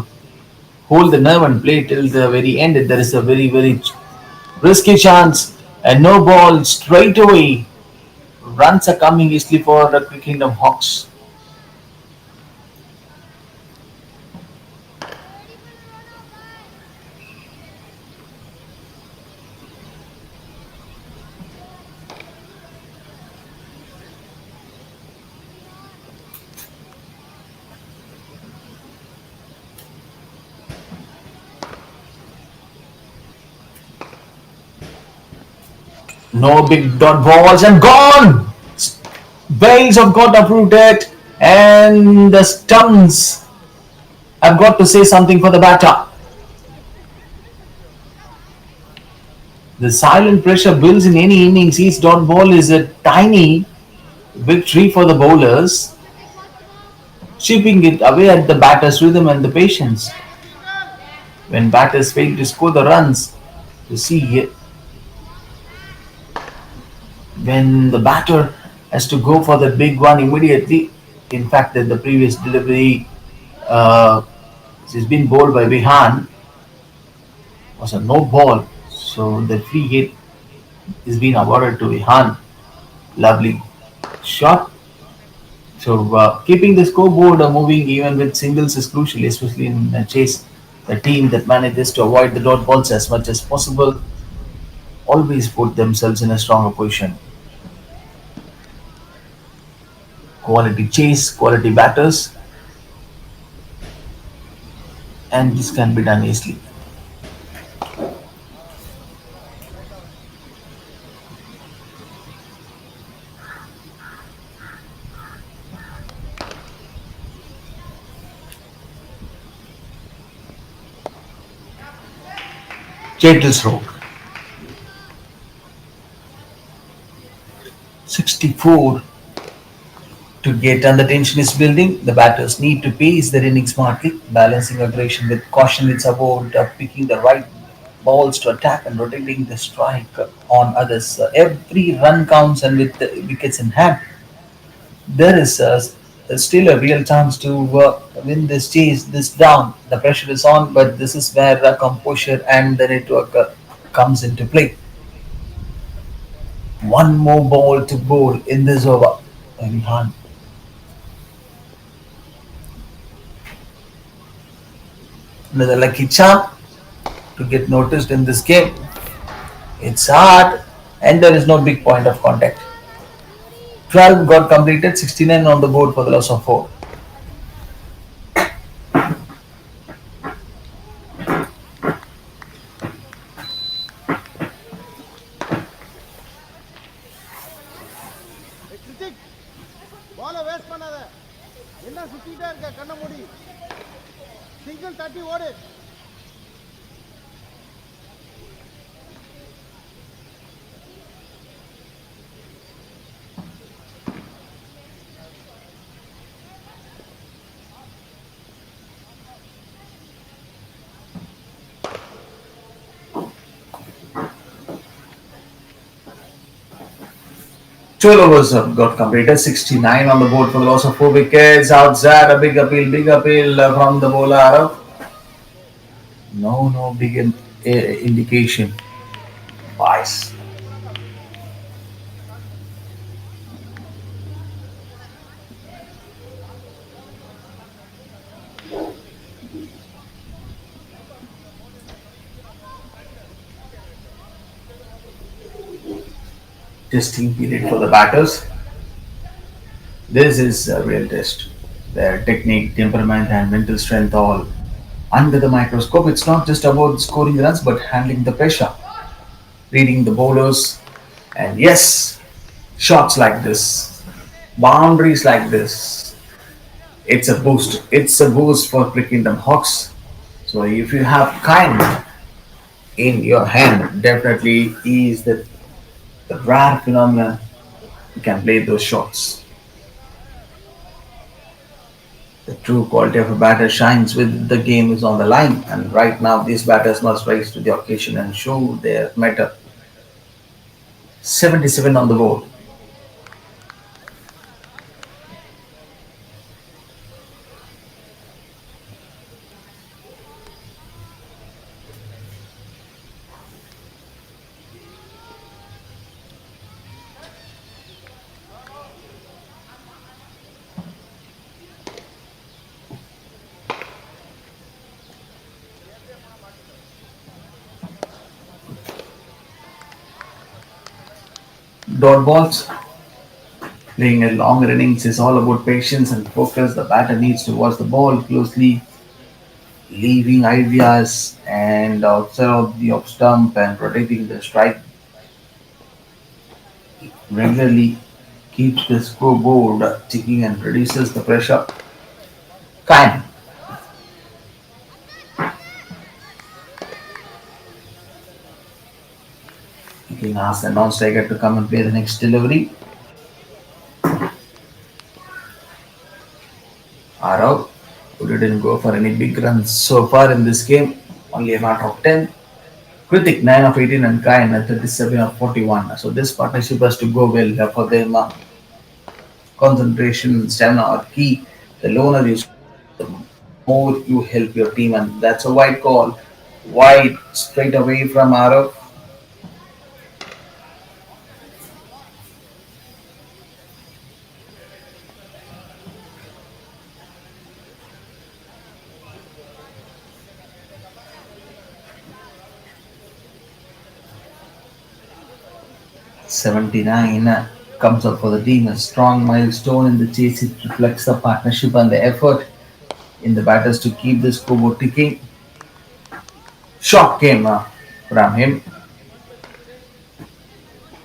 hold the nerve and play till the very end, there is a very, very risky chance. And no ball straight away. Runs are coming easily for the Cricket Kingdom Hawks. No big dot balls and gone! Bales have got uprooted and the stumps have got to say something for the batter. The silent pressure builds in any innings. Each dot ball is a tiny victory for the bowlers. chipping it away at the batter's rhythm and the patience. When batters fail to score the runs, you see when the batter has to go for the big one immediately. In fact, that the previous delivery uh, has been bowled by Vihan was a no ball, so the free hit is being awarded to Vihan. Lovely shot. So keeping the scoreboard moving even with singles is crucial, especially in a chase. The team that manages to avoid the dot balls as much as possible always put themselves in a stronger position. Quality chase, quality batters, and this can be done easily. Chetil's road. 64 to get, and the tension is building. The batters need to pace their innings smartly, balancing aggression with caution. It's about picking the right balls to attack and rotating the strike on others. Every run counts, and with the wickets in hand, there is still a real chance to win this chase, this down. The pressure is on, but this is where composure and the network comes into play. One more ball to bowl in this over. And another lucky charm to get noticed in this game. It's hard, and there is no big point of contact. 12 got completed, 69 on the board for the loss of 4. Hrithik பாலை waste பண்ணாத என்ன சுத்திட்டே இருக்க கண்ண மூடி single தட்டி ஓடு Overs got completed, 69 on the board for the loss of 4 wickets. Outside, a big appeal from the bowler. No big indication. Vice. Testing period for the batters. This is a real test. Their technique, temperament, and mental strength all under the microscope. It's not just about scoring runs but handling the pressure, reading the bowlers, and yes, shots like this, boundaries like this. It's a boost. It's a boost for Crickendom Hawks. So if you have kind in your hand, definitely is the rare phenomenon you can play those shots. The true quality of a batter shines with the game is on the line, and right now these batters must rise to the occasion and show their mettle. 77 on the board. Dot balls. Playing a long innings is all about patience and focus. The batter needs to watch the ball closely, leaving ideas and outside of the off stump and rotating the strike regularly keeps the scoreboard ticking and reduces the pressure. Kind. You can ask the non-striker to come and play the next delivery. Arav, who didn't go for any big runs so far in this game, only a matter of 10. Kritik 9 of 18 and Kain at 37 of 41. So this partnership has to go well for them. Concentration and stamina are key. The loner you score, the more you help your team, and that's a wide call. Wide straight away from Arav. 79 comes up for the team. A strong milestone in the chase. It reflects the partnership and the effort in the batters to keep the scoreboard ticking. Shot came from him.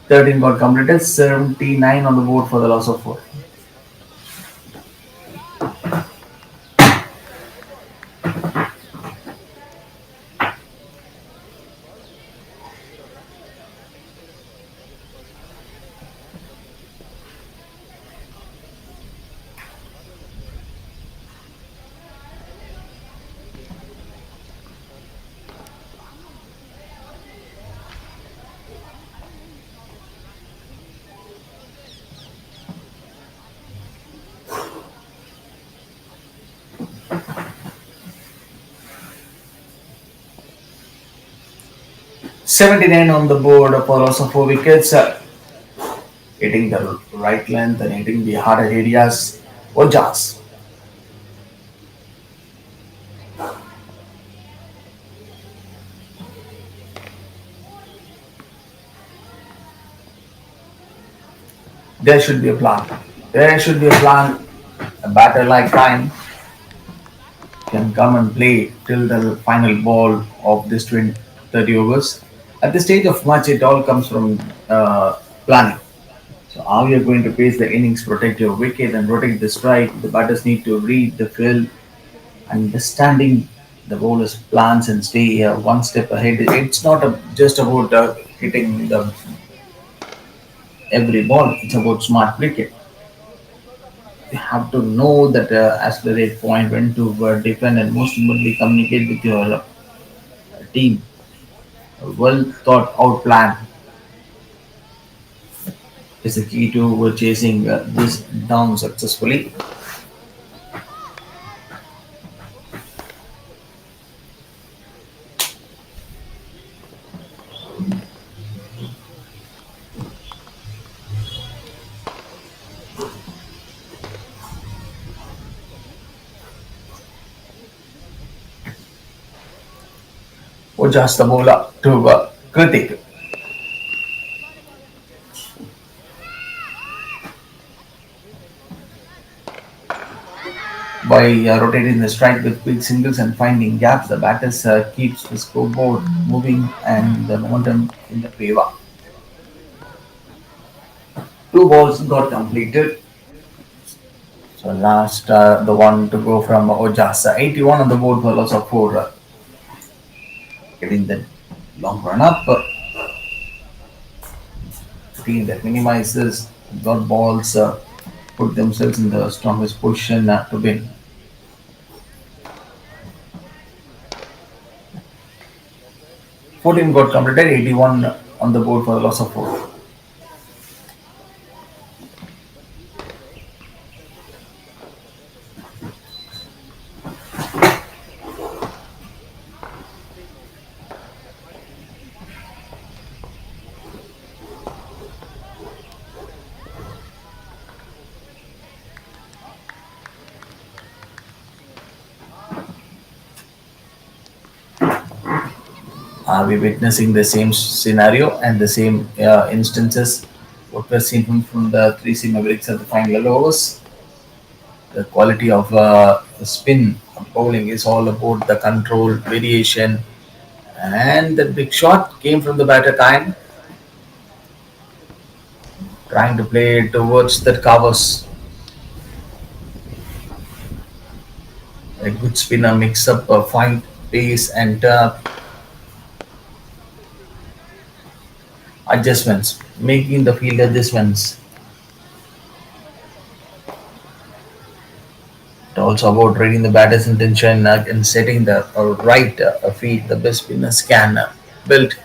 13 got completed. 79 on the board for the loss of 4. 79 on the board for loss of 4 wickets. Hitting the right length and hitting the harder areas. Ojas. There should be a plan. There should be a plan. A batter like Kine can come and play till the final ball of this 20, 30 overs. At the stage of match, it all comes from planning. So how you're going to pace the innings, protect your wicket and protect the strike. The batters need to read the field, understanding the bowler's plans and stay one step ahead. It's not just about hitting the every ball. It's about smart cricket. You have to know that accelerate point when to defend and most importantly communicate with your team. A well thought out plan is the key to chasing this down successfully. Or just the bowler to Kritik. By rotating the strike with quick singles and finding gaps, the batters keeps the scoreboard moving and the momentum in the favor. 2 balls got completed. So last the one to go from Ojas. 81 on the board for loss of 4. Getting the long run up. Team that minimizes got balls put themselves in the strongest position to win. 14 got completed, 81 on the board for the loss of 4. Are we witnessing the same scenario and the same instances what we're seeing from the 3C Mavericks at the final overs? The quality of spin bowling is all about the control, variation, and the big shot came from the batter time, trying to play towards the covers. A good spinner mix up a fine pace and adjustments, making the field adjustments. It all also about reading the batter's intention and setting the right feed. The best spinners can build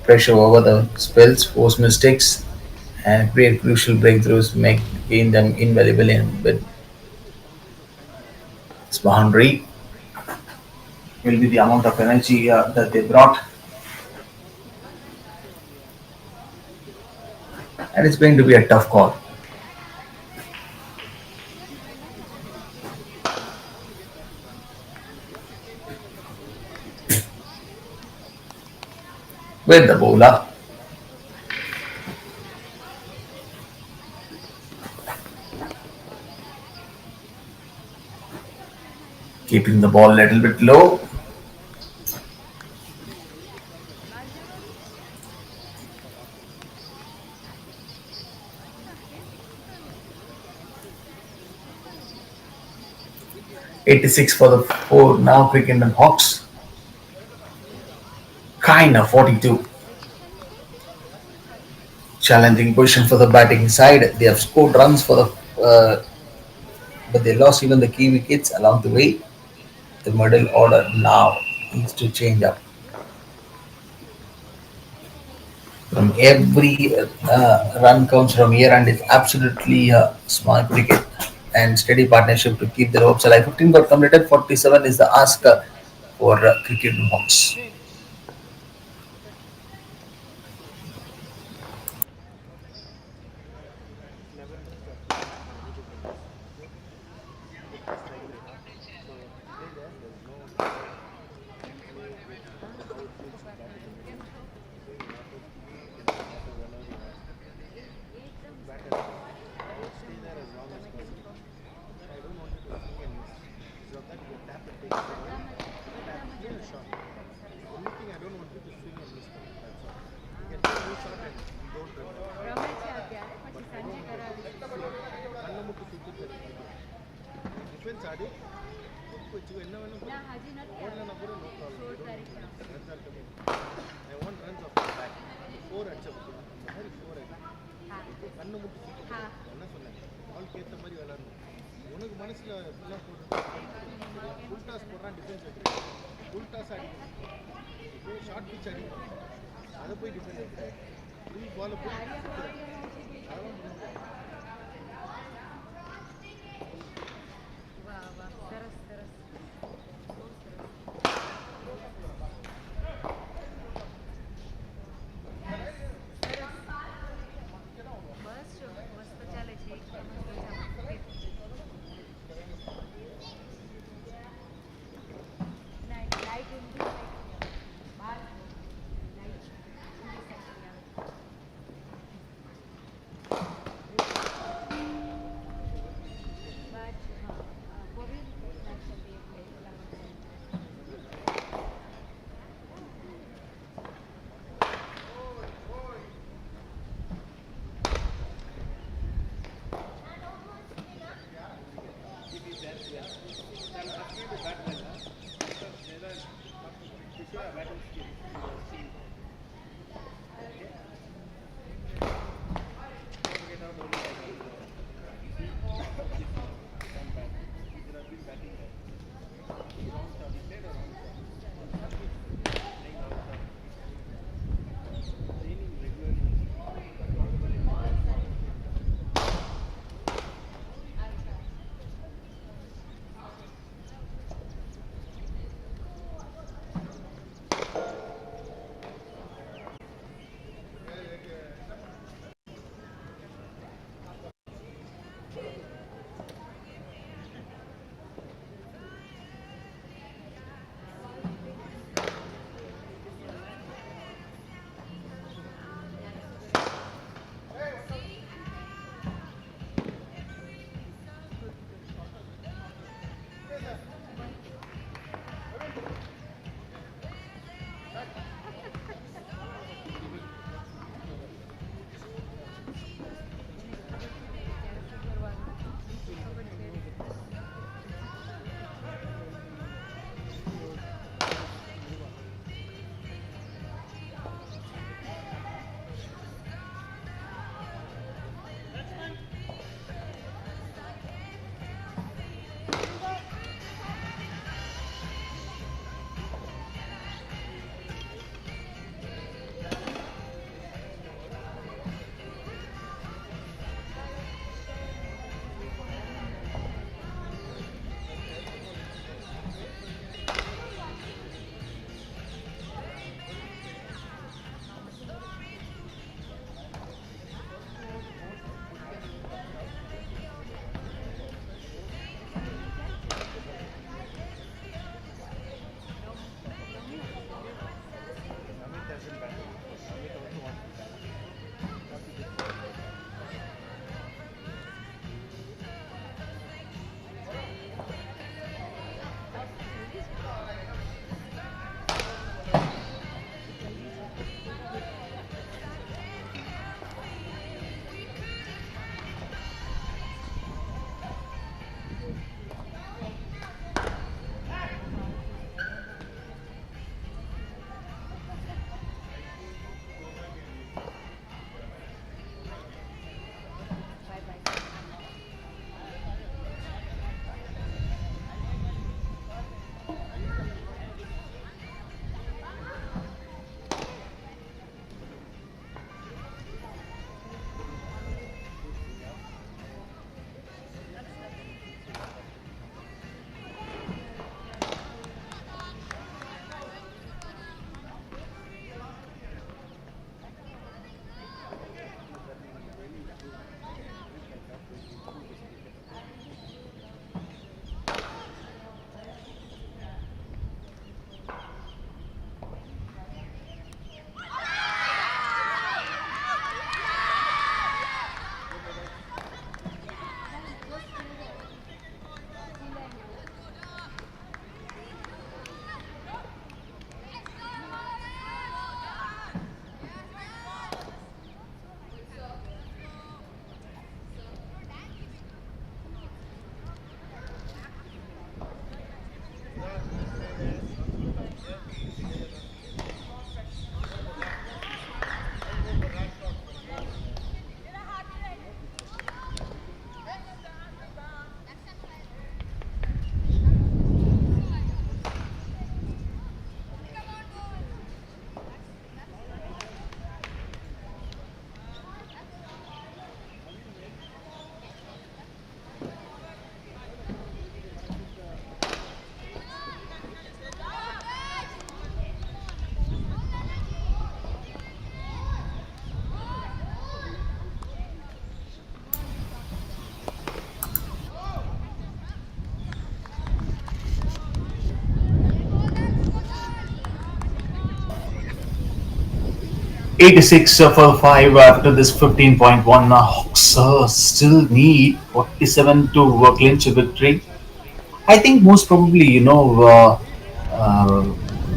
pressure over the spells, force mistakes, and create crucial breakthroughs, make gain them invaluable in with this boundary will be the amount of energy that they brought, and it's going to be a tough call with the bowler. Keeping the ball a little bit low. 86 for the four now cricket and Hawks. Kinda 42. Challenging position for the batting side. They have scored runs for the, but they lost even the key wickets along the way. The middle order now needs to change up. From every run comes from here, and it's absolutely smart cricket and steady partnership to keep the ropes alive. 15 got completed. 47 is the ask for cricket and Hawks. 86 for 5 after this 15.1. Hawks still need 47 to clinch a victory. I think most probably,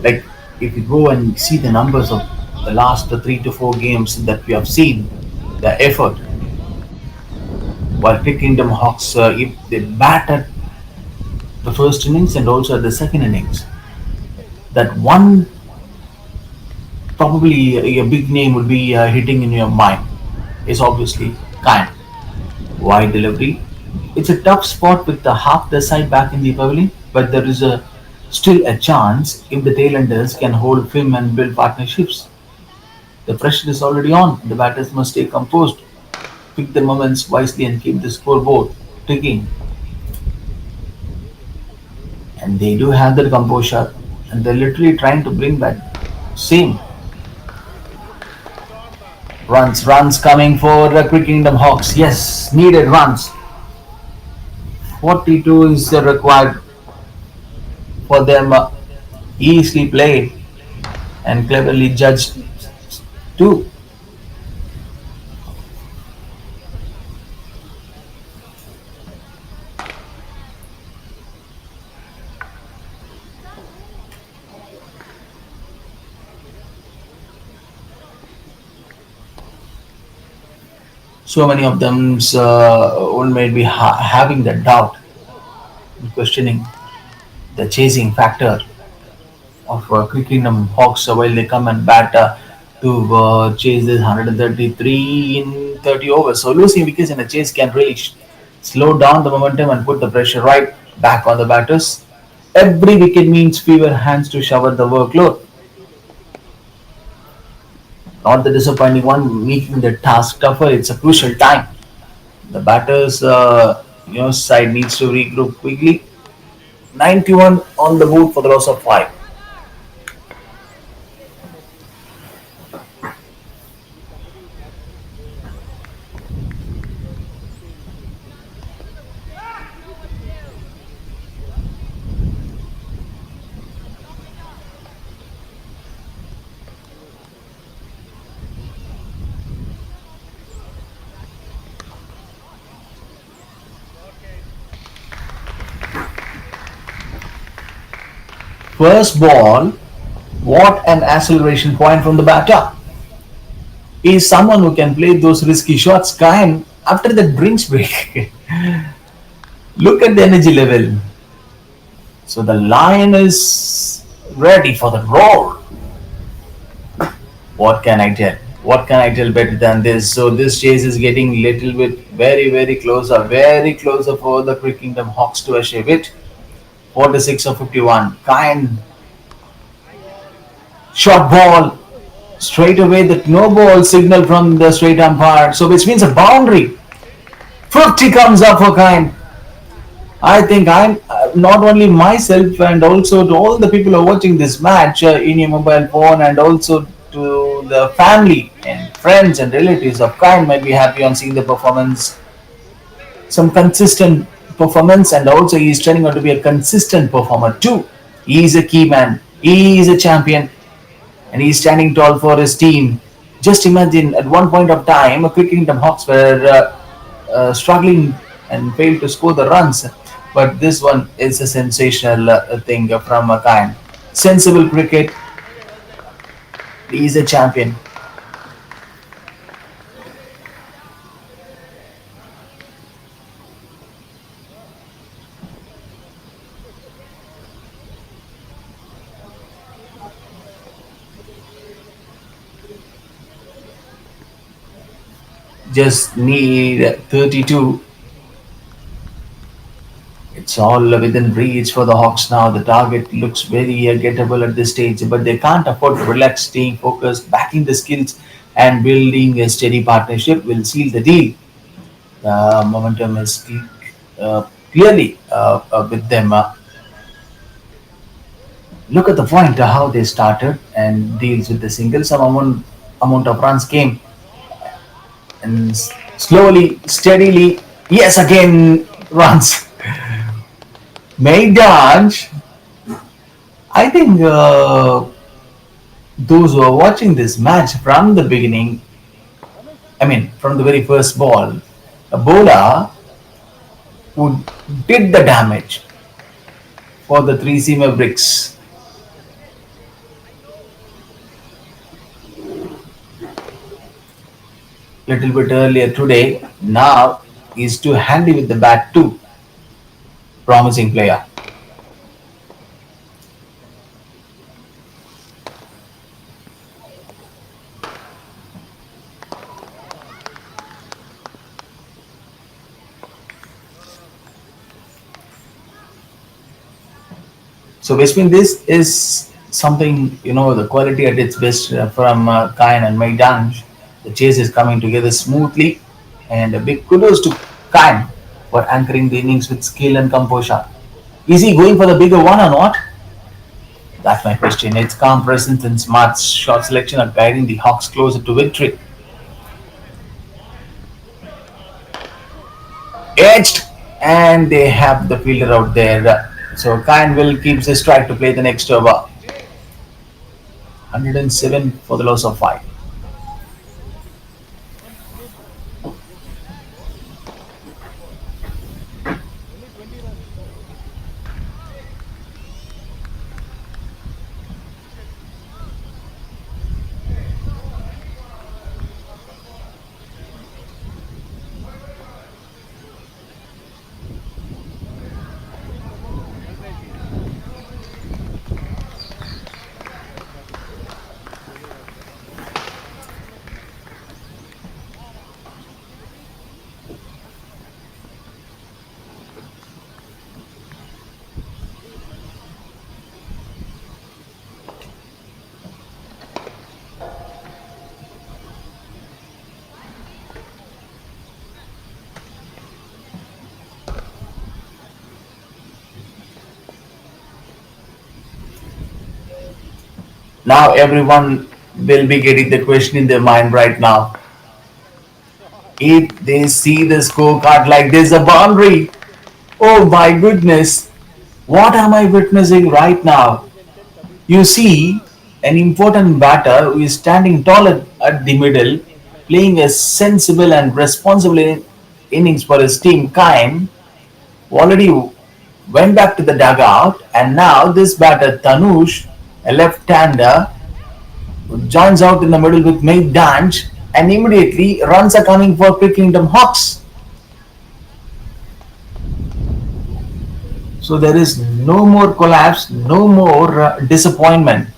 like if you go and see the numbers of the last 3 to 4 games that we have seen, the effort, while Quick Kingdom Hawks, if they bat at the first innings and also at the second innings, that one probably a big name would be hitting in your mind is obviously Kine. Wide delivery. It's a tough spot with the half the side back in the pavilion, but there is still a chance if the tailenders can hold firm and build partnerships. The pressure is already on. The batters must stay composed, pick the moments wisely, and keep the scoreboard ticking. And they do have that composure, and they're literally trying to bring that same runs coming for the Quick Kingdom Hawks. Yes, needed runs. 42 is required for them. Easily played and cleverly judged too. So many of them will maybe having the doubt, questioning the chasing factor of Quick Kingdom Hawks while they come and bat to chase this 133 in 30 overs. So losing wickets in a chase can really slow down the momentum and put the pressure right back on the batters. Every wicket means fewer hands to shower the workload. Not the disappointing one, making the task tougher. It's a crucial time. The batters, side needs to regroup quickly. 91 on the board for the loss of 5. First ball, what an acceleration point from the batter. He's someone who can play those risky shots. Kind after that drinks break. Look at the energy level. So the lion is ready for the roar. What can I tell? What can I tell better than this? So this chase is getting little bit very closer for the Quick Kingdom Hawks to achieve it. 46 or 51. Kind short ball straight away. The no ball signal from the straight umpire. So which means a boundary. 50 comes up for Kind. I think I'm not only myself and also to all the people who are watching this match in your mobile phone and also to the family and friends and relatives of Kind might be happy on seeing the performance, some consistent performance, and also he's turning out to be a consistent performer too. He is a key man, he is a champion, and he's standing tall for his team. Just imagine at one point of time, a Quick Kingdom Hawks were struggling and failed to score the runs. But this one is a sensational thing from a Kind. Sensible cricket. He is a champion. Just need 32. It's all within reach for the Hawks now. The target looks very gettable at this stage, but they can't afford to relax, staying focused, backing the skills, and building a steady partnership will seal the deal. The momentum is clearly with them. Look at the point how they started and deals with the single. Some amount of runs came and slowly, steadily, yes, again runs. Maidaj, I think those who are watching this match from the beginning, I mean, from the very first ball, a bowler who did the damage for the 3C Mavericks. Little bit earlier today, now is too handy with the bat too. Promising player. So basically, this is something, the quality at its best from Kain and Maidanj. The chase is coming together smoothly, and a big kudos to Kain for anchoring the innings with skill and composure. Is he going for the bigger one or not? That's my question. Its calm presence and smart shot selection are guiding the Hawks closer to victory. Edged, and they have the fielder out there. So Kain will keep his strike to play the next over. 107 for the loss of 5. Only 20 runs. Now everyone will be getting the question in their mind right now. If they see the scorecard like there's a boundary, oh my goodness, what am I witnessing right now? You see an important batter who is standing tall at the middle, playing a sensible and responsible innings for his team. Kain already went back to the dugout, and now this batter Tanush, a left-hander, joins out in the middle with May Danch, and immediately runs are coming for Quick Kingdom Hawks. So there is no more collapse, no more disappointment.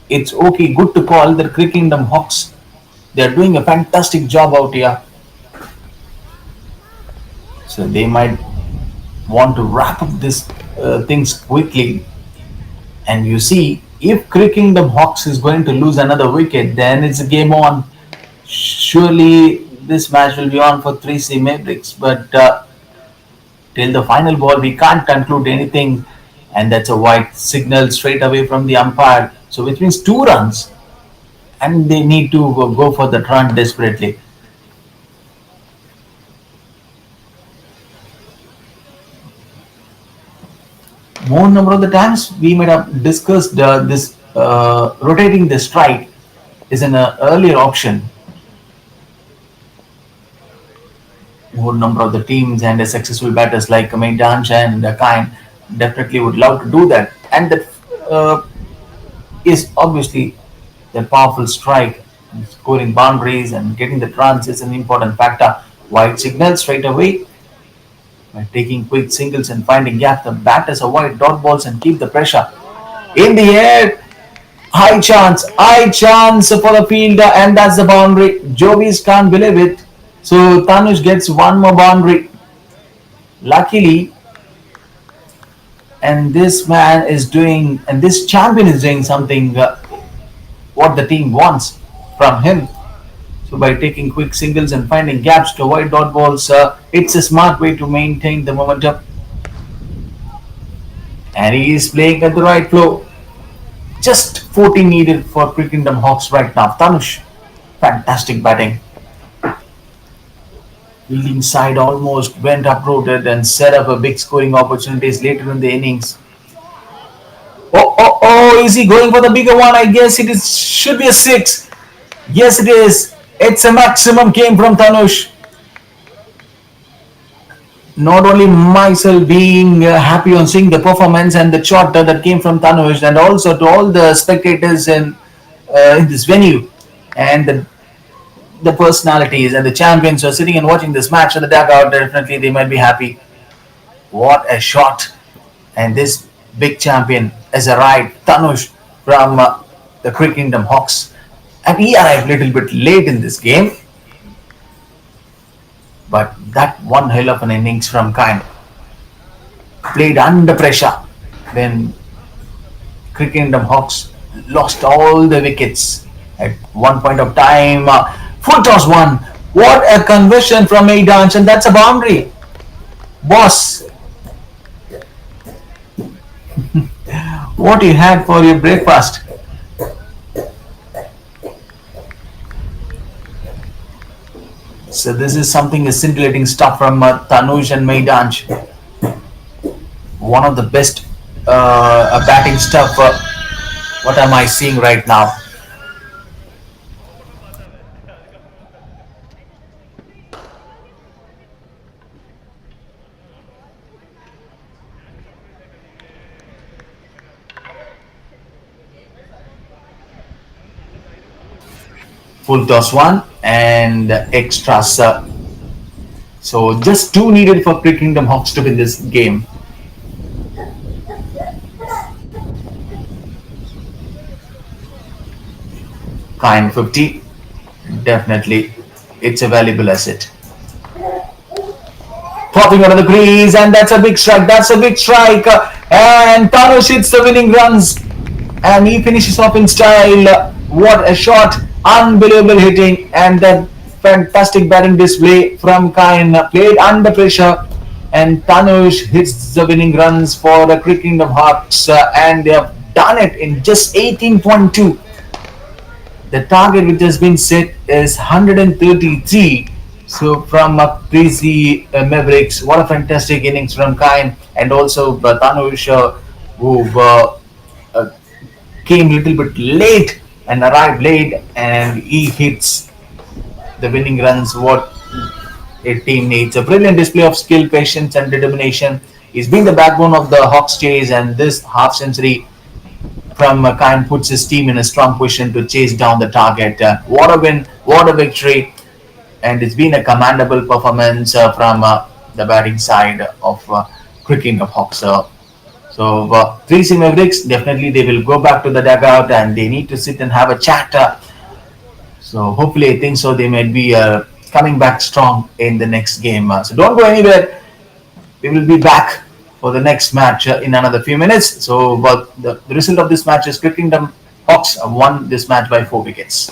It's okay, good to call the Quick Kingdom Hawks. They are doing a fantastic job out here. So they might want to wrap up this things quickly. And you see, if Quick Kingdom Hawks is going to lose another wicket, then it's a game on. Surely this match will be on for 3C Mavericks, but till the final ball, we can't conclude anything, and that's a white signal straight away from the umpire. So which means 2 runs, and they need to go for the run desperately. More number of the times we might have discussed this rotating the strike is an earlier option. More number of the teams and the successful batters like Maidanch and Kain definitely would love to do that, and that is obviously the powerful strike, scoring boundaries and getting the runs is an important factor. White signal straight away by taking quick singles and finding gaps. The batters avoid dot balls and keep the pressure in the air. High chance for the fielder, and that's the boundary. Jovis can't believe it. So Tanush gets one more boundary. Luckily, and this man is doing, and this champion is doing something what the team wants from him. So by taking quick singles and finding gaps to avoid dot balls, it's a smart way to maintain the momentum. And he is playing at the right flow. Just 40 needed for Quick Kingdom Hawks right now. Tanush, fantastic batting. Fielding side almost went uprooted and set up a big scoring opportunities later in the innings. Oh, Is he going for the bigger one? I guess it is should be a 6. Yes, it is. It's a maximum came from Tanush. Not only myself being happy on seeing the performance and the shot that came from Tanush, and also to all the spectators in this venue, and the personalities and the champions who are sitting and watching this match in the dugout. Definitely, they might be happy. What a shot! And this big champion has arrived, Tanush from the Cricket Kingdom Hawks, and he arrived a little bit late in this game. But that one hell of an innings from Kine, played under pressure when Cricket Kingdom Hawks lost all the wickets at one point of time. Full toss one. What a conversion from Aidanch, and that's a boundary. Boss, what you had for your breakfast? So this is something scintillating stuff from Tanush and Maidanch. One of the best batting stuff. What am I seeing right now? Full toss one and extras. So just 2 needed for Cricket Kingdom Hawks to win this game. Kind 50. Definitely, it's a valuable asset. Popping out of the crease, and that's a big strike. That's a big strike. And Tanush hits the winning runs, and he finishes off in style. What a shot! Unbelievable hitting, and that fantastic batting display from Kine, played under pressure, and Tanush hits the winning runs for the Cricket Kingdom Hawks, and they have done it in just 18.2. The target which has been set is 133. So from crazy Mavericks, what a fantastic innings from Kine, and also Tanush, who came a little bit late and arrived late, and he hits the winning runs what a team needs. A brilliant display of skill, patience, and determination. He's been the backbone of the Hawks chase, and this half century from Kine puts his team in a strong position to chase down the target. What a win, what a victory, and it's been a commendable performance from the batting side of Cricket Kingdom Hawks. So 3C Mavericks, definitely they will go back to the dugout and they need to sit and have a chat. So hopefully I think so they might be coming back strong in the next game. So don't go anywhere. We will be back for the next match in another few minutes. So but the result of this match is Cricket Kingdom Hawks won this match by 4 wickets.